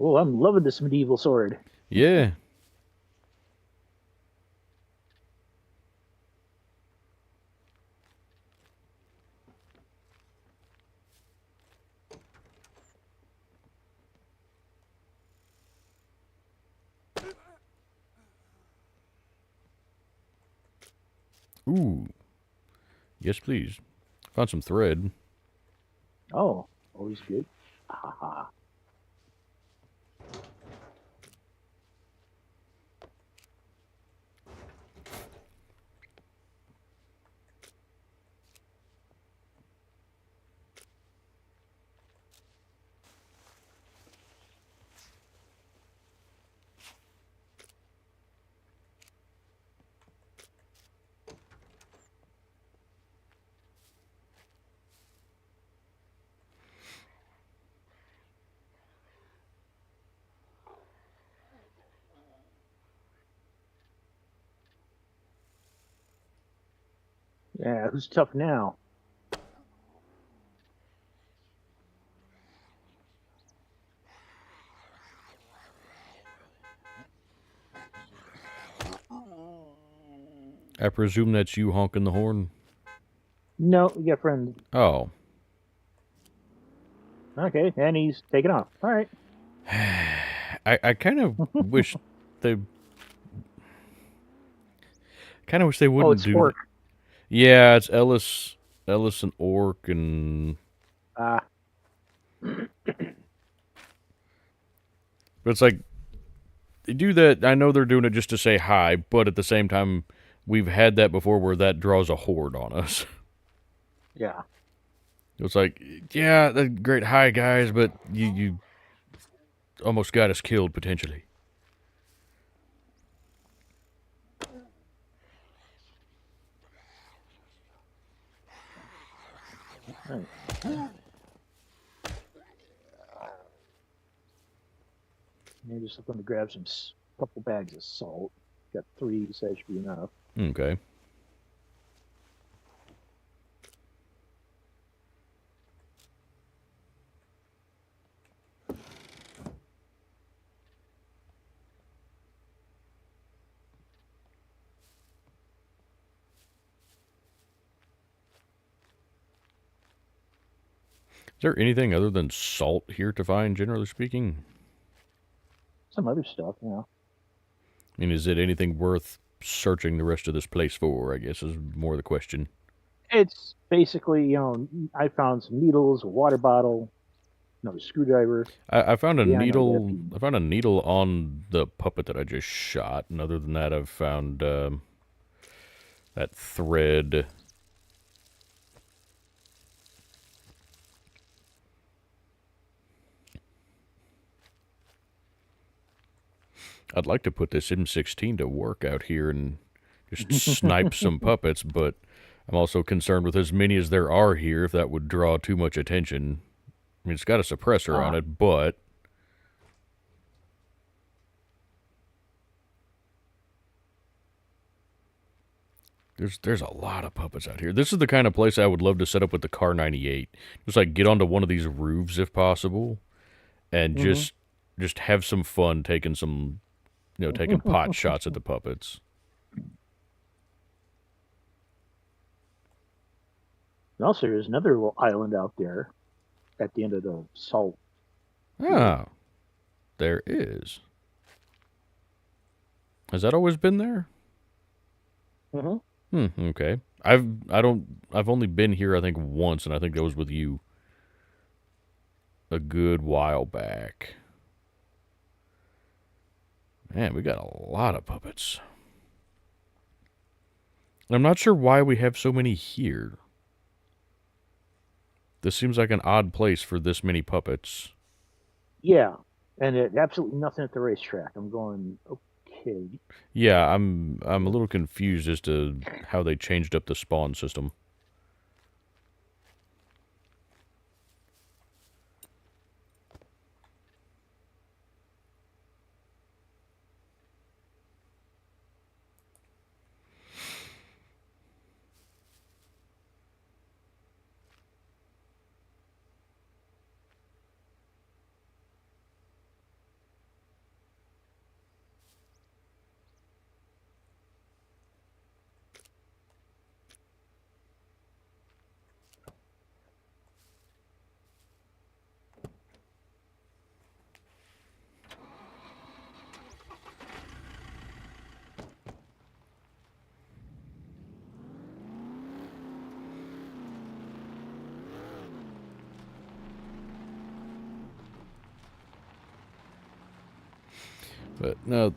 Oh, I'm loving this medieval sword. Yeah. Ooh. Yes, please. Found some thread. Oh, always good. Haha. Yeah, who's tough now? I presume that's you honking the horn? No, we got friend. Oh. Okay, and he's taking off. All right. I kind of wish they... kind of wish they wouldn't it's do... Orc. Yeah, it's Ellis and Orc and... Ah. But it's like, they do that, I know they're doing it just to say hi, but at the same time, we've had that before where that draws a horde on us. Yeah. It's like, yeah, that's great, hi guys, but you almost got us killed, potentially. Right. Maybe just looking to grab some couple bags of salt. Got 3, so that should be enough. Okay. Is there anything other than salt here to find, generally speaking? Some other stuff, I mean, is it anything worth searching the rest of this place for, I guess, is more the question. It's basically, I found some needles, a water bottle, another screwdriver. I found a Yeah, I know needle. that. I found a needle on the puppet that I just shot, and other than that, I've found that thread. I'd like to put this M16 to work out here and just snipe some puppets, but I'm also concerned with as many as there are here, if that would draw too much attention. I mean, it's got a suppressor on it, but there's a lot of puppets out here. This is the kind of place I would love to set up with the Car 98. Just like get onto one of these roofs if possible, and just have some fun taking some, taking pot shots at the puppets. And also, there's another little island out there at the end of the salt. Ah, there is. Has that always been there? Okay. I've only been here, I think, once, and I think that was with you a good while back. Man, we got a lot of puppets. I'm not sure why we have so many here. This seems like an odd place for this many puppets. Yeah, and absolutely nothing at the racetrack. I'm going, okay. Yeah, I'm a little confused as to how they changed up the spawn system. But now,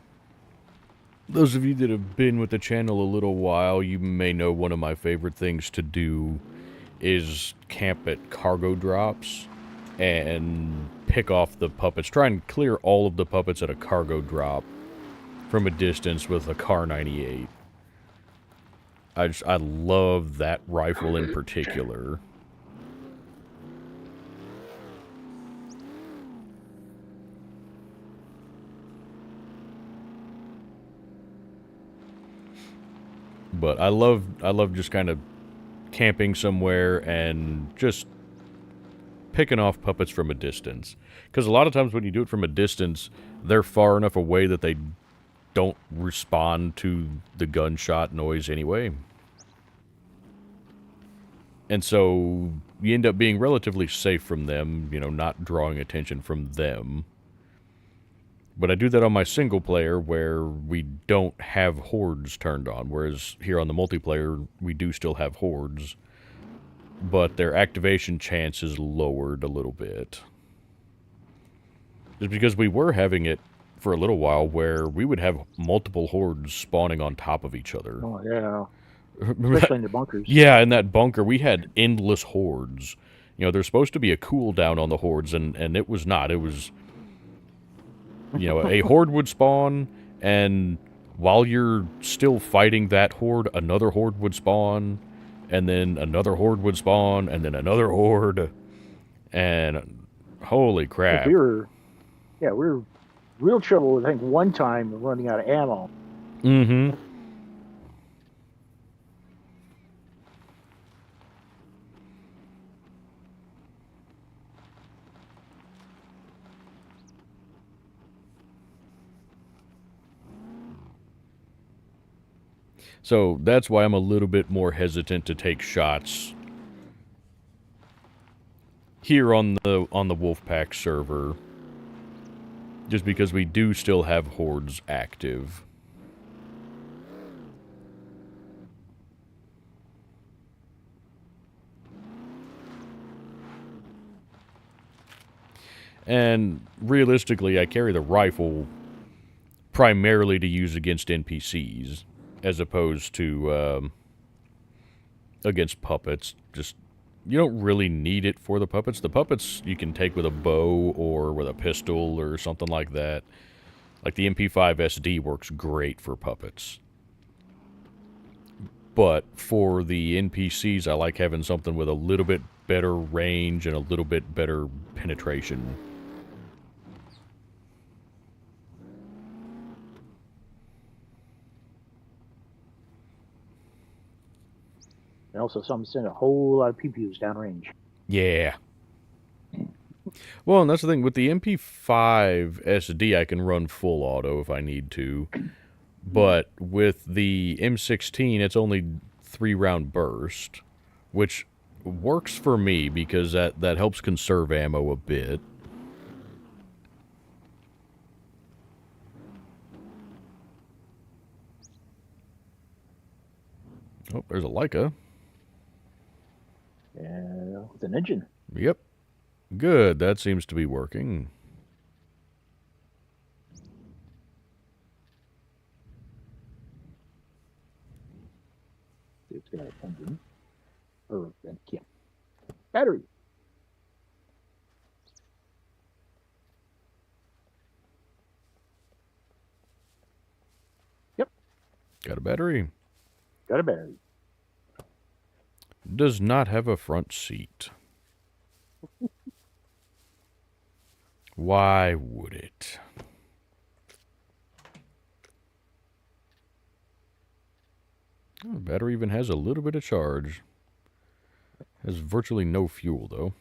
those of you that have been with the channel a little while, you may know one of my favorite things to do is camp at cargo drops and pick off the puppets. Try and clear all of the puppets at a cargo drop from a distance with a Car 98. I love that rifle in particular. But I love just kind of camping somewhere and just picking off puppets from a distance. Because a lot of times when you do it from a distance, they're far enough away that they don't respond to the gunshot noise anyway. And so you end up being relatively safe from them, not drawing attention from them. But I do that on my single player where we don't have hordes turned on, whereas here on the multiplayer, we do still have hordes. But their activation chance is lowered a little bit. Just because we were having it for a little while where we would have multiple hordes spawning on top of each other. Oh, yeah. Especially in the bunkers. Yeah, in that bunker, we had endless hordes. There's supposed to be a cooldown on the hordes, and it was not. It was... a horde would spawn, and while you're still fighting that horde, another horde would spawn, and then another horde would spawn, and then another horde, and holy crap. We were real trouble with, I think, one time running out of ammo. Mm-hmm. So that's why I'm a little bit more hesitant to take shots here on the Wolfpack server, just because we do still have hordes active. And realistically, I carry the rifle primarily to use against NPCs, as opposed to against puppets. Just, you don't really need it for the puppets. The puppets you can take with a bow or with a pistol or something like that. Like the MP5 SD works great for puppets. But for the NPCs, I like having something with a little bit better range and a little bit better penetration. And also, some send a whole lot of PPUs downrange. Yeah. Well, and that's the thing. With the MP5 SD, I can run full auto if I need to. But with the M16, it's only 3-round burst, which works for me because that helps conserve ammo a bit. Oh, there's a Leica. Yeah, with an engine. Yep. Good. That seems to be working. It's got an engine. Or, yeah. Battery. Yep. Got a battery. Got a battery. Does not have a front seat. Why would it? Oh, the battery even has a little bit of charge. Has virtually no fuel, though.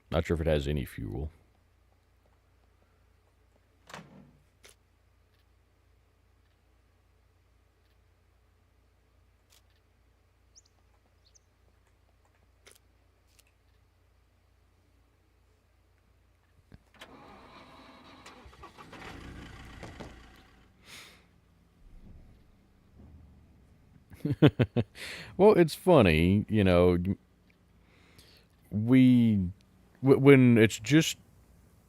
Not sure if it has any fuel. Well, it's funny, you know, when it's just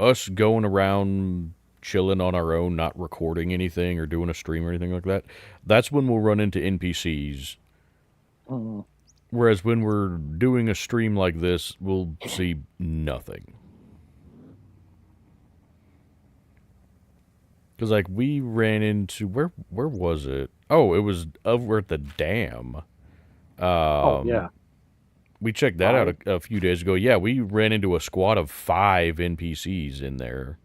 us going around chilling on our own, not recording anything or doing a stream or anything like that, that's when we'll run into NPCs. Whereas when we're doing a stream like this, we'll see nothing. Because, like, we ran into... Where was it? Oh, it was over at the dam. Oh, yeah. We checked that out a few days ago. Yeah, we ran into a squad of 5 NPCs in there.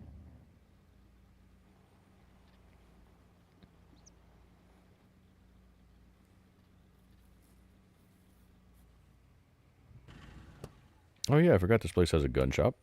Oh, yeah, I forgot this place has a gun shop.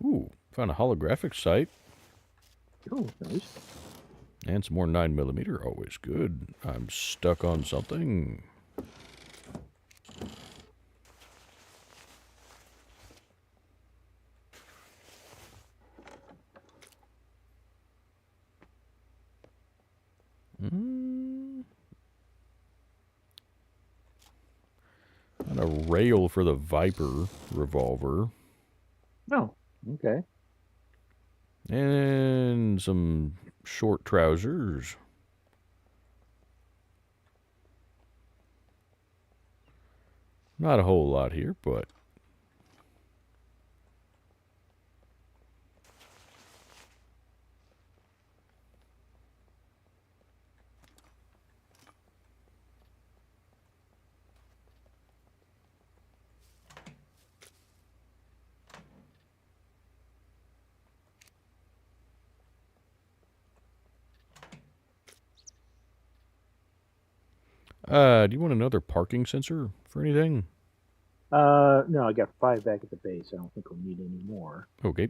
Ooh, found a holographic sight. Oh, nice. And some more 9mm, always good. I'm stuck on something. And a rail for the Viper revolver. Oh, okay. And some short trousers. Not a whole lot here, but... do you want another parking sensor for anything? No, I got 5 back at the base. I don't think we'll need any more. Okay.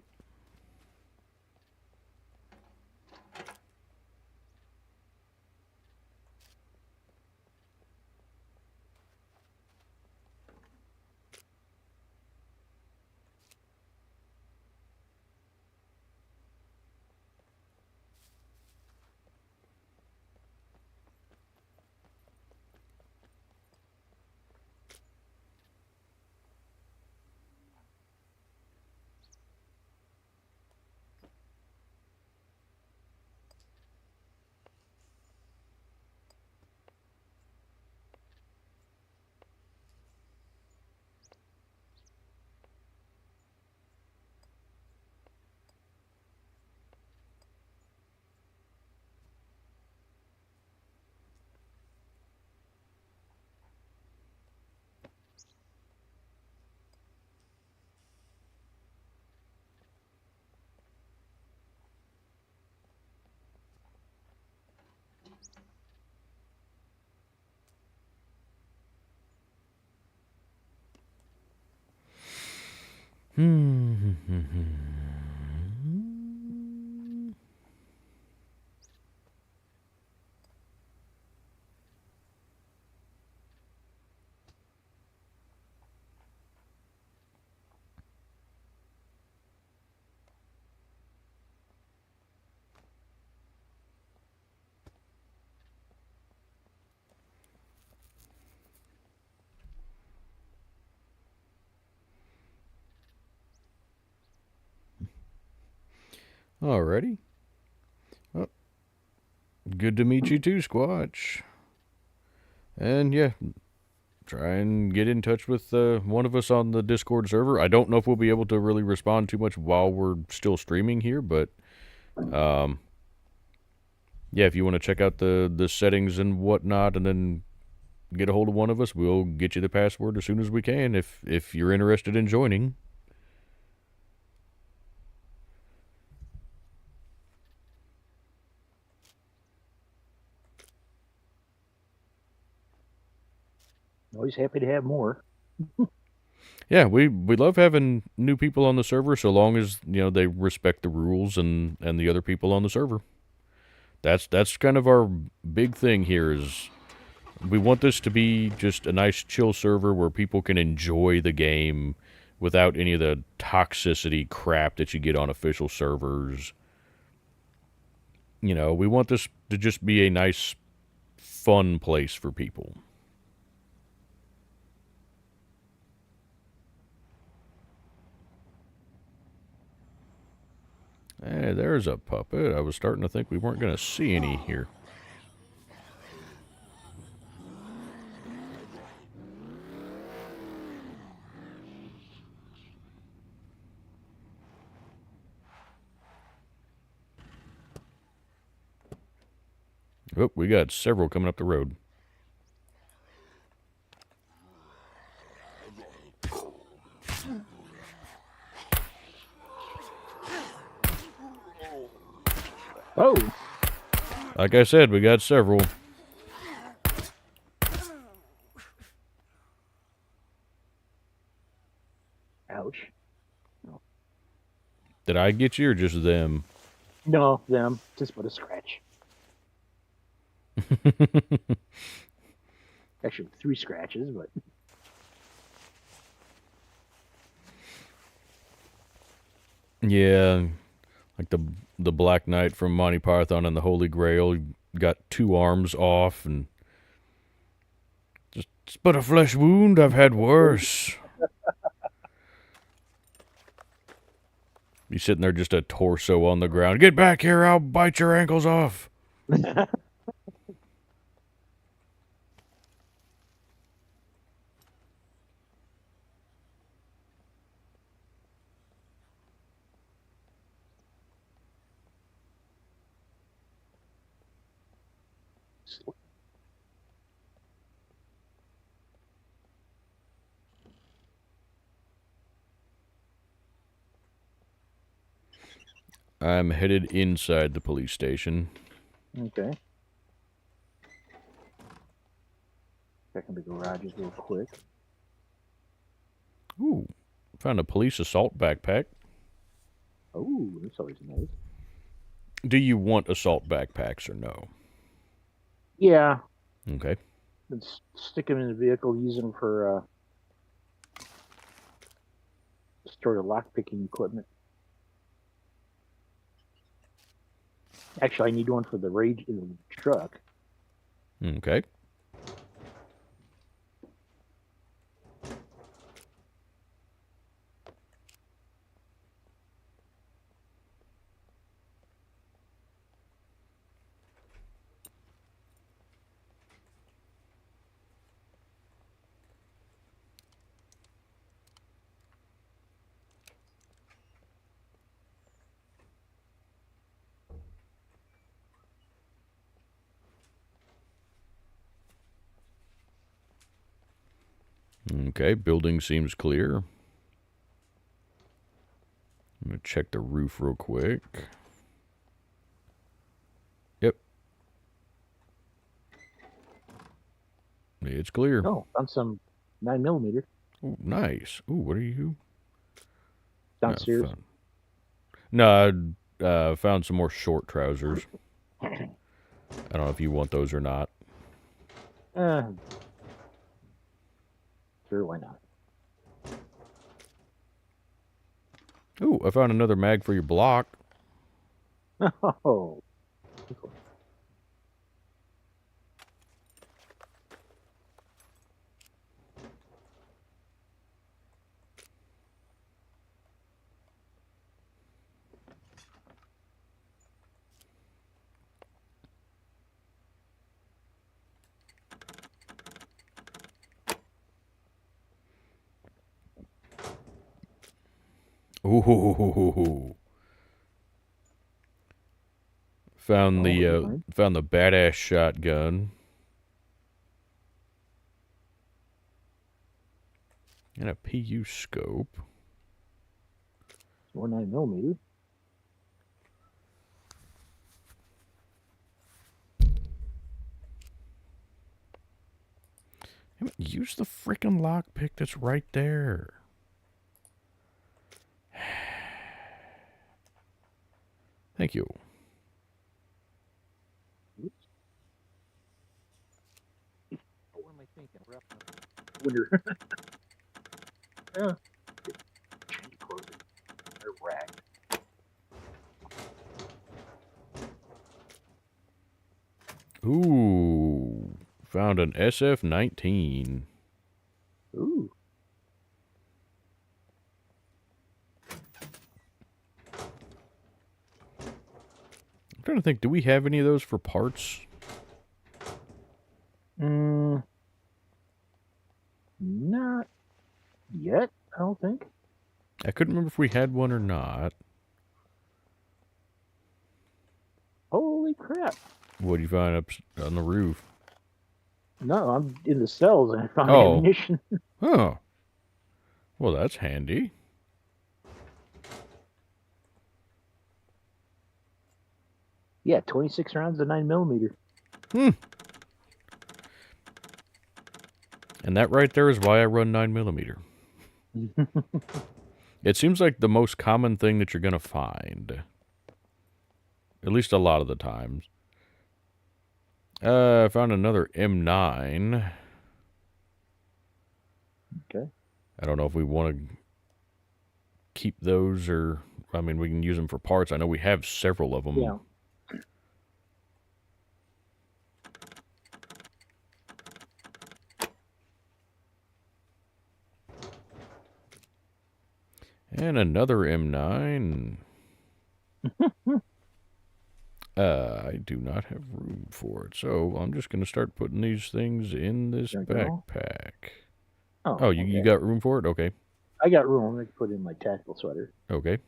Alrighty. Well, good to meet you too, Squatch. And yeah, try and get in touch with one of us on the Discord server. I don't know if we'll be able to really respond too much while we're still streaming here, but yeah, if you want to check out the settings and whatnot, and then get a hold of one of us, we'll get you the password as soon as we can if you're interested in joining. Always happy to have more. Yeah, we love having new people on the server, so long as they respect the rules and the other people on the server. That's kind of our big thing here. Is we want this to be just a nice chill server where people can enjoy the game without any of the toxicity crap that you get on official servers. We want this to just be a nice, fun place for people. Hey, there's a puppet. I was starting to think we weren't going to see any here. Oh, we got several coming up the road. Oh! Like I said, we got several. Ouch. Did I get you or just them? No, them. Just but a scratch. Actually, 3 scratches, but... Yeah, like the Black Knight from Monty Python and the Holy Grail got 2 arms off, and just but a flesh wound. I've had worse. He's sitting there, just a torso on the ground. Get back here! I'll bite your ankles off. I'm headed inside the police station. Okay. Checking the garages real quick. Ooh, found a police assault backpack. Oh, that's always nice. Do you want assault backpacks or no? Yeah. Okay. Let's stick them in the vehicle, use them for store of lockpicking equipment. Actually, I need one for the rage in the truck. Okay. Okay, building seems clear. I'm going to check the roof real quick. Yep. It's clear. Oh, found some 9mm Ooh, nice. Ooh, what are you? downstairs. No, I found some more short trousers. I don't know if you want those or not. Sure, why not? Ooh, I found another mag for your block. Oh. Ooh. Found found the badass shotgun. And a PU scope. More 9mm. Use the frickin' lockpick that's right there. Thank you. Oops. What am I thinking? We're up in the winter. Yeah. Change clothing. They're ragged. Ooh. Found an SF-19. Ooh. I'm trying to think, do we have any of those for parts? Not yet, I don't think. I couldn't remember if we had one or not. Holy crap. What do you find up on the roof? No, I'm in the cells and I found Oh. ammunition. Oh. Well, that's handy. Yeah, 26 rounds of 9mm. And that right there is why I run 9mm. It seems like the most common thing that you're going to find. At least a lot of the times. I found another M9. Okay. I don't know if we want to keep those or... I mean, we can use them for parts. I know we have several of them. Yeah. And another M9. I do not have room for it, so I'm just going to start putting these things in this backpack. Oh, you got room for it? Okay. I got room. I'm going to put in my tactical sweater. Okay.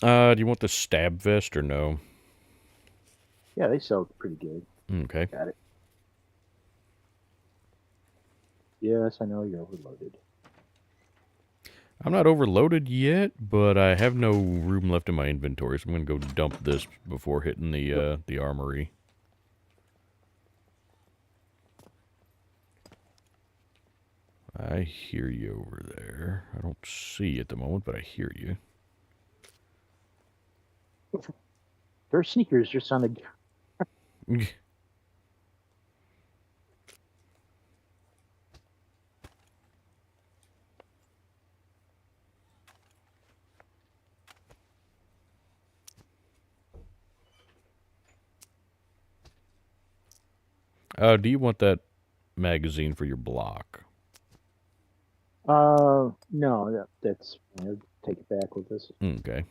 Do you want the stab vest or no? Yeah, they sell pretty good. Okay. Got it. Yes, I know you're overloaded. I'm not overloaded yet, but I have no room left in my inventory, so I'm gonna go dump this before hitting the armory. I hear you over there. I don't see you at the moment, but I hear you. Their sneakers just sounded. Do you want that magazine for your block? No, that's. I'll take it back with this. Okay.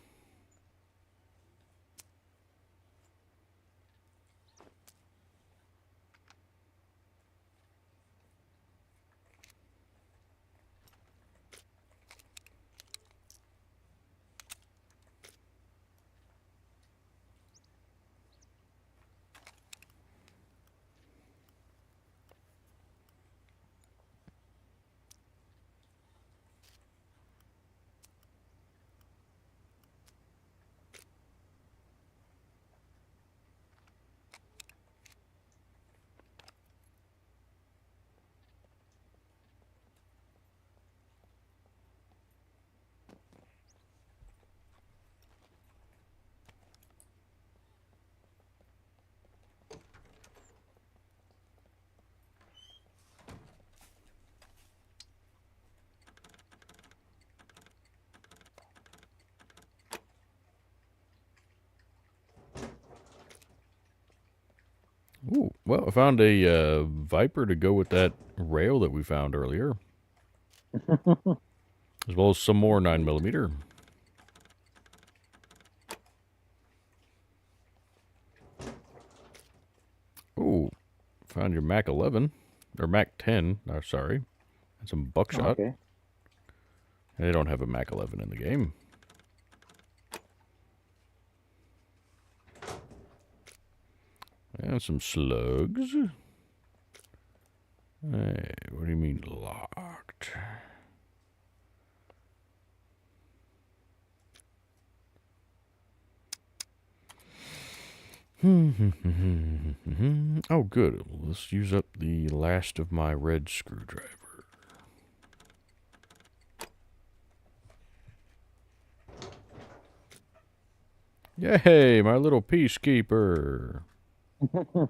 Ooh, well, I found a Viper to go with that rail that we found earlier, as well as some more 9mm. Ooh, found your Mac 11 or Mac 10. Sorry, and some buckshot. Okay. They don't have a Mac 11 in the game. And some slugs. Hey, what do you mean locked? Oh, good. Let's use up the last of my red screwdriver. Yay, my little peacekeeper. I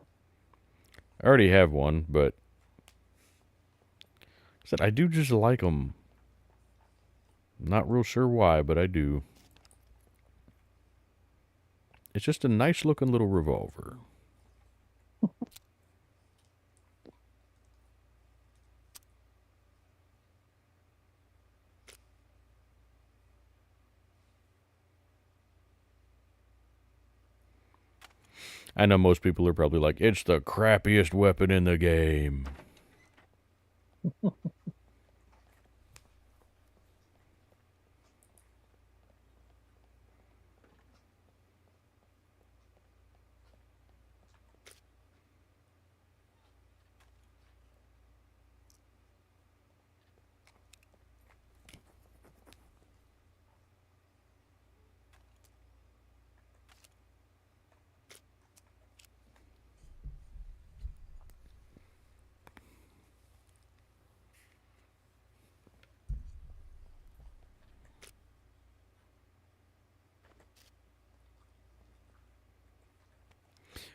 already have one, but I do just like them. Not real sure why, but I do. It's just a nice looking little revolver. I know most people are probably like, it's the crappiest weapon in the game.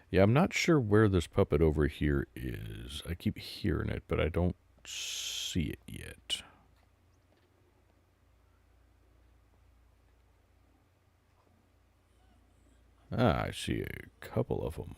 Yeah, I'm not sure where this puppet over here is. I keep hearing it, but I don't see it yet. Ah, I see a couple of them.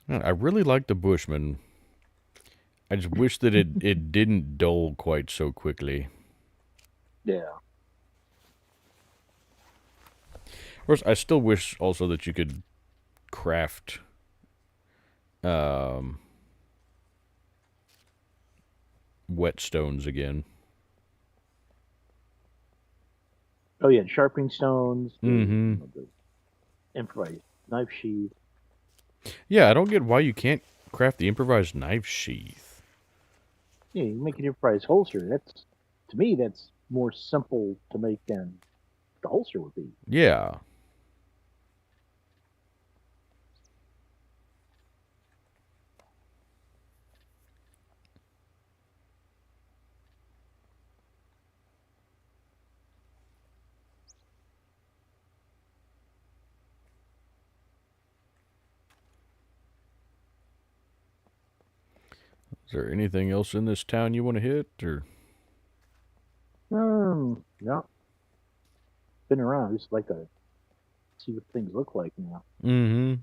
I really like the Bushman. I just wish that it didn't dull quite so quickly. Yeah. Of course, I still wish also that you could craft whetstones again. Oh yeah, sharpening stones, Mm-hmm. the improvised knife sheath. Yeah, I don't get why you can't craft the improvised knife sheath. Yeah, you make an improvised holster. That's to me that's more simple to make than the holster would be. Yeah. Is there anything else in this town you want to hit, or? Yeah. Been around. I just like to see what things look like now. Mm-hmm.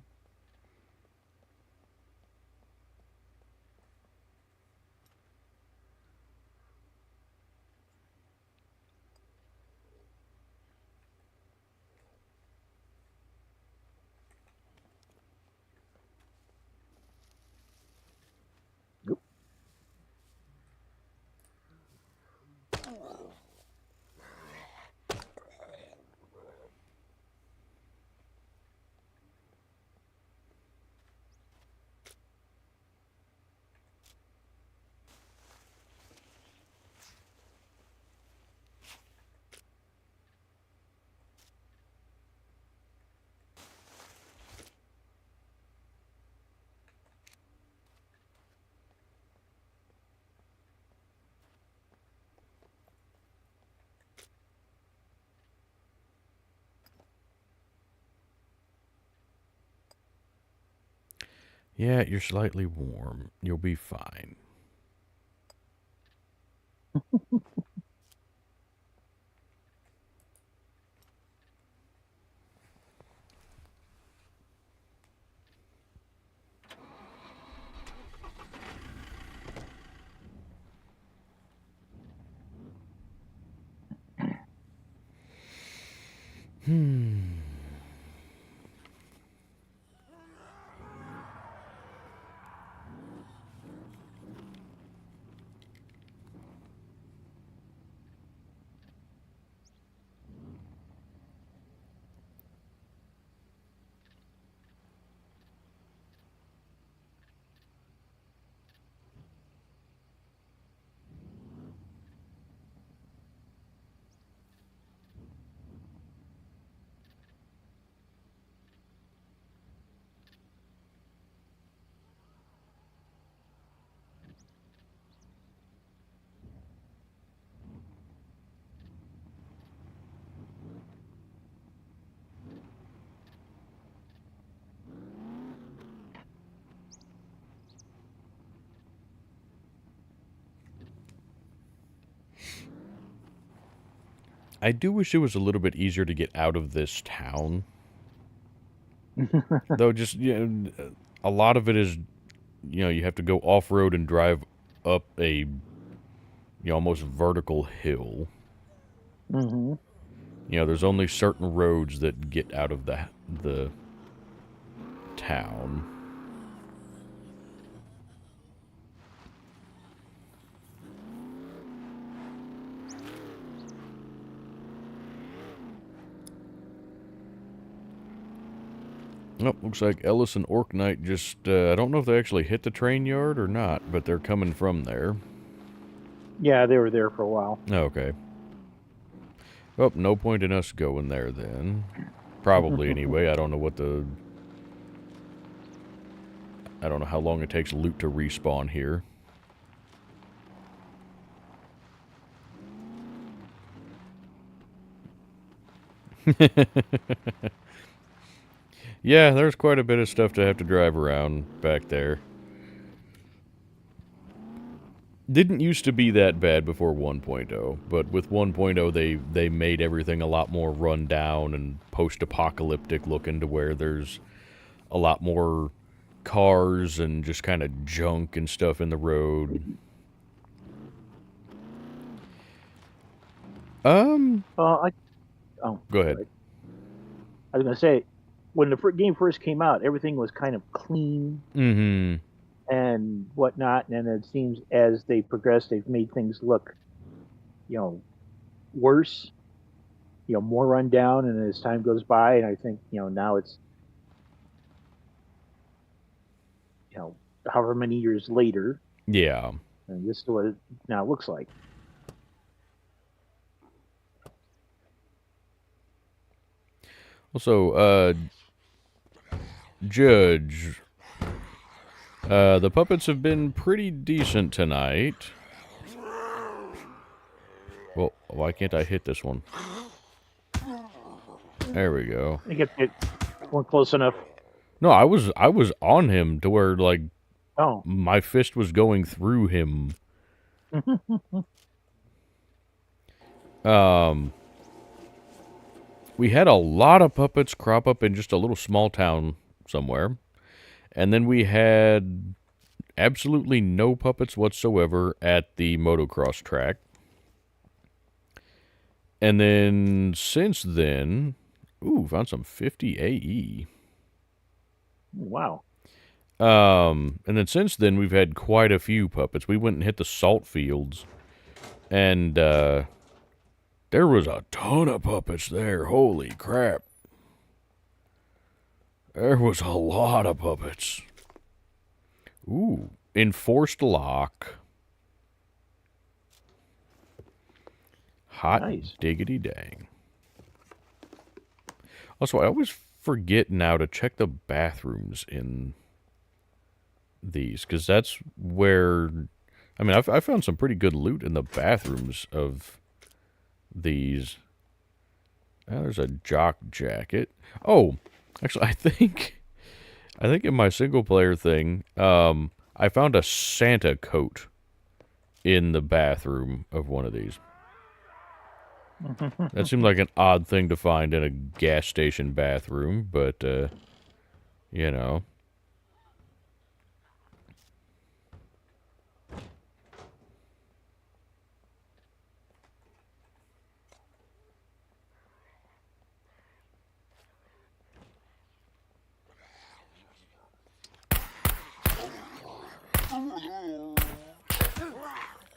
Yep. Yeah, you're slightly warm. You'll be fine. I do wish it was a little bit easier to get out of this town. Though, just, a lot of it is, you have to go off-road and drive up a, almost vertical hill. Mm-hmm. There's only certain roads that get out of the town. Oh, looks like Ellis and Orc Knight just, I don't know if they actually hit the train yard or not, but they're coming from there. Yeah, they were there for a while. Okay. Oh, no point in us going there then. Probably anyway. I don't know I don't know how long it takes loot to respawn here. Yeah, there's quite a bit of stuff to have to drive around back there. Didn't used to be that bad before 1.0, but with 1.0 they made everything a lot more run down and post-apocalyptic looking, to where there's a lot more cars and just kind of junk and stuff in the road. Oh, Go ahead. sorry. I was gonna say, when the game first came out, everything was kind of clean Mm-hmm. and whatnot, and it seems as they progress, they've made things look, worse, more run down, and as time goes by, and I think, now it's, however many years later, Yeah. and this is what it now looks like. Also, Judge, the puppets have been pretty decent tonight. Well, why can't I hit this one? There we go. I think it weren't close enough. No, I was on him to where like Oh, my fist was going through him. We had a lot of puppets crop up in just a little small town somewhere. And then we had absolutely no puppets whatsoever at the motocross track. And then since then, found some 50 AE. wow. And then since then, we've had quite a few puppets. We went and hit the salt fields, and there was a ton of puppets there. Holy crap. There was a lot of puppets. Ooh, enforced lock. Hot Nice. diggity dang. Also, I always forget now to check the bathrooms in these, because that's where... I mean, I found some pretty good loot in the bathrooms of these. Oh, there's a jock jacket. Oh, actually, I think in my single-player thing, I found a Santa coat in the bathroom of one of these. That seemed like an odd thing to find in a gas station bathroom, but, you know.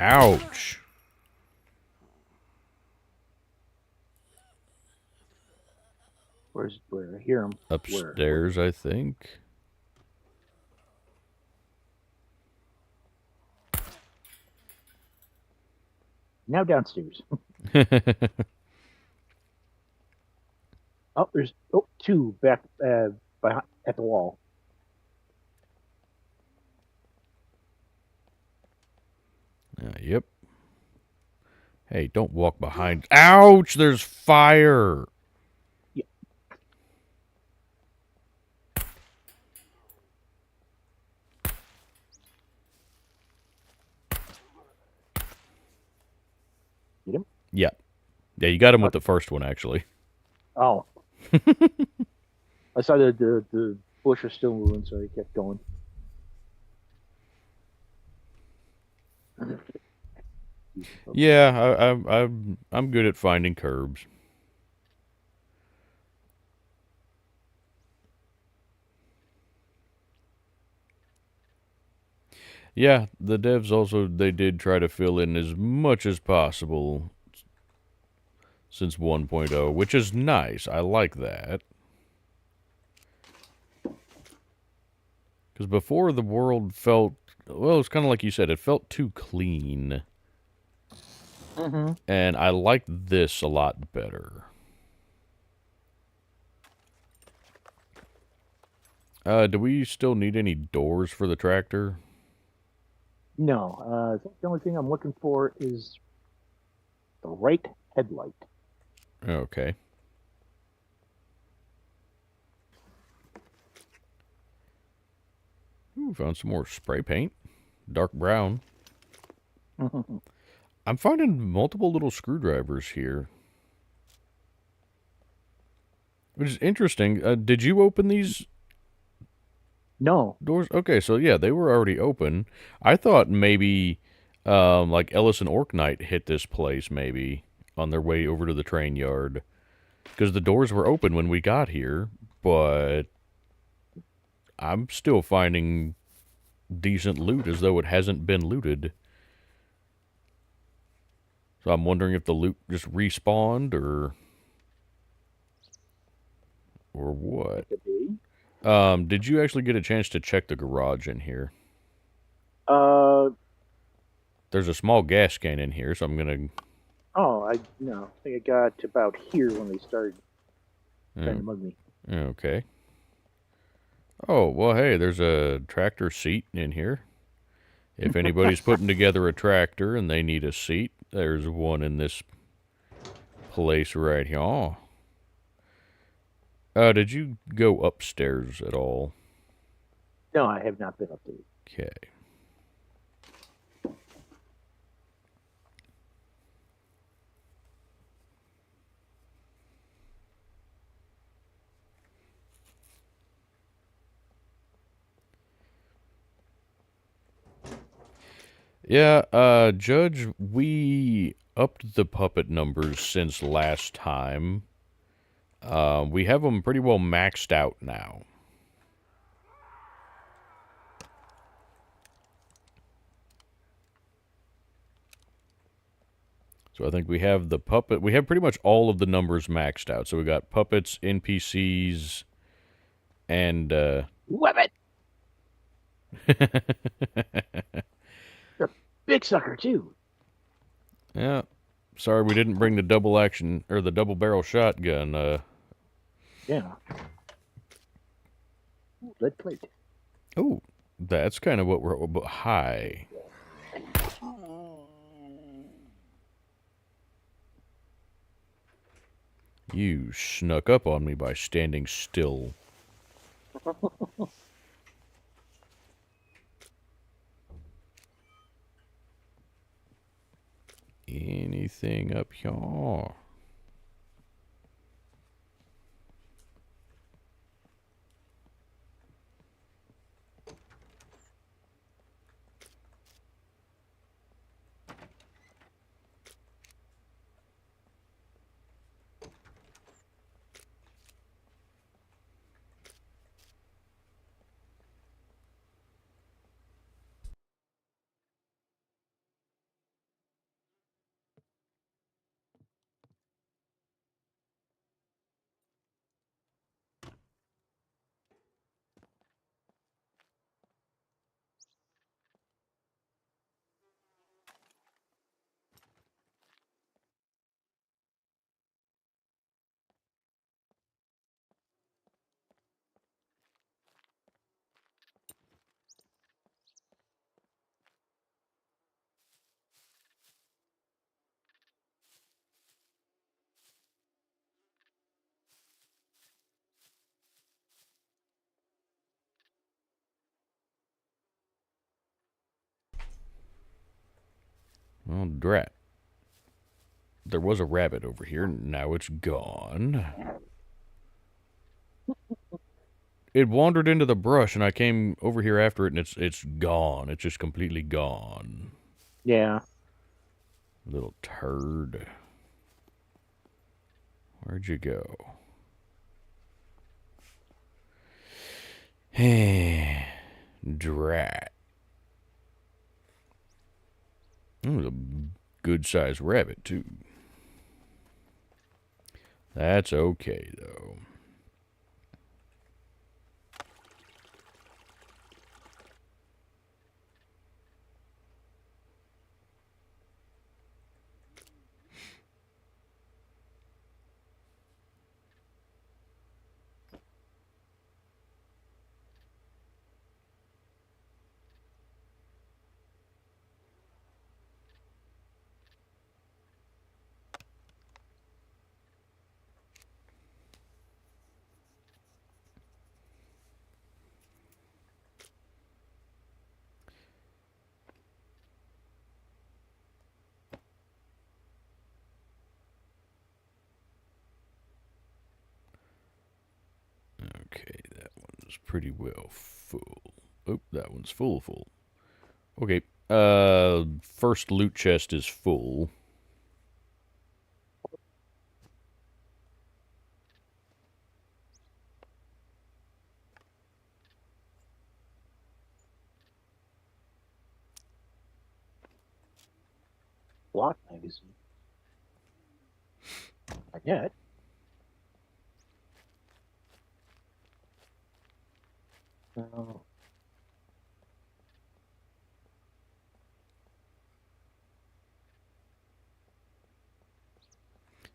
Ouch. Where I hear him? Upstairs, I think. Now downstairs. Oh, there's two back behind, at the wall. Yep. Hey, don't walk behind. Ouch! There's fire! Yeah. Get him? Yeah. Yeah, you got him with the first one, actually. Oh. I saw the bush was still moving, so I kept going. Yeah, I'm good at finding curbs. Yeah, the devs also, they did try to fill in as much as possible since 1.0, which is nice. I like that. Because before, the world felt, well, it's kind of like you said, it felt too clean. Mm-hmm. And I like this a lot better. Do we still need any doors for the tractor? No, I think the only thing I'm looking for is the right headlight. Okay. Ooh, found some more spray paint. Dark brown. I'm finding multiple little screwdrivers here. Which is interesting. Did you open these No. Doors. Okay, so yeah, they were already open. I thought maybe, like Ellis and Orknight hit this place maybe on their way over to the train yard because the doors were open when we got here, but I'm still finding decent loot as though it hasn't been looted. So I'm wondering if the loot just respawned or what. It could be. Did you actually get a chance to check the garage in here? Uh, There's a small gas can in here, so I'm gonna. oh, I no. I think I got to about here when they started trying to Oh, mug me. okay. Oh, well, hey, there's a tractor seat in here. If anybody's putting together a tractor and they need a seat, there's one in this place right here. Did you go upstairs at all? No, I have not been up there. Okay. Yeah, Judge, we upped the puppet numbers since last time. We have them pretty well maxed out now. So I think we have the puppet. We have pretty much all of the numbers maxed out. So we got puppets, NPCs, and Weapon! Big sucker, too. yeah. Sorry we didn't bring the double action or the double barrel shotgun. Yeah. Ooh, lead plate. Oh, that's kind of what we're. But hi. You snuck up on me by standing still. Anything up here? Well, drat. There was a rabbit over here. Now it's gone. It wandered into the brush, and I came over here after it, and it's gone. It's just completely gone. Yeah. Little turd. Where'd you go? Drat. It was a good-sized rabbit, too. That's okay, though. Okay, that one's is pretty well full. Oh, that one's full. Okay. First loot chest is full. Block magazine. I get. Oh.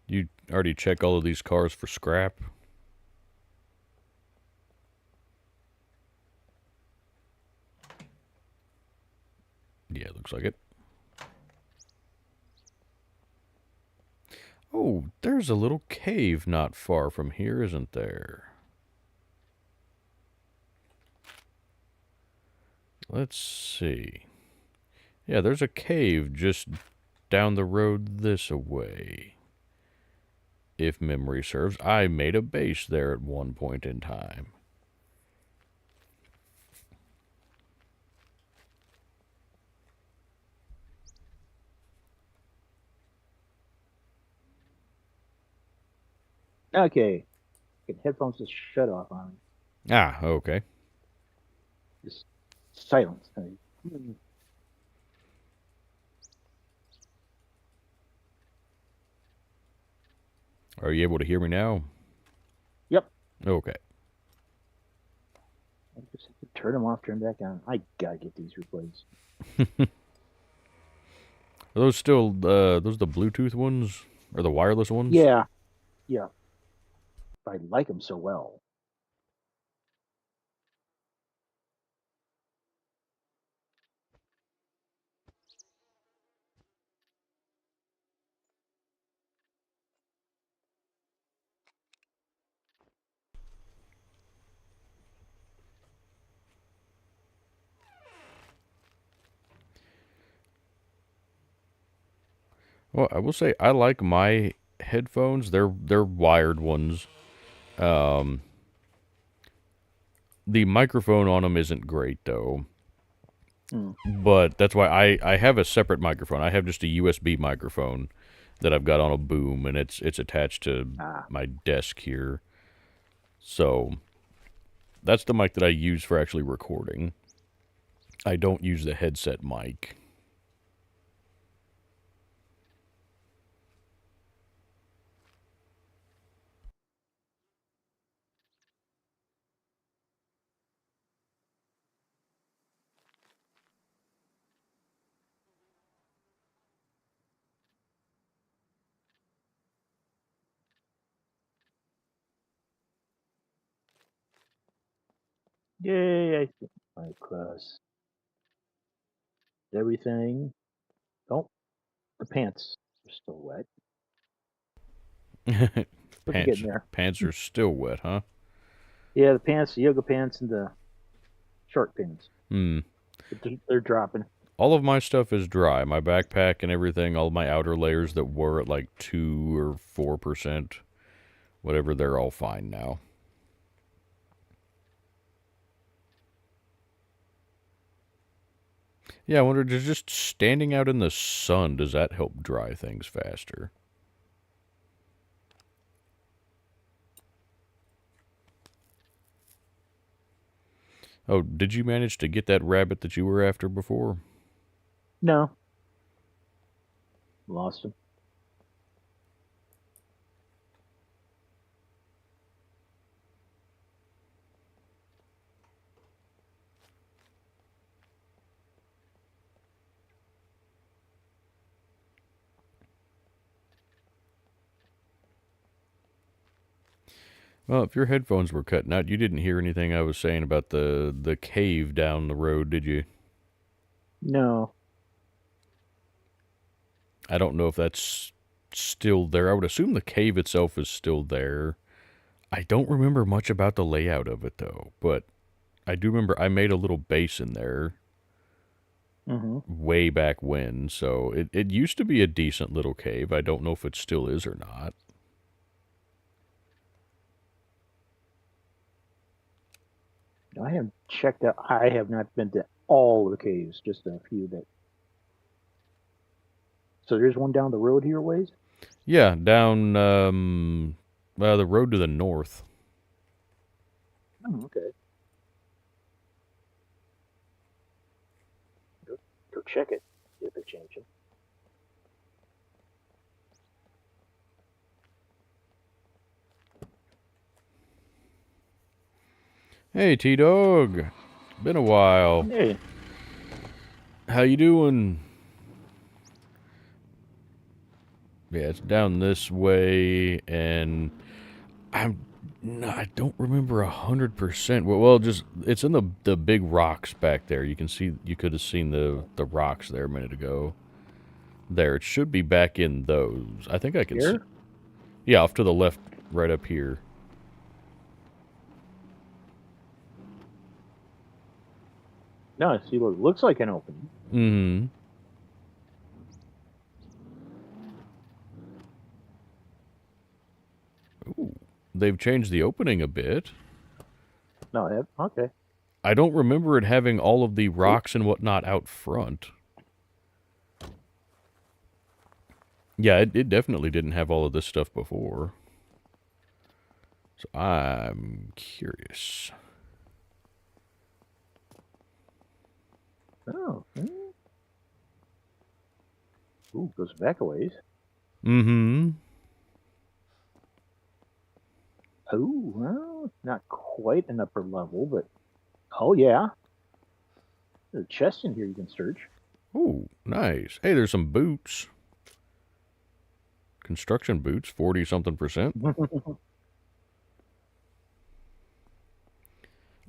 You already check all of these cars for scrap? Yeah, looks like it. Oh, there's a little cave not far from here, isn't there? Let's see. Yeah, there's a cave just down the road this way. If memory serves, I made a base there at one point in time. Okay. Get headphones just shut off on me. Ah, okay. Just silence. Are you able to hear me now? Yep. Okay. I just have to turn them off, turn back on. I gotta get these replaced. Are those still those the Bluetooth ones or the wireless ones? Yeah. Yeah. I like them so well. Well, I will say I like my headphones. They're wired ones. The microphone on them isn't great though. But that's why I have a separate microphone. I have just a USB microphone that I've got on a boom, and it's attached to my desk here. So that's the mic that I use for actually recording. I don't use the headset mic. Yay, I think my cross everything. Oh, the pants are still wet. But they're getting there. Pants are still wet, huh? Yeah, the pants, the yoga pants, and the short pants. They're dropping. All of my stuff is dry. My backpack and everything, all my outer layers that were at like 2 or 4%, whatever, they're all fine now. Yeah, I wonder, does just standing out in the sun, does that help dry things faster? Oh, did you manage to get that rabbit that you were after before? No. Lost him. Well, if your headphones were cutting out, you didn't hear anything I was saying about the cave down the road, did you? No. I don't know if that's still there. I would assume the cave itself is still there. I don't remember much about the layout of it, though, but I do remember I made a little base in there way back when, so it used to be a decent little cave. I don't know if it still is or not. I have checked out. I have not been to all the caves, just a few that. So there's one down the road here, ways. Yeah, down the road to the north. Oh, okay. Go check it. See if they change it. Hey, T-Dog. Been a while. Hey, How you doing? Yeah, it's down this way, and I don't remember 100%. Well, just it's in the big rocks back there. You can see, you could have seen the rocks there a minute ago. There, it should be back in those. I think I can see. here? Yeah, off to the left, right up here. No, see what looks like an opening. Mm-hmm. Ooh, they've changed the opening a bit. No, okay. I don't remember it having all of the rocks and whatnot out front. Yeah, it definitely didn't have all of this stuff before. So I'm curious. Oh. Ooh, goes back a ways. Mm-hmm. Oh, well, not quite an upper level, but oh yeah. There's a chest in here you can search. Ooh, nice. Hey, there's some boots. Construction boots, 40-something%.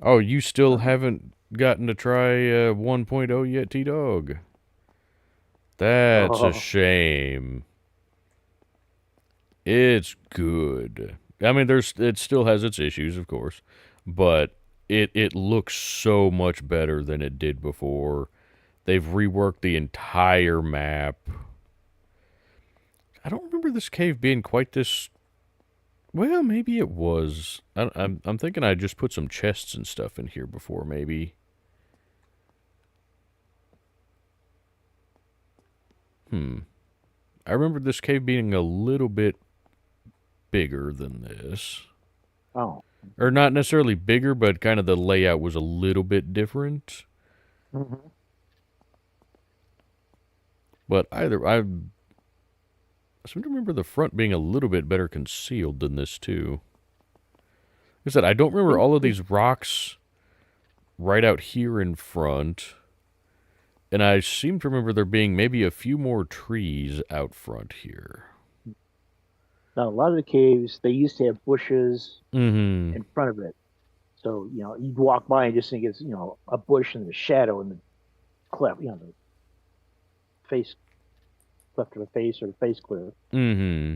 Oh, you still haven't gotten to try 1.0 yet, T-Dog? That's a shame. It's good. I mean, it still has its issues, of course, but it looks so much better than it did before. They've reworked the entire map. I don't remember this cave being quite this. Well, maybe it was. I'm thinking I just put some chests and stuff in here before, maybe. I remember this cave being a little bit bigger than this. Oh. Or not necessarily bigger, but kind of the layout was a little bit different. Mm-hmm. But I seem to remember the front being a little bit better concealed than this, too. Like I said, I don't remember all of these rocks right out here in front. And I seem to remember there being maybe a few more trees out front here. Now, a lot of the caves, they used to have bushes Mm-hmm. in front of it. So, you'd walk by and just think it's, a bush and the shadow and the cleft, the face, cleft of the face or the face clear. Mm-hmm.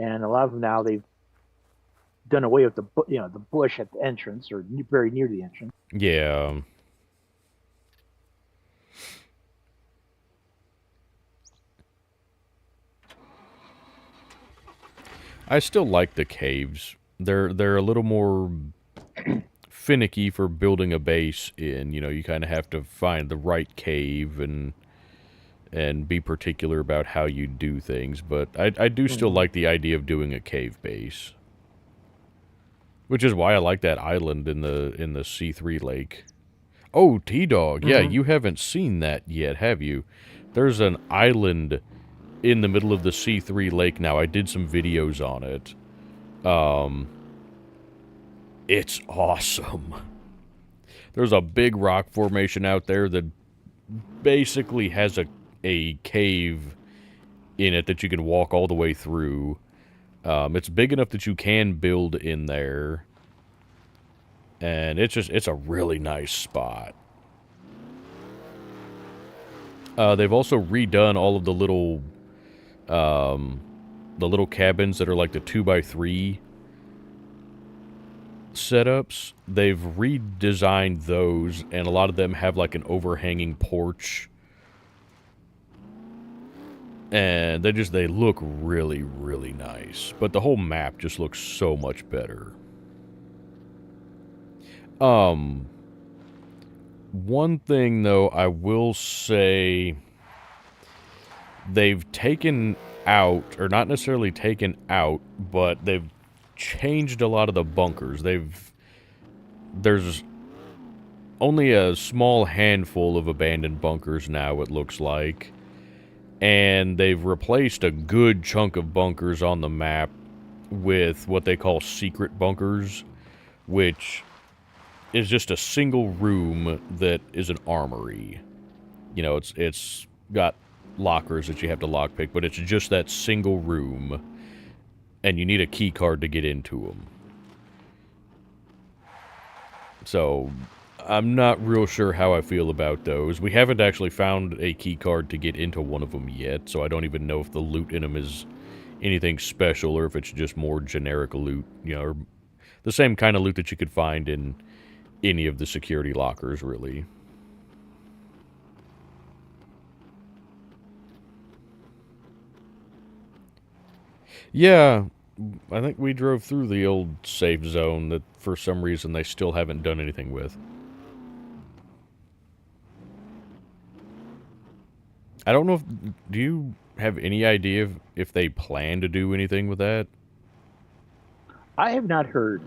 And a lot of them now, they've done away with the bush at the entrance or very near the entrance. Yeah. I still like the caves. They're a little more finicky for building a base in. You kind of have to find the right cave and be particular about how you do things. But I do still like the idea of doing a cave base, which is why I like that island in the C3 lake. Oh, T-Dog, yeah, you haven't seen that yet, have you? There's an island in the middle of the C3 lake now. I did some videos on it. It's awesome. There's a big rock formation out there that basically has a cave in it that you can walk all the way through. It's big enough that you can build in there. And it's a really nice spot. They've also redone all of the little cabins that are like the 2x3 setups. They've redesigned those, and a lot of them have like an overhanging porch. And they look really, really nice. But the whole map just looks so much better. One thing, though, I will say they've taken out, or not necessarily taken out, but they've changed a lot of the bunkers. There's only a small handful of abandoned bunkers now, it looks like. And they've replaced a good chunk of bunkers on the map with what they call secret bunkers, which is just a single room that is an armory. You know, it's got lockers that you have to lockpick, but it's just that single room, and you need a key card to get into them. So, I'm not real sure how I feel about those. We haven't actually found a key card to get into one of them yet, so I don't even know if the loot in them is anything special or if it's just more generic loot, you know, or the same kind of loot that you could find in any of the security lockers, really. Yeah, I think we drove through the old safe zone that for some reason they still haven't done anything with. I don't know if... Do you have any idea if they plan to do anything with that? I have not heard.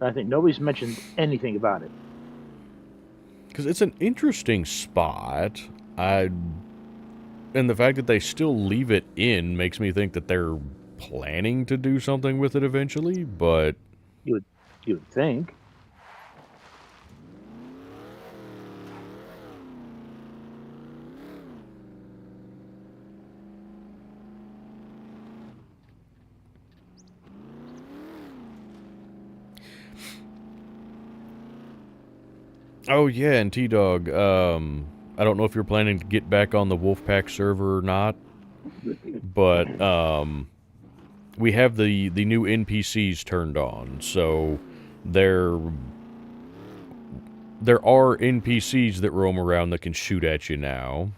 I think nobody's mentioned anything about it. Because it's an interesting spot. And the fact that they still leave it in makes me think that they're planning to do something with it eventually, but... You would think. Oh, yeah, and T-Dog, I don't know if you're planning to get back on the Wolfpack server or not, but, we have the new NPCs turned on, so there are NPCs that roam around that can shoot at you now.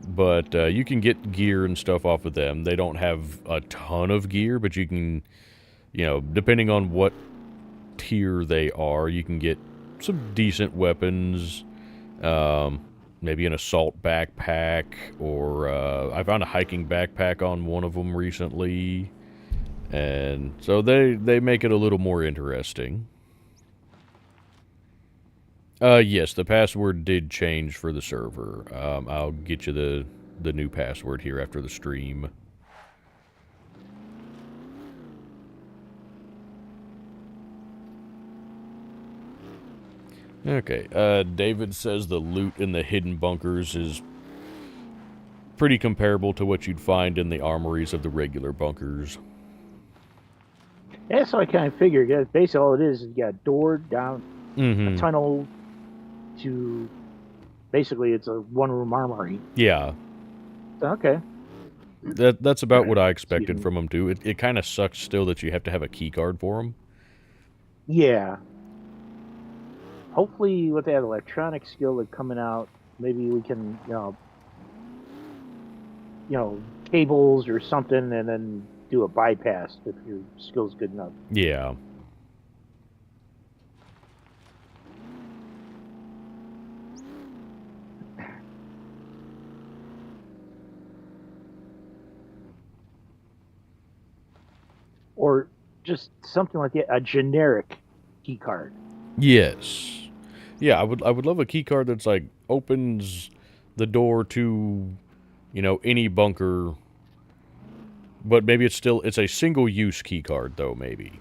But you can get gear and stuff off of them. They don't have a ton of gear, but you can, you know, depending on what tier they are, you can get some decent weapons. Maybe an assault backpack, or I found a hiking backpack on one of them recently. And so they make it a little more interesting. Yes, the password did change for the server. I'll get you the new password here after the stream. Okay, David says the loot in the hidden bunkers is pretty comparable to what you'd find in the armories of the regular bunkers. That's what I kind of figured. Yeah, basically, all it is you got a door down a tunnel to... Basically, it's a one-room armory. Yeah. Okay. That's about what I expected from them, too. It kind of sucks still that you have to have a key card for them. Yeah. Hopefully, with that electronic skill that's coming out, maybe we can, you know, cables or something, and then do a bypass if your skill's good enough. Yeah. Or just something like that, a generic key card. Yes. Yeah, I would love a key card that's like opens the door to, you know, any bunker, but maybe it's a single use key card though, maybe.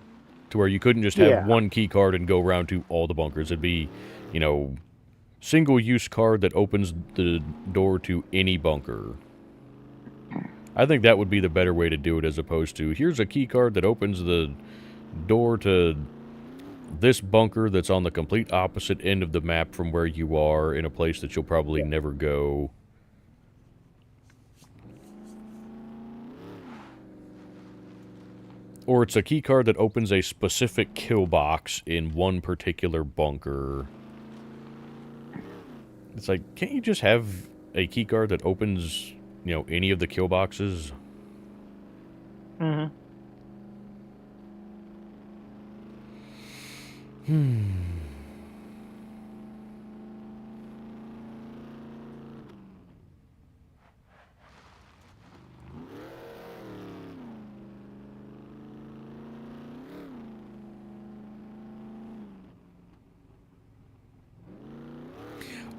To where you couldn't just have one key card and go around to all the bunkers. It'd be, you know, single use card that opens the door to any bunker. I think that would be the better way to do it, as opposed to, here's a key card that opens the door to this bunker that's on the complete opposite end of the map from where you are, in a place that you'll probably never go. Or it's a key card that opens a specific kill box in one particular bunker. It's like, can't you just have a key card that opens, you know, any of the kill boxes? Mm-hmm.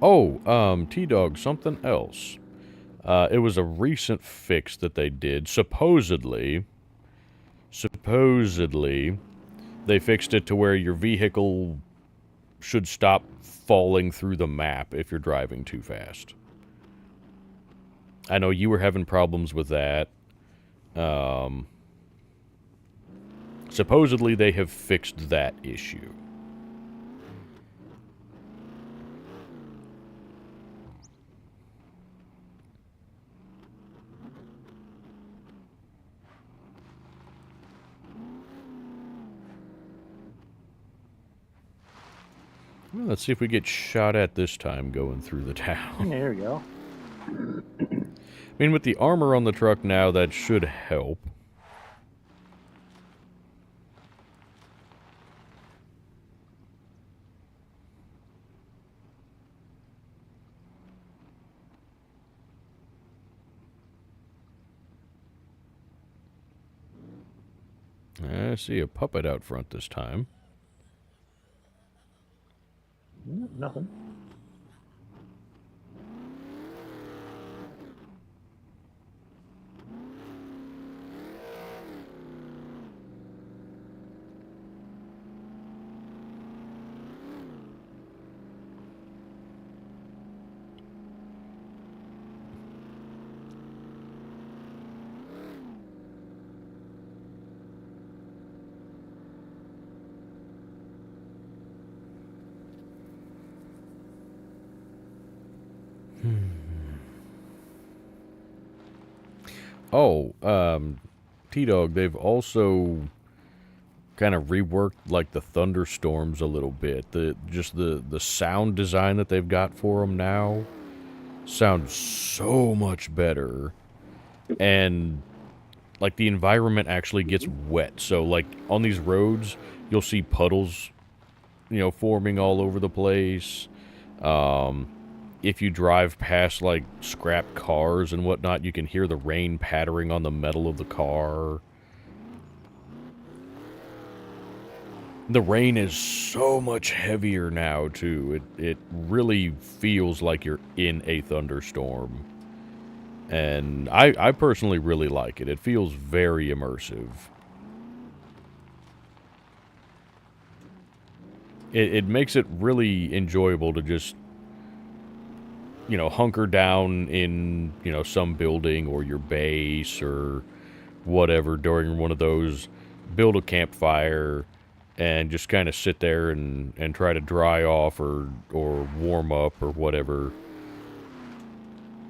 Oh, T-Dog, something else. It was a recent fix that they did. Supposedly, they fixed it to where your vehicle should stop falling through the map if you're driving too fast. I know you were having problems with that. Supposedly, they have fixed that issue. Well, let's see if we get shot at this time going through the town. There we go. I mean, with the armor on the truck now, that should help. I see a puppet out front this time. Nothing. Oh, T-Dog, they've also kind of reworked like the thunderstorms a little bit. The sound design that they've got for them now sounds so much better, and like the environment actually gets wet. So like on these roads, you'll see puddles, forming all over the place. If you drive past like scrap cars and whatnot, you can hear the rain pattering on the metal of the car. The rain is so much heavier now, too. It really feels like you're in a thunderstorm. And I personally really like it. It feels very immersive. It makes it really enjoyable to just, hunker down in, some building or your base or whatever during one of those, build a campfire, and just kind of sit there and try to dry off or warm up or whatever.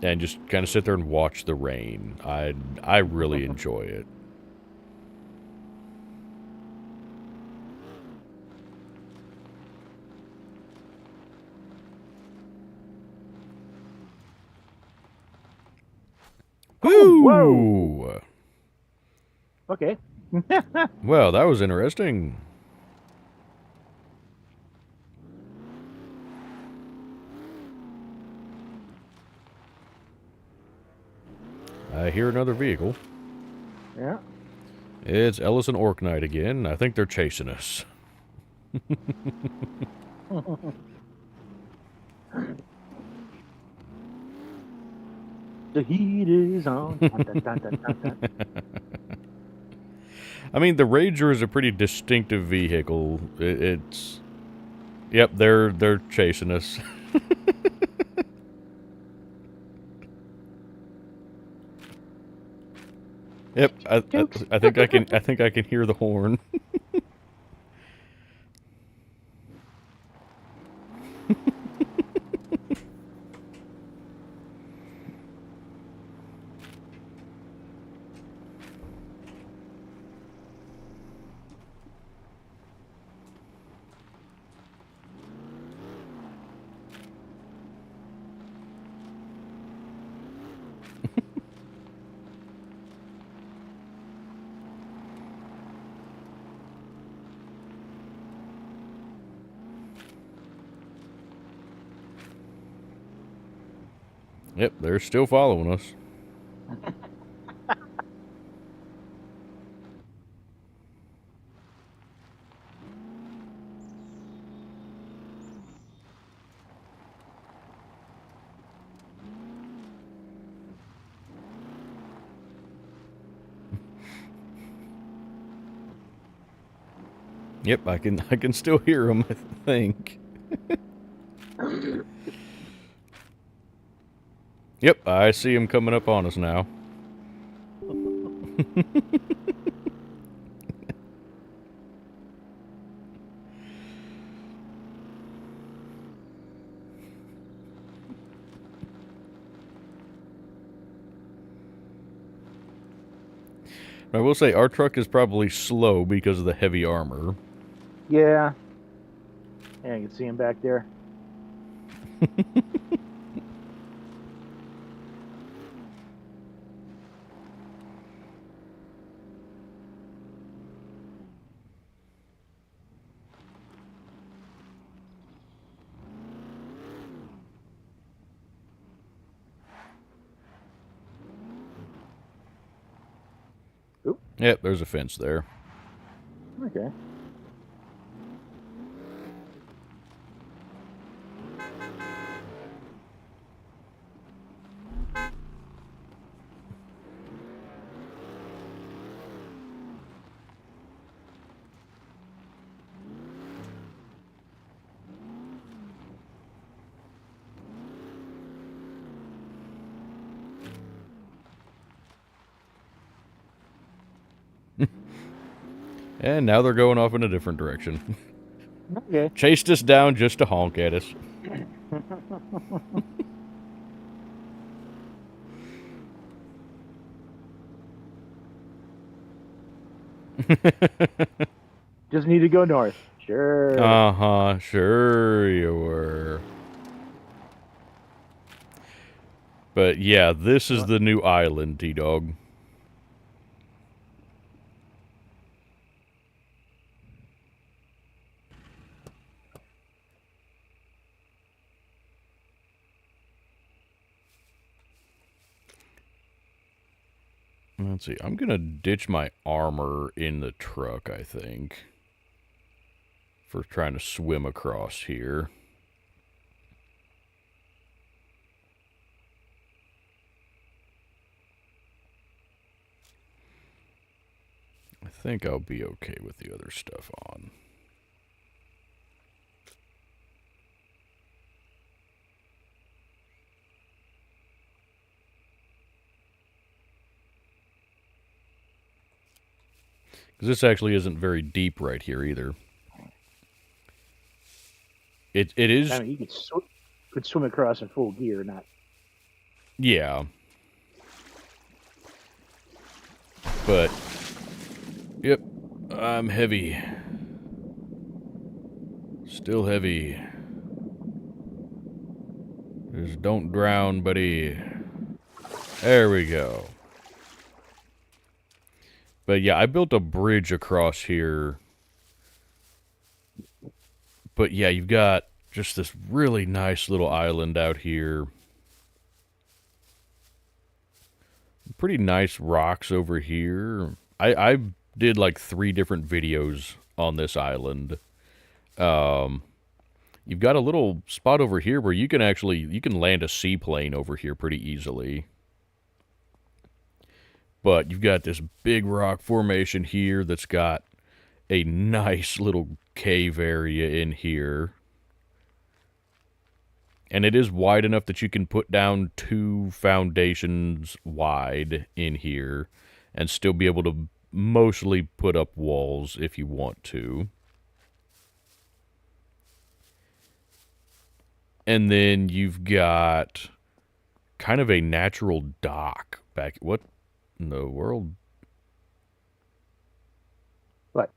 And just kind of sit there and watch the rain. I really enjoy it. Oh, Woo! whoa. Okay. Well, that was interesting. I hear another vehicle. Yeah. It's Ellis and Orknight again. I think they're chasing us. The heat is on. Dun, dun, dun, dun, dun. I mean, the Ranger is a pretty distinctive vehicle. It's... Yep, they're chasing us. Yep, I think I can hear the horn. Yep, they're still following us. Yep, I can still hear them, I think. Yep, I see them coming up on us now. I will say our truck is probably slow because of the heavy armor. Yeah. Yeah, you can see him back there. Oop. Yep, there's a fence there. Okay. And now they're going off in a different direction. Okay. Chased us down just to honk at us. Just need to go north. Sure. Uh-huh, sure you were. But yeah, this is the new island, T-Dog. Let's see, I'm gonna ditch my armor in the truck, I think, for trying to swim across here. I think I'll be okay with the other stuff on. Because this actually isn't very deep right here either. It is. I mean, you could swim across in full gear, not. Yeah. But, yep, I'm heavy. Still heavy. Just don't drown, buddy. There we go. But yeah, I built a bridge across here. But yeah, you've got just this really nice little island out here. Pretty nice rocks over here. I did like 3 different videos on this island. You've got a little spot over here where you can land a seaplane over here pretty easily. But you've got this big rock formation here that's got a nice little cave area in here. And it is wide enough that you can put down 2 foundations wide in here and still be able to mostly put up walls if you want to. And then you've got kind of a natural dock back. What in the world? What?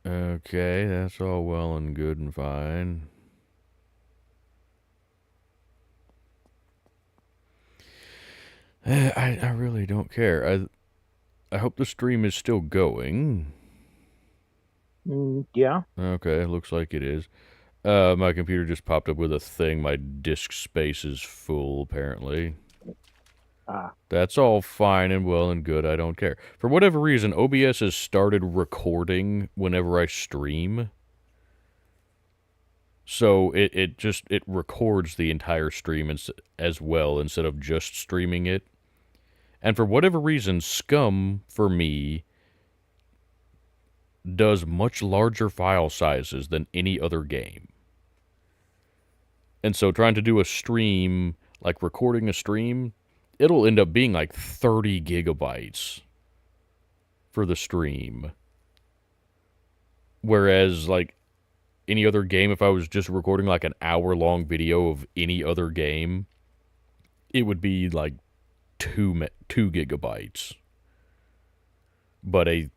Okay, that's all well and good and fine. I really don't care. I hope the stream is still going. Yeah. Okay, looks like it is. My computer just popped up with a thing. My disk space is full, apparently. That's all fine and well and good. I don't care. For whatever reason, OBS has started recording whenever I stream. So it records the entire stream as well instead of just streaming it. And for whatever reason, SCUM, for me, does much larger file sizes than any other game. And so trying to do a stream, like recording a stream, it'll end up being like 30 gigabytes for the stream. Whereas, like, any other game, if I was just recording like an hour-long video of any other game, it would be like 2 gigabytes. But a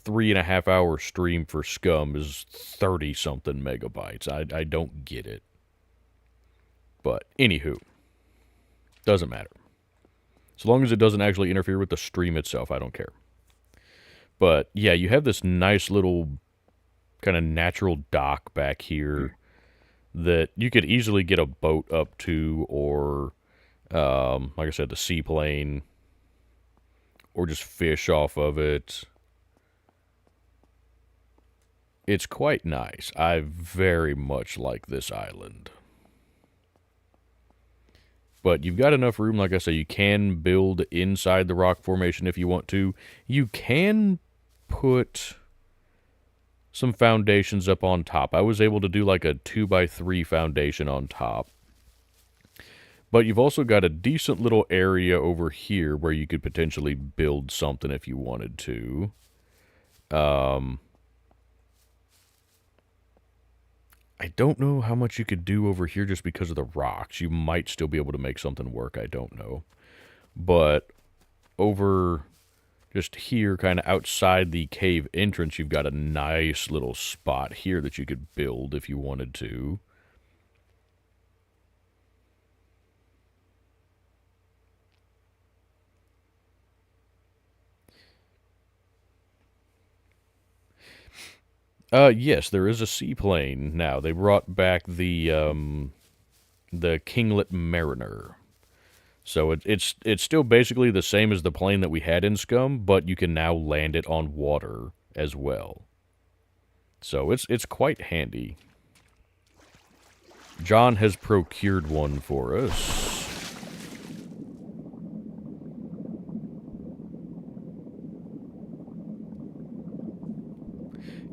3.5 hour stream for SCUM is 30-something megabytes. I don't get it. But, anywho, doesn't matter. So long as it doesn't actually interfere with the stream itself, I don't care. But, yeah, you have this nice little kind of natural dock back here that you could easily get a boat up to, or, like I said, the seaplane, or just fish off of it. It's quite nice. I very much like this island. But you've got enough room, like I say, you can build inside the rock formation if you want to. You can put some foundations up on top. I was able to do like a 2x3 foundation on top. But you've also got a decent little area over here where you could potentially build something if you wanted to. I don't know how much you could do over here just because of the rocks. You might still be able to make something work. I don't know. But over just here, kind of outside the cave entrance, you've got a nice little spot here that you could build if you wanted to. Yes, there is a seaplane now. They brought back the Kinglet Mariner. So it's still basically the same as the plane that we had in SCUM, but you can now land it on water as well. So it's quite handy. John has procured one for us.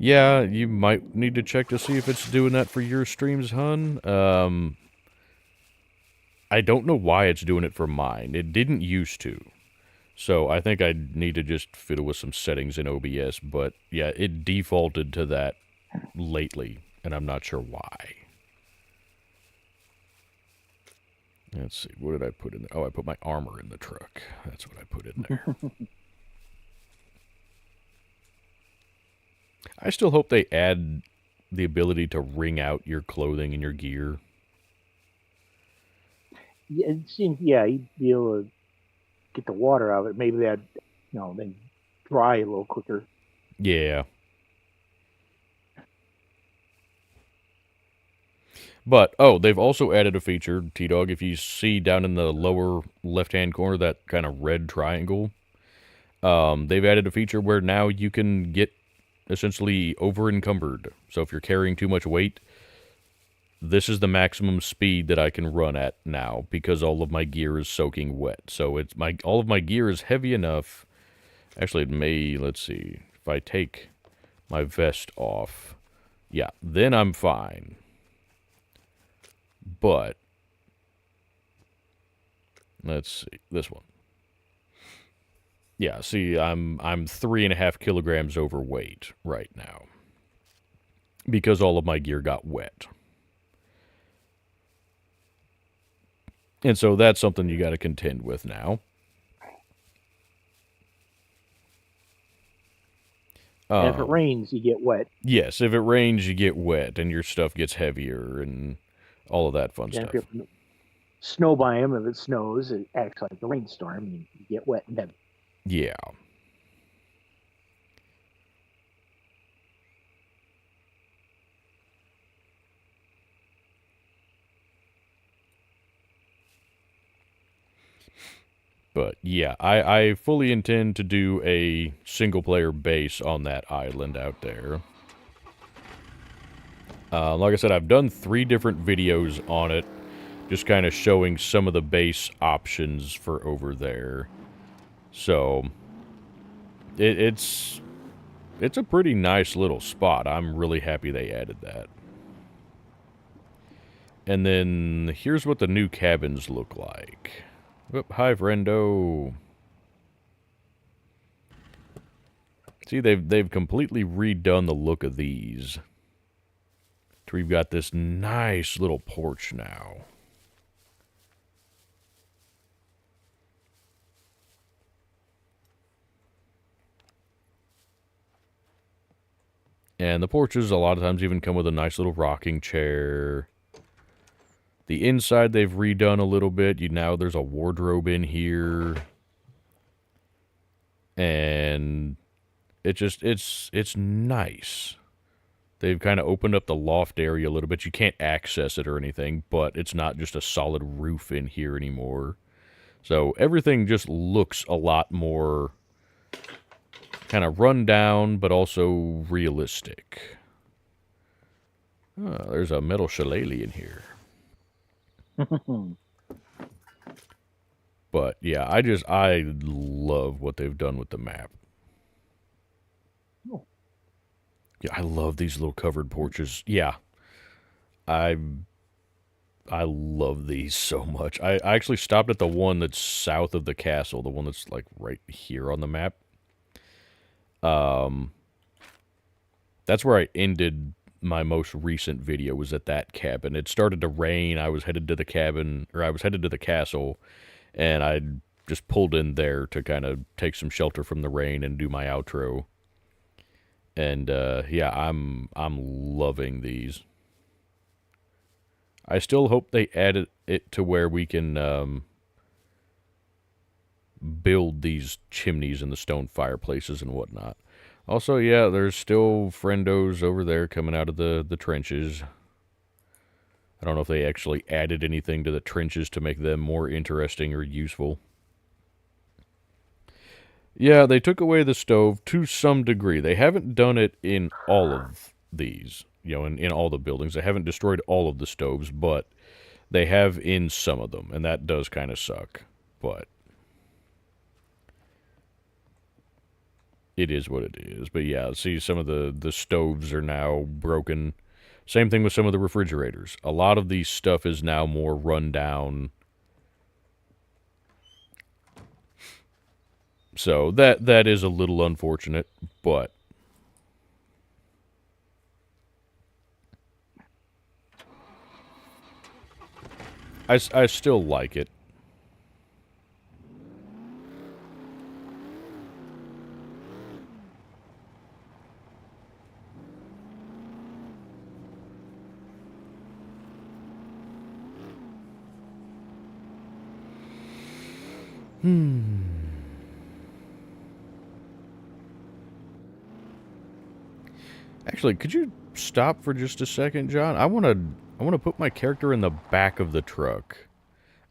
Yeah, you might need to check to see if it's doing that for your streams, hun. I don't know why it's doing it for mine. It didn't used to. So I think I need to just fiddle with some settings in OBS. But yeah, it defaulted to that lately, and I'm not sure why. Let's see, what did I put in there? Oh, I put my armor in the truck. That's what I put in there. I still hope they add the ability to wring out your clothing and your gear. Yeah, it seems, yeah, you'd be able to get the water out of it. Maybe that'd, then dry a little quicker. Yeah. But, oh, they've also added a feature, T-Dog, if you see down in the lower left-hand corner, that kind of red triangle, they've added a feature where now you can get essentially over-encumbered. So if you're carrying too much weight, this is the maximum speed that I can run at now because all of my gear is soaking wet. So all of my gear is heavy enough. Actually, it may, let's see, if I take my vest off, yeah, then I'm fine. But let's see, this one. Yeah, see, I'm 3.5 kilograms overweight right now because all of my gear got wet. And so that's something you got to contend with now. And if it rains, you get wet. Yes, if it rains, you get wet, and your stuff gets heavier, and all of that fun stuff. If you snow biome, if it snows, it acts like a rainstorm, and you get wet and heavy. Yeah. But yeah, I fully intend to do a single-player base on that island out there. Like I said, I've done 3 different videos on it, just kind of showing some of the base options for over there. So, it's a pretty nice little spot. I'm really happy they added that. And then, here's what the new cabins look like. Whoop, hi, friendo. See, they've completely redone the look of these. We've got this nice little porch now. And the porches a lot of times even come with a nice little rocking chair. The inside they've redone a little bit. Now there's a wardrobe in here. And it's nice. They've kind of opened up the loft area a little bit. You can't access it or anything, but it's not just a solid roof in here anymore. So everything just looks a lot more kind of run down, but also realistic. Oh, there's a metal shillelagh in here. But yeah, I love what they've done with the map. Oh. Yeah, I love these little covered porches. Yeah. I love these so much. I actually stopped at the one that's south of the castle, the one that's like right here on the map. That's where I ended my most recent video, was at that cabin. It started to rain. I was headed to the cabin, or I was headed to the castle, and I just pulled in there to kind of take some shelter from the rain and do my outro. And yeah, I'm loving these. I still hope they added it to where we can build these chimneys and the stone fireplaces and whatnot. Also, yeah, there's still friendos over there coming out of the trenches. I don't know if they actually added anything to the trenches to make them more interesting or useful. Yeah, they took away the stove to some degree. They haven't done it in all of these, in all the buildings. They haven't destroyed all of the stoves, but they have in some of them, and that does kind of suck. But it is what it is. But yeah, see, some of the stoves are now broken. Same thing with some of the refrigerators. A lot of these stuff is now more run down. So that is a little unfortunate, but I still like it. Actually, could you stop for just a second, John? I want to put my character in the back of the truck.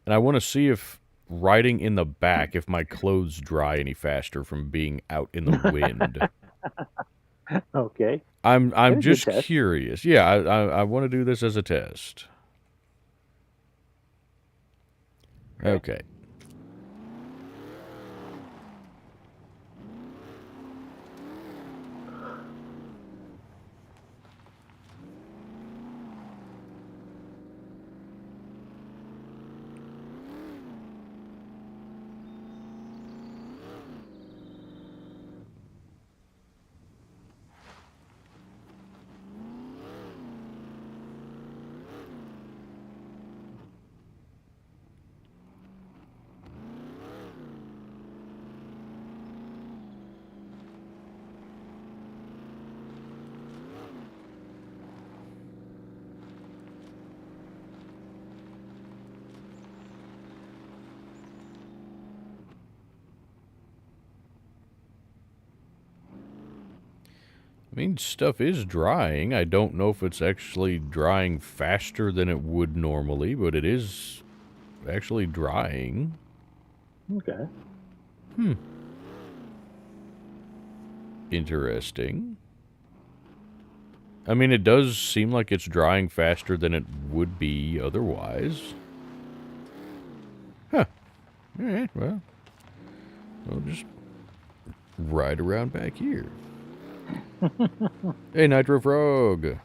And I want to see if riding in the back, if my clothes dry any faster from being out in the wind. Okay. I'm just curious. Yeah, I want to do this as a test. Okay. I mean, stuff is drying. I don't know if it's actually drying faster than it would normally, but it is actually drying. Okay. Interesting. I mean, it does seem like it's drying faster than it would be otherwise. Huh. Alright, well. We'll just ride around back here. Hey, Nitro Frog!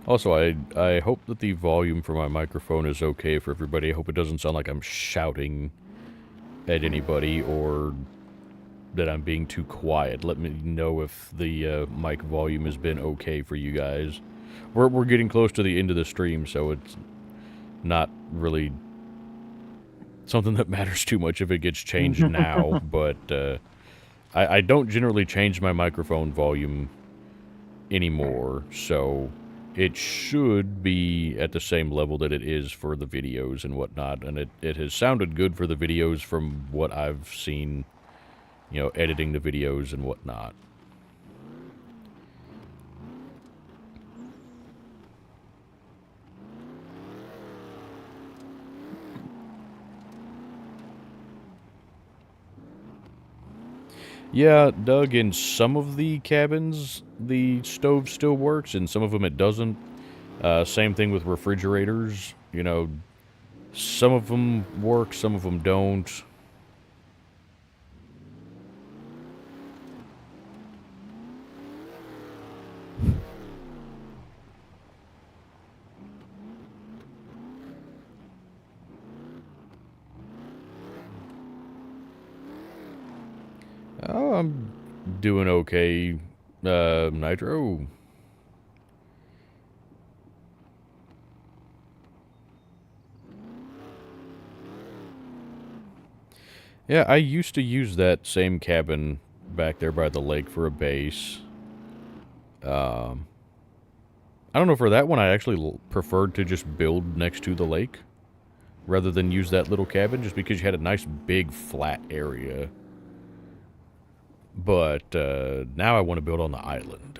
Also, I hope that the volume for my microphone is okay for everybody. I hope it doesn't sound like I'm shouting at anybody or that I'm being too quiet. Let me know if the mic volume has been okay for you guys. We're getting close to the end of the stream, so it's not really something that matters too much if it gets changed now, but I don't generally change my microphone volume anymore, so it should be at the same level that it is for the videos and whatnot, and it has sounded good for the videos from what I've seen, you know, editing the videos and whatnot. Yeah, Doug, in some of the cabins, the stove still works, and some of them it doesn't. Same thing with refrigerators. You know, some of them work, some of them don't. Oh, I'm doing okay, Nitro. Yeah, I used to use that same cabin back there by the lake for a base. I don't know, for that one I actually preferred to just build next to the lake rather than use that little cabin, just because you had a nice big flat area. But now I want to build on the island.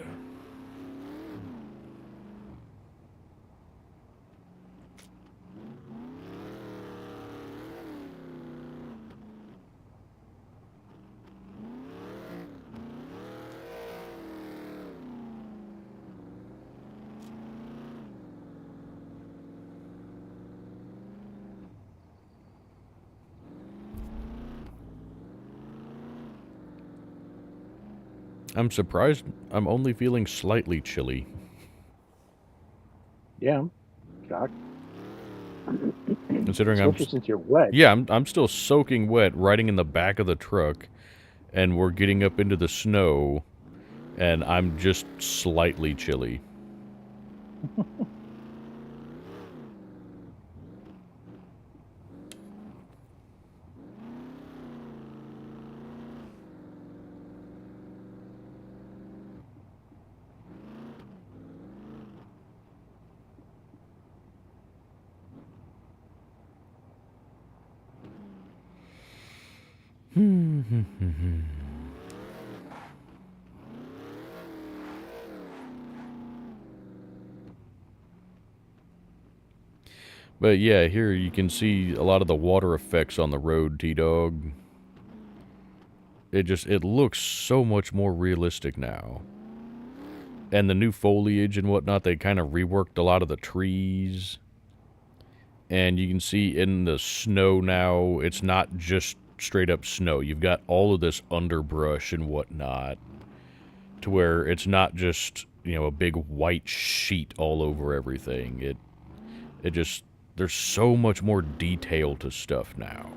I'm surprised I'm only feeling slightly chilly. Yeah, I'm shocked. Considering Especially since you're wet. Yeah, I'm still soaking wet, riding in the back of the truck, and we're getting up into the snow, and I'm just slightly chilly. But yeah, here you can see a lot of the water effects on the road, T-Dog. It looks so much more realistic now. And the new foliage and whatnot, they kind of reworked a lot of the trees. And you can see in the snow now, it's not just straight up snow. You've got all of this underbrush and whatnot, to where it's not just, you know, a big white sheet all over everything. It just, there's so much more detail to stuff now.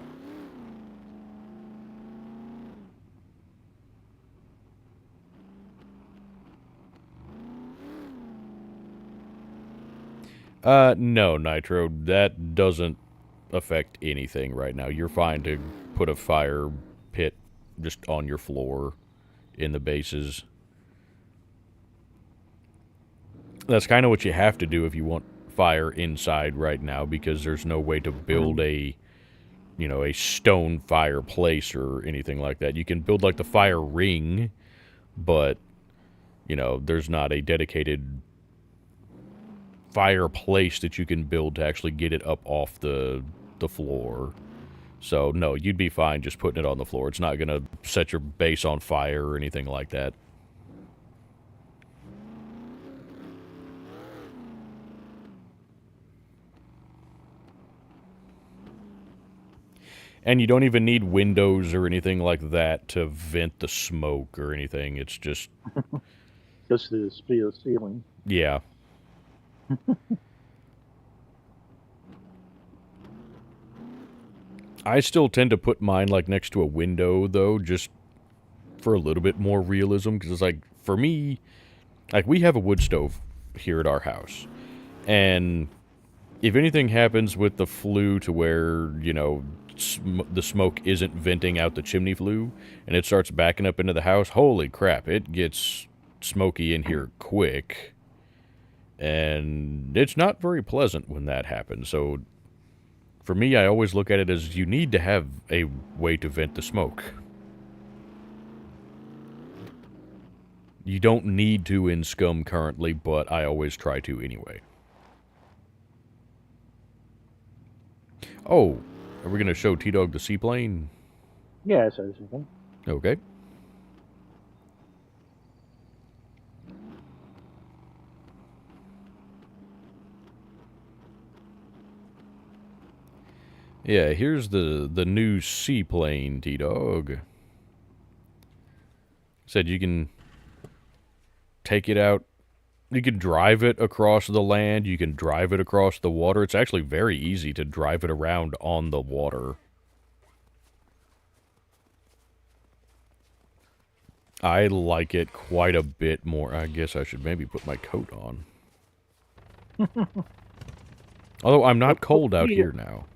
No, Nitro, that doesn't affect anything right now. You're fine to put a fire pit just on your floor in the bases. That's kind of what you have to do if you want fire inside right now, because there's no way to build a stone fireplace or anything like that. You can build like the fire ring, but there's not a dedicated fireplace that you can build to actually get it up off the floor. So no, you'd be fine just putting it on the floor. It's not gonna set your base on fire or anything like that. And you don't even need windows or anything like that to vent the smoke or anything. It's just... Goes to the ceiling. Yeah. I still tend to put mine, like, next to a window, though, just for a little bit more realism. Because it's like, for me, like, we have a wood stove here at our house. And if anything happens with the flue to where, the smoke isn't venting out the chimney flue, and it starts backing up into the house, holy crap, it gets smoky in here quick. And it's not very pleasant when that happens. So for me, I always look at it as you need to have a way to vent the smoke. You don't need to in SCUM currently, but I always try to anyway. Oh, are we going to show T-Dog the seaplane? Yeah, that's what I was thinking. Okay. Yeah, here's the new seaplane, T-Dog. Said you can take it out. You can drive it across the land. You can drive it across the water. It's actually very easy to drive it around on the water. I like it quite a bit more. I guess I should maybe put my coat on. Although I'm not cold out here now.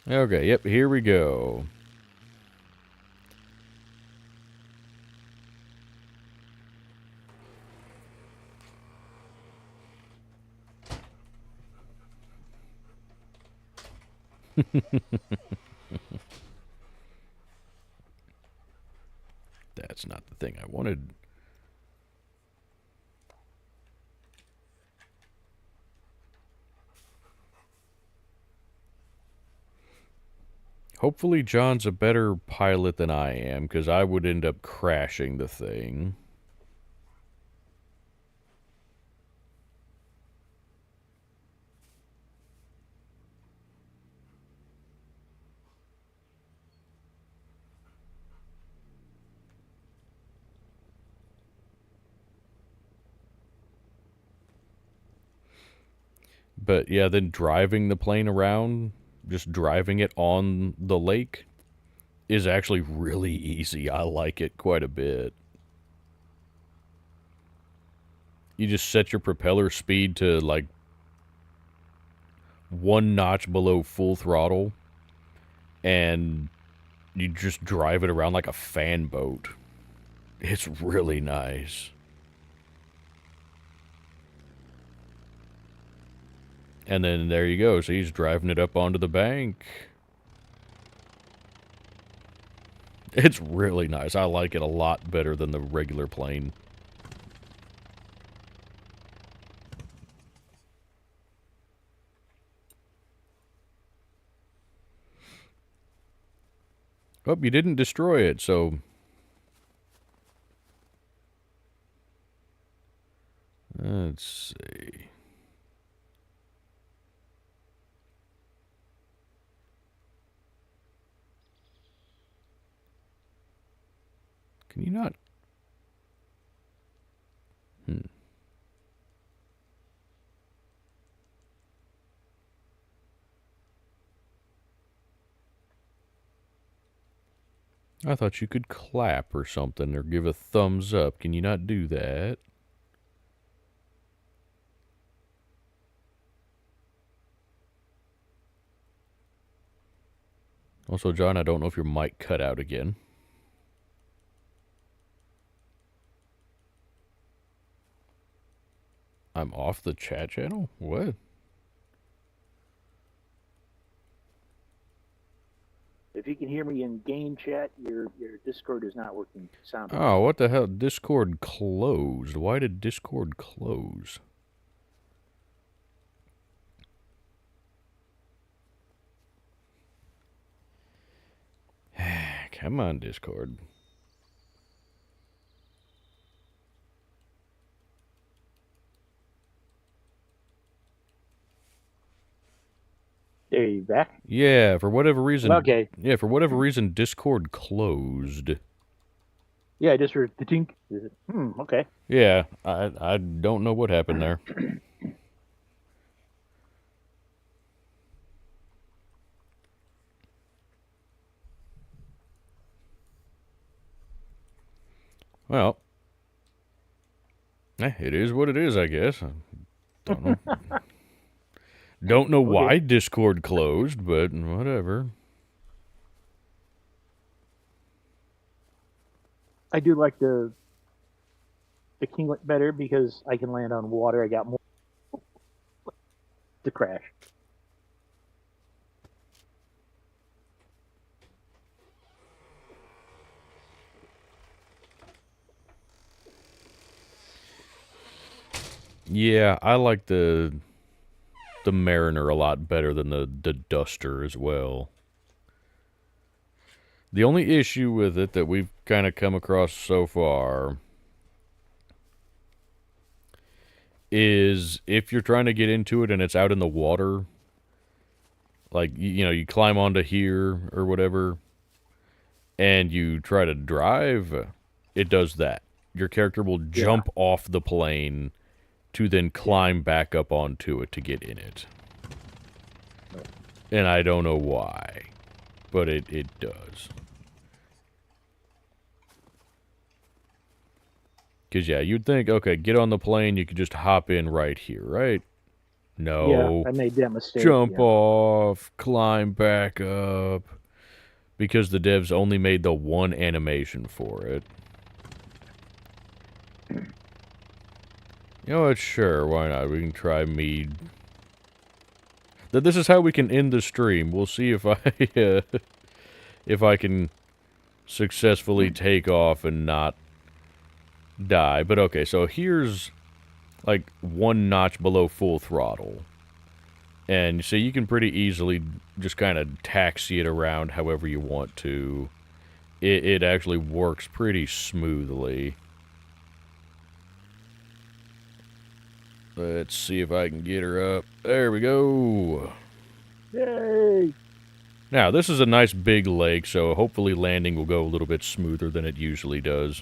Okay, yep, here we go. That's not the thing I wanted. Hopefully John's a better pilot than I am, because I would end up crashing the thing. But yeah, then driving the plane around, just driving it on the lake, is actually really easy. I like it quite a bit. You just set your propeller speed to like 1 notch below full throttle, and you just drive it around like a fan boat. It's really nice. And then there you go. So he's driving it up onto the bank. It's really nice. I like it a lot better than the regular plane. Oh, you didn't destroy it, so... Let's see... Can you not? I thought you could clap or something, or give a thumbs up. Can you not do that? Also, John, I don't know if your mic cut out again. I'm off the chat channel? What? If you can hear me in game chat, your Discord is not working. Sound. Oh, what the hell? Discord closed. Why did Discord close? Come on, Discord. There you back. Yeah, for whatever reason. Okay. Yeah, for whatever reason, Discord closed. Yeah, I just heard the tink. Okay. Yeah, I don't know what happened there. Well, it is what it is, I guess. I don't know. Don't know why Discord closed, but whatever. I do like the kinglet better because I can land on water. I got more to crash. Yeah, I like the Mariner a lot better than the Duster as well. The only issue with it that we've kind of come across so far is if you're trying to get into it and it's out in the water, like, you climb onto here or whatever, and you try to drive, it does that. Your character will jump off the plane to then climb back up onto it to get in it. And I don't know why, but it does. Because, yeah, you'd think, okay, get on the plane, you could just hop in right here, right? No. Yeah, I made that mistake. Jump off, climb back up. Because the devs only made the one animation for it. You know what? Sure, why not? We can try mead. This is how we can end the stream. We'll see if I can successfully take off and not die. But okay, so here's like one notch below full throttle. And so you can pretty easily just kind of taxi it around however you want to. It actually works pretty smoothly. Let's see if I can get her up. There we go. Yay! Now, this is a nice big lake, so hopefully landing will go a little bit smoother than it usually does.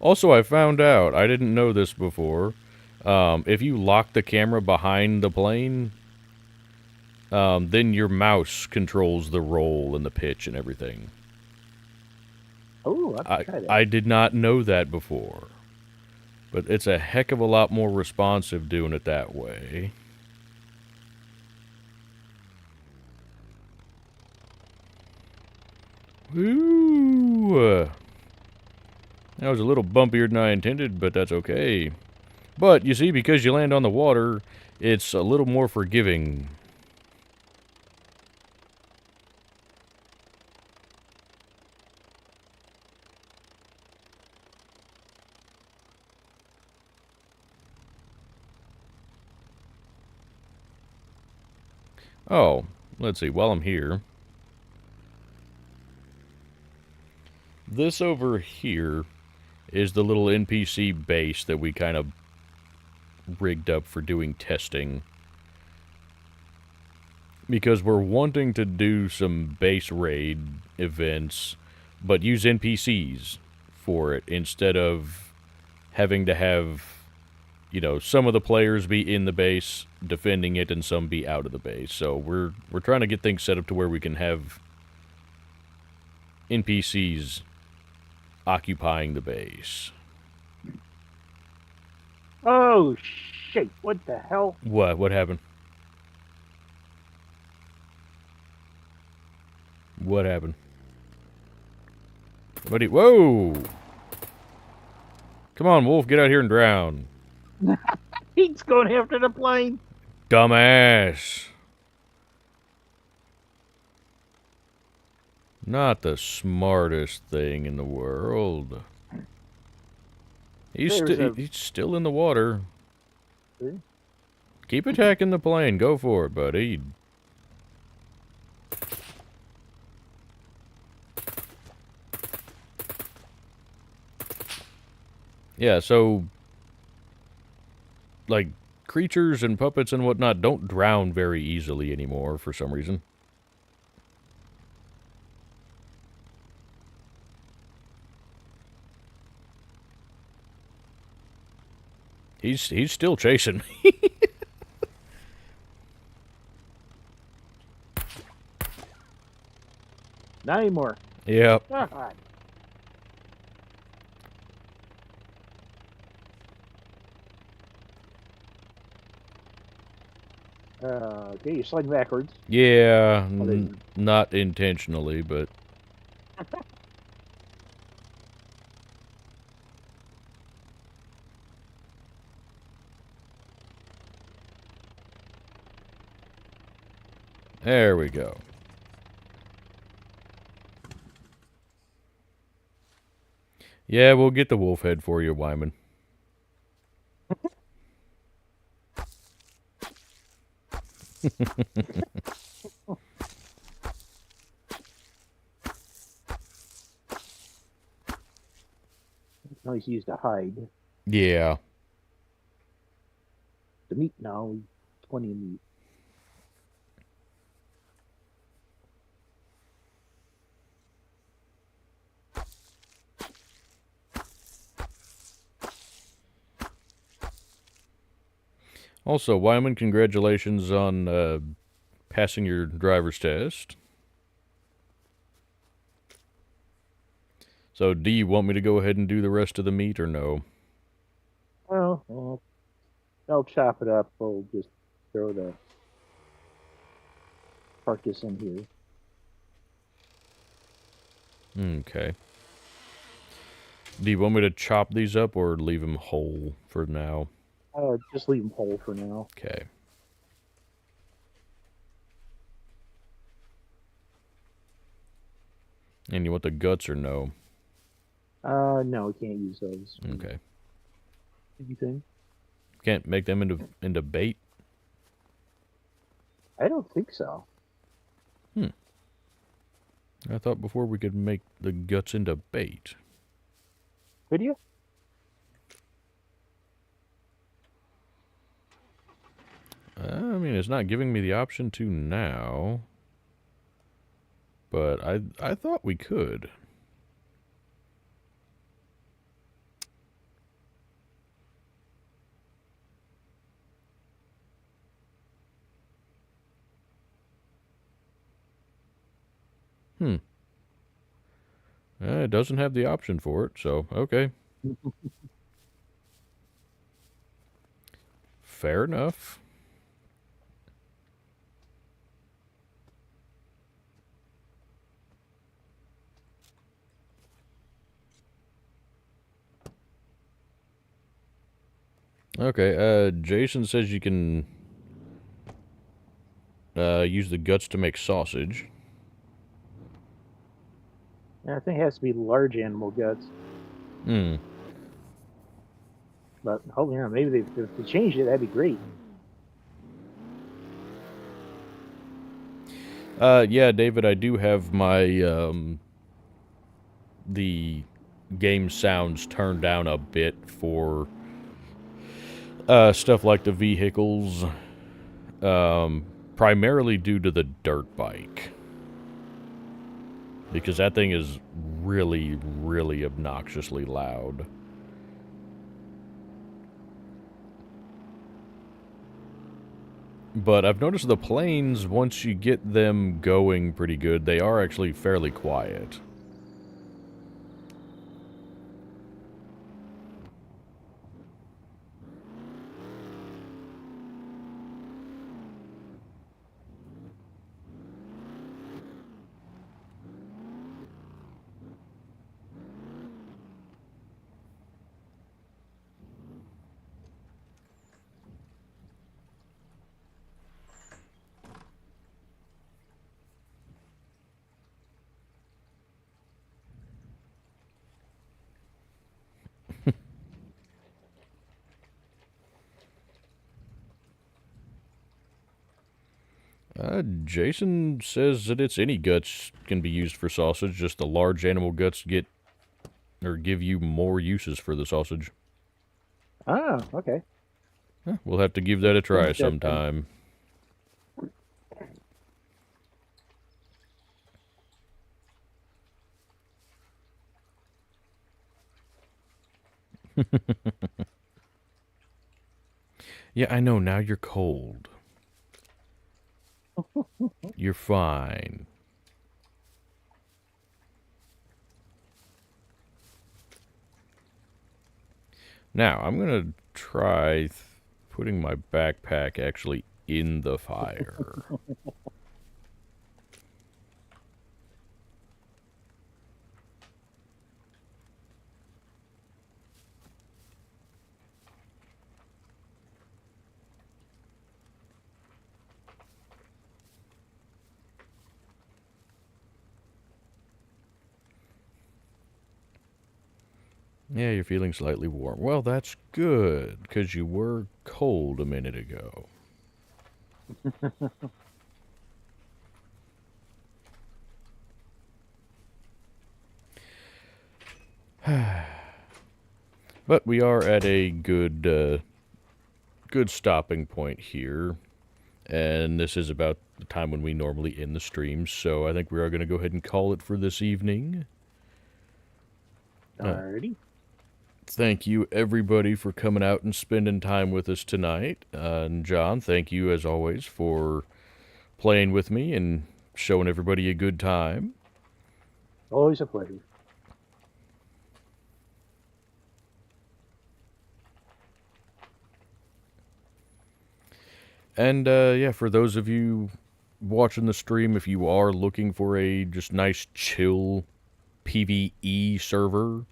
Also, I found out, I didn't know this before, if you lock the camera behind the plane, then your mouse controls the roll and the pitch and everything. Oh, I'll try that. I did not know that before. But it's a heck of a lot more responsive doing it that way. Woo! That was a little bumpier than I intended, but that's okay. But, you see, because you land on the water, it's a little more forgiving. Oh, let's see, while I'm here. This over here is the little NPC base that we kind of rigged up for doing testing. Because we're wanting to do some base raid events, but use NPCs for it instead of having to have, some of the players be in the base defending it and some be out of the base. So we're trying to get things set up to where we can have NPCs occupying the base. Oh, shit. What the hell? What happened? What happened? Whoa! Come on, Wolf, get out here and drown. He's going after the plane. Dumbass. Not the smartest thing in the world. He's still in the water. See? Keep attacking the plane. Go for it, buddy. Yeah, so, like, creatures and puppets and whatnot don't drown very easily anymore for some reason. He's still chasing me. Not anymore. Yep. God. Okay, you're sliding backwards. Yeah, not intentionally, but... There we go. Yeah, we'll get the wolf head for you, Wyman. Now he's used to hide. Yeah. The meat now, 20 meat. Also, Wyman, congratulations on passing your driver's test. So, do you want me to go ahead and do the rest of the meat or no? Well, I'll chop it up. We'll just throw the carcass in here. Okay. Do you want me to chop these up or leave them whole for now? Just leave them whole for now. Okay. And you want the guts or no? No, we can't use those. Okay. Anything? Can't make them into bait? I don't think so. I thought before we could make the guts into bait. Could you? I mean, it's not giving me the option to now. But I thought we could. It doesn't have the option for it, so okay. Fair enough. Okay, Jason says you can use the guts to make sausage. Yeah, I think it has to be large animal guts. But hopefully, yeah, maybe if they changed it, that'd be great. Yeah, David, I do have my the game sounds turned down a bit for stuff like the vehicles, primarily due to the dirt bike. Because that thing is really, really obnoxiously loud. But I've noticed the planes, once you get them going pretty good, they are actually fairly quiet. Jason says that it's any guts can be used for sausage, just the large animal guts give you more uses for the sausage. Ah, okay. We'll have to give that a try Change that then. sometime. Yeah, I know, now you're cold. You're fine. Now, I'm gonna try putting my backpack actually in the fire. Yeah, you're feeling slightly warm. Well, that's good, because you were cold a minute ago. But we are at a good stopping point here. And this is about the time when we normally end the stream, so I think we are going to go ahead and call it for this evening. Alrighty. Thank you, everybody, for coming out and spending time with us tonight. And John, thank you, as always, for playing with me and showing everybody a good time. Always a pleasure. And, yeah, for those of you watching the stream, if you are looking for a just nice, chill PvE server,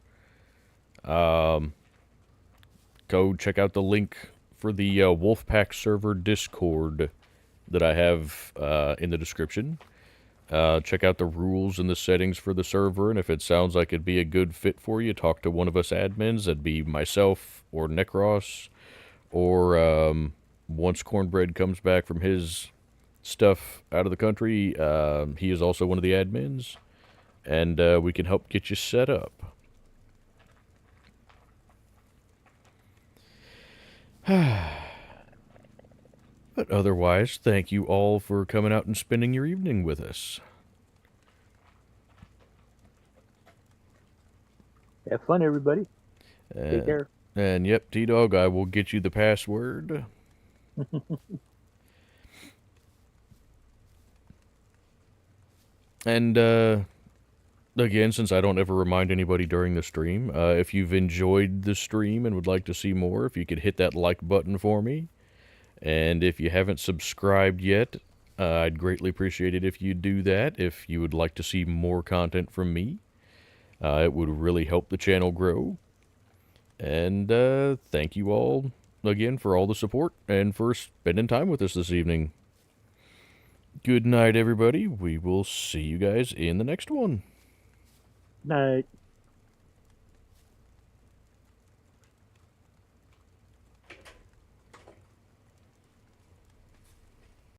go check out the link for the Wolfpack server Discord that I have in the description. Check out the rules and the settings for the server, and if it sounds like it'd be a good fit for you, talk to one of us admins. That'd be myself or Necros, or once Cornbread comes back from his stuff out of the country, he is also one of the admins, and we can help get you set up. But otherwise, thank you all for coming out and spending your evening with us. Have fun, everybody. Take care. And yep, T-Dog, I will get you the password. And, again, since I don't ever remind anybody during the stream, if you've enjoyed the stream and would like to see more, if you could hit that like button for me. And if you haven't subscribed yet, I'd greatly appreciate it if you do that. If you would like to see more content from me, it would really help the channel grow. And thank you all again for all the support and for spending time with us this evening. Good night, everybody. We will see you guys in the next one. Night.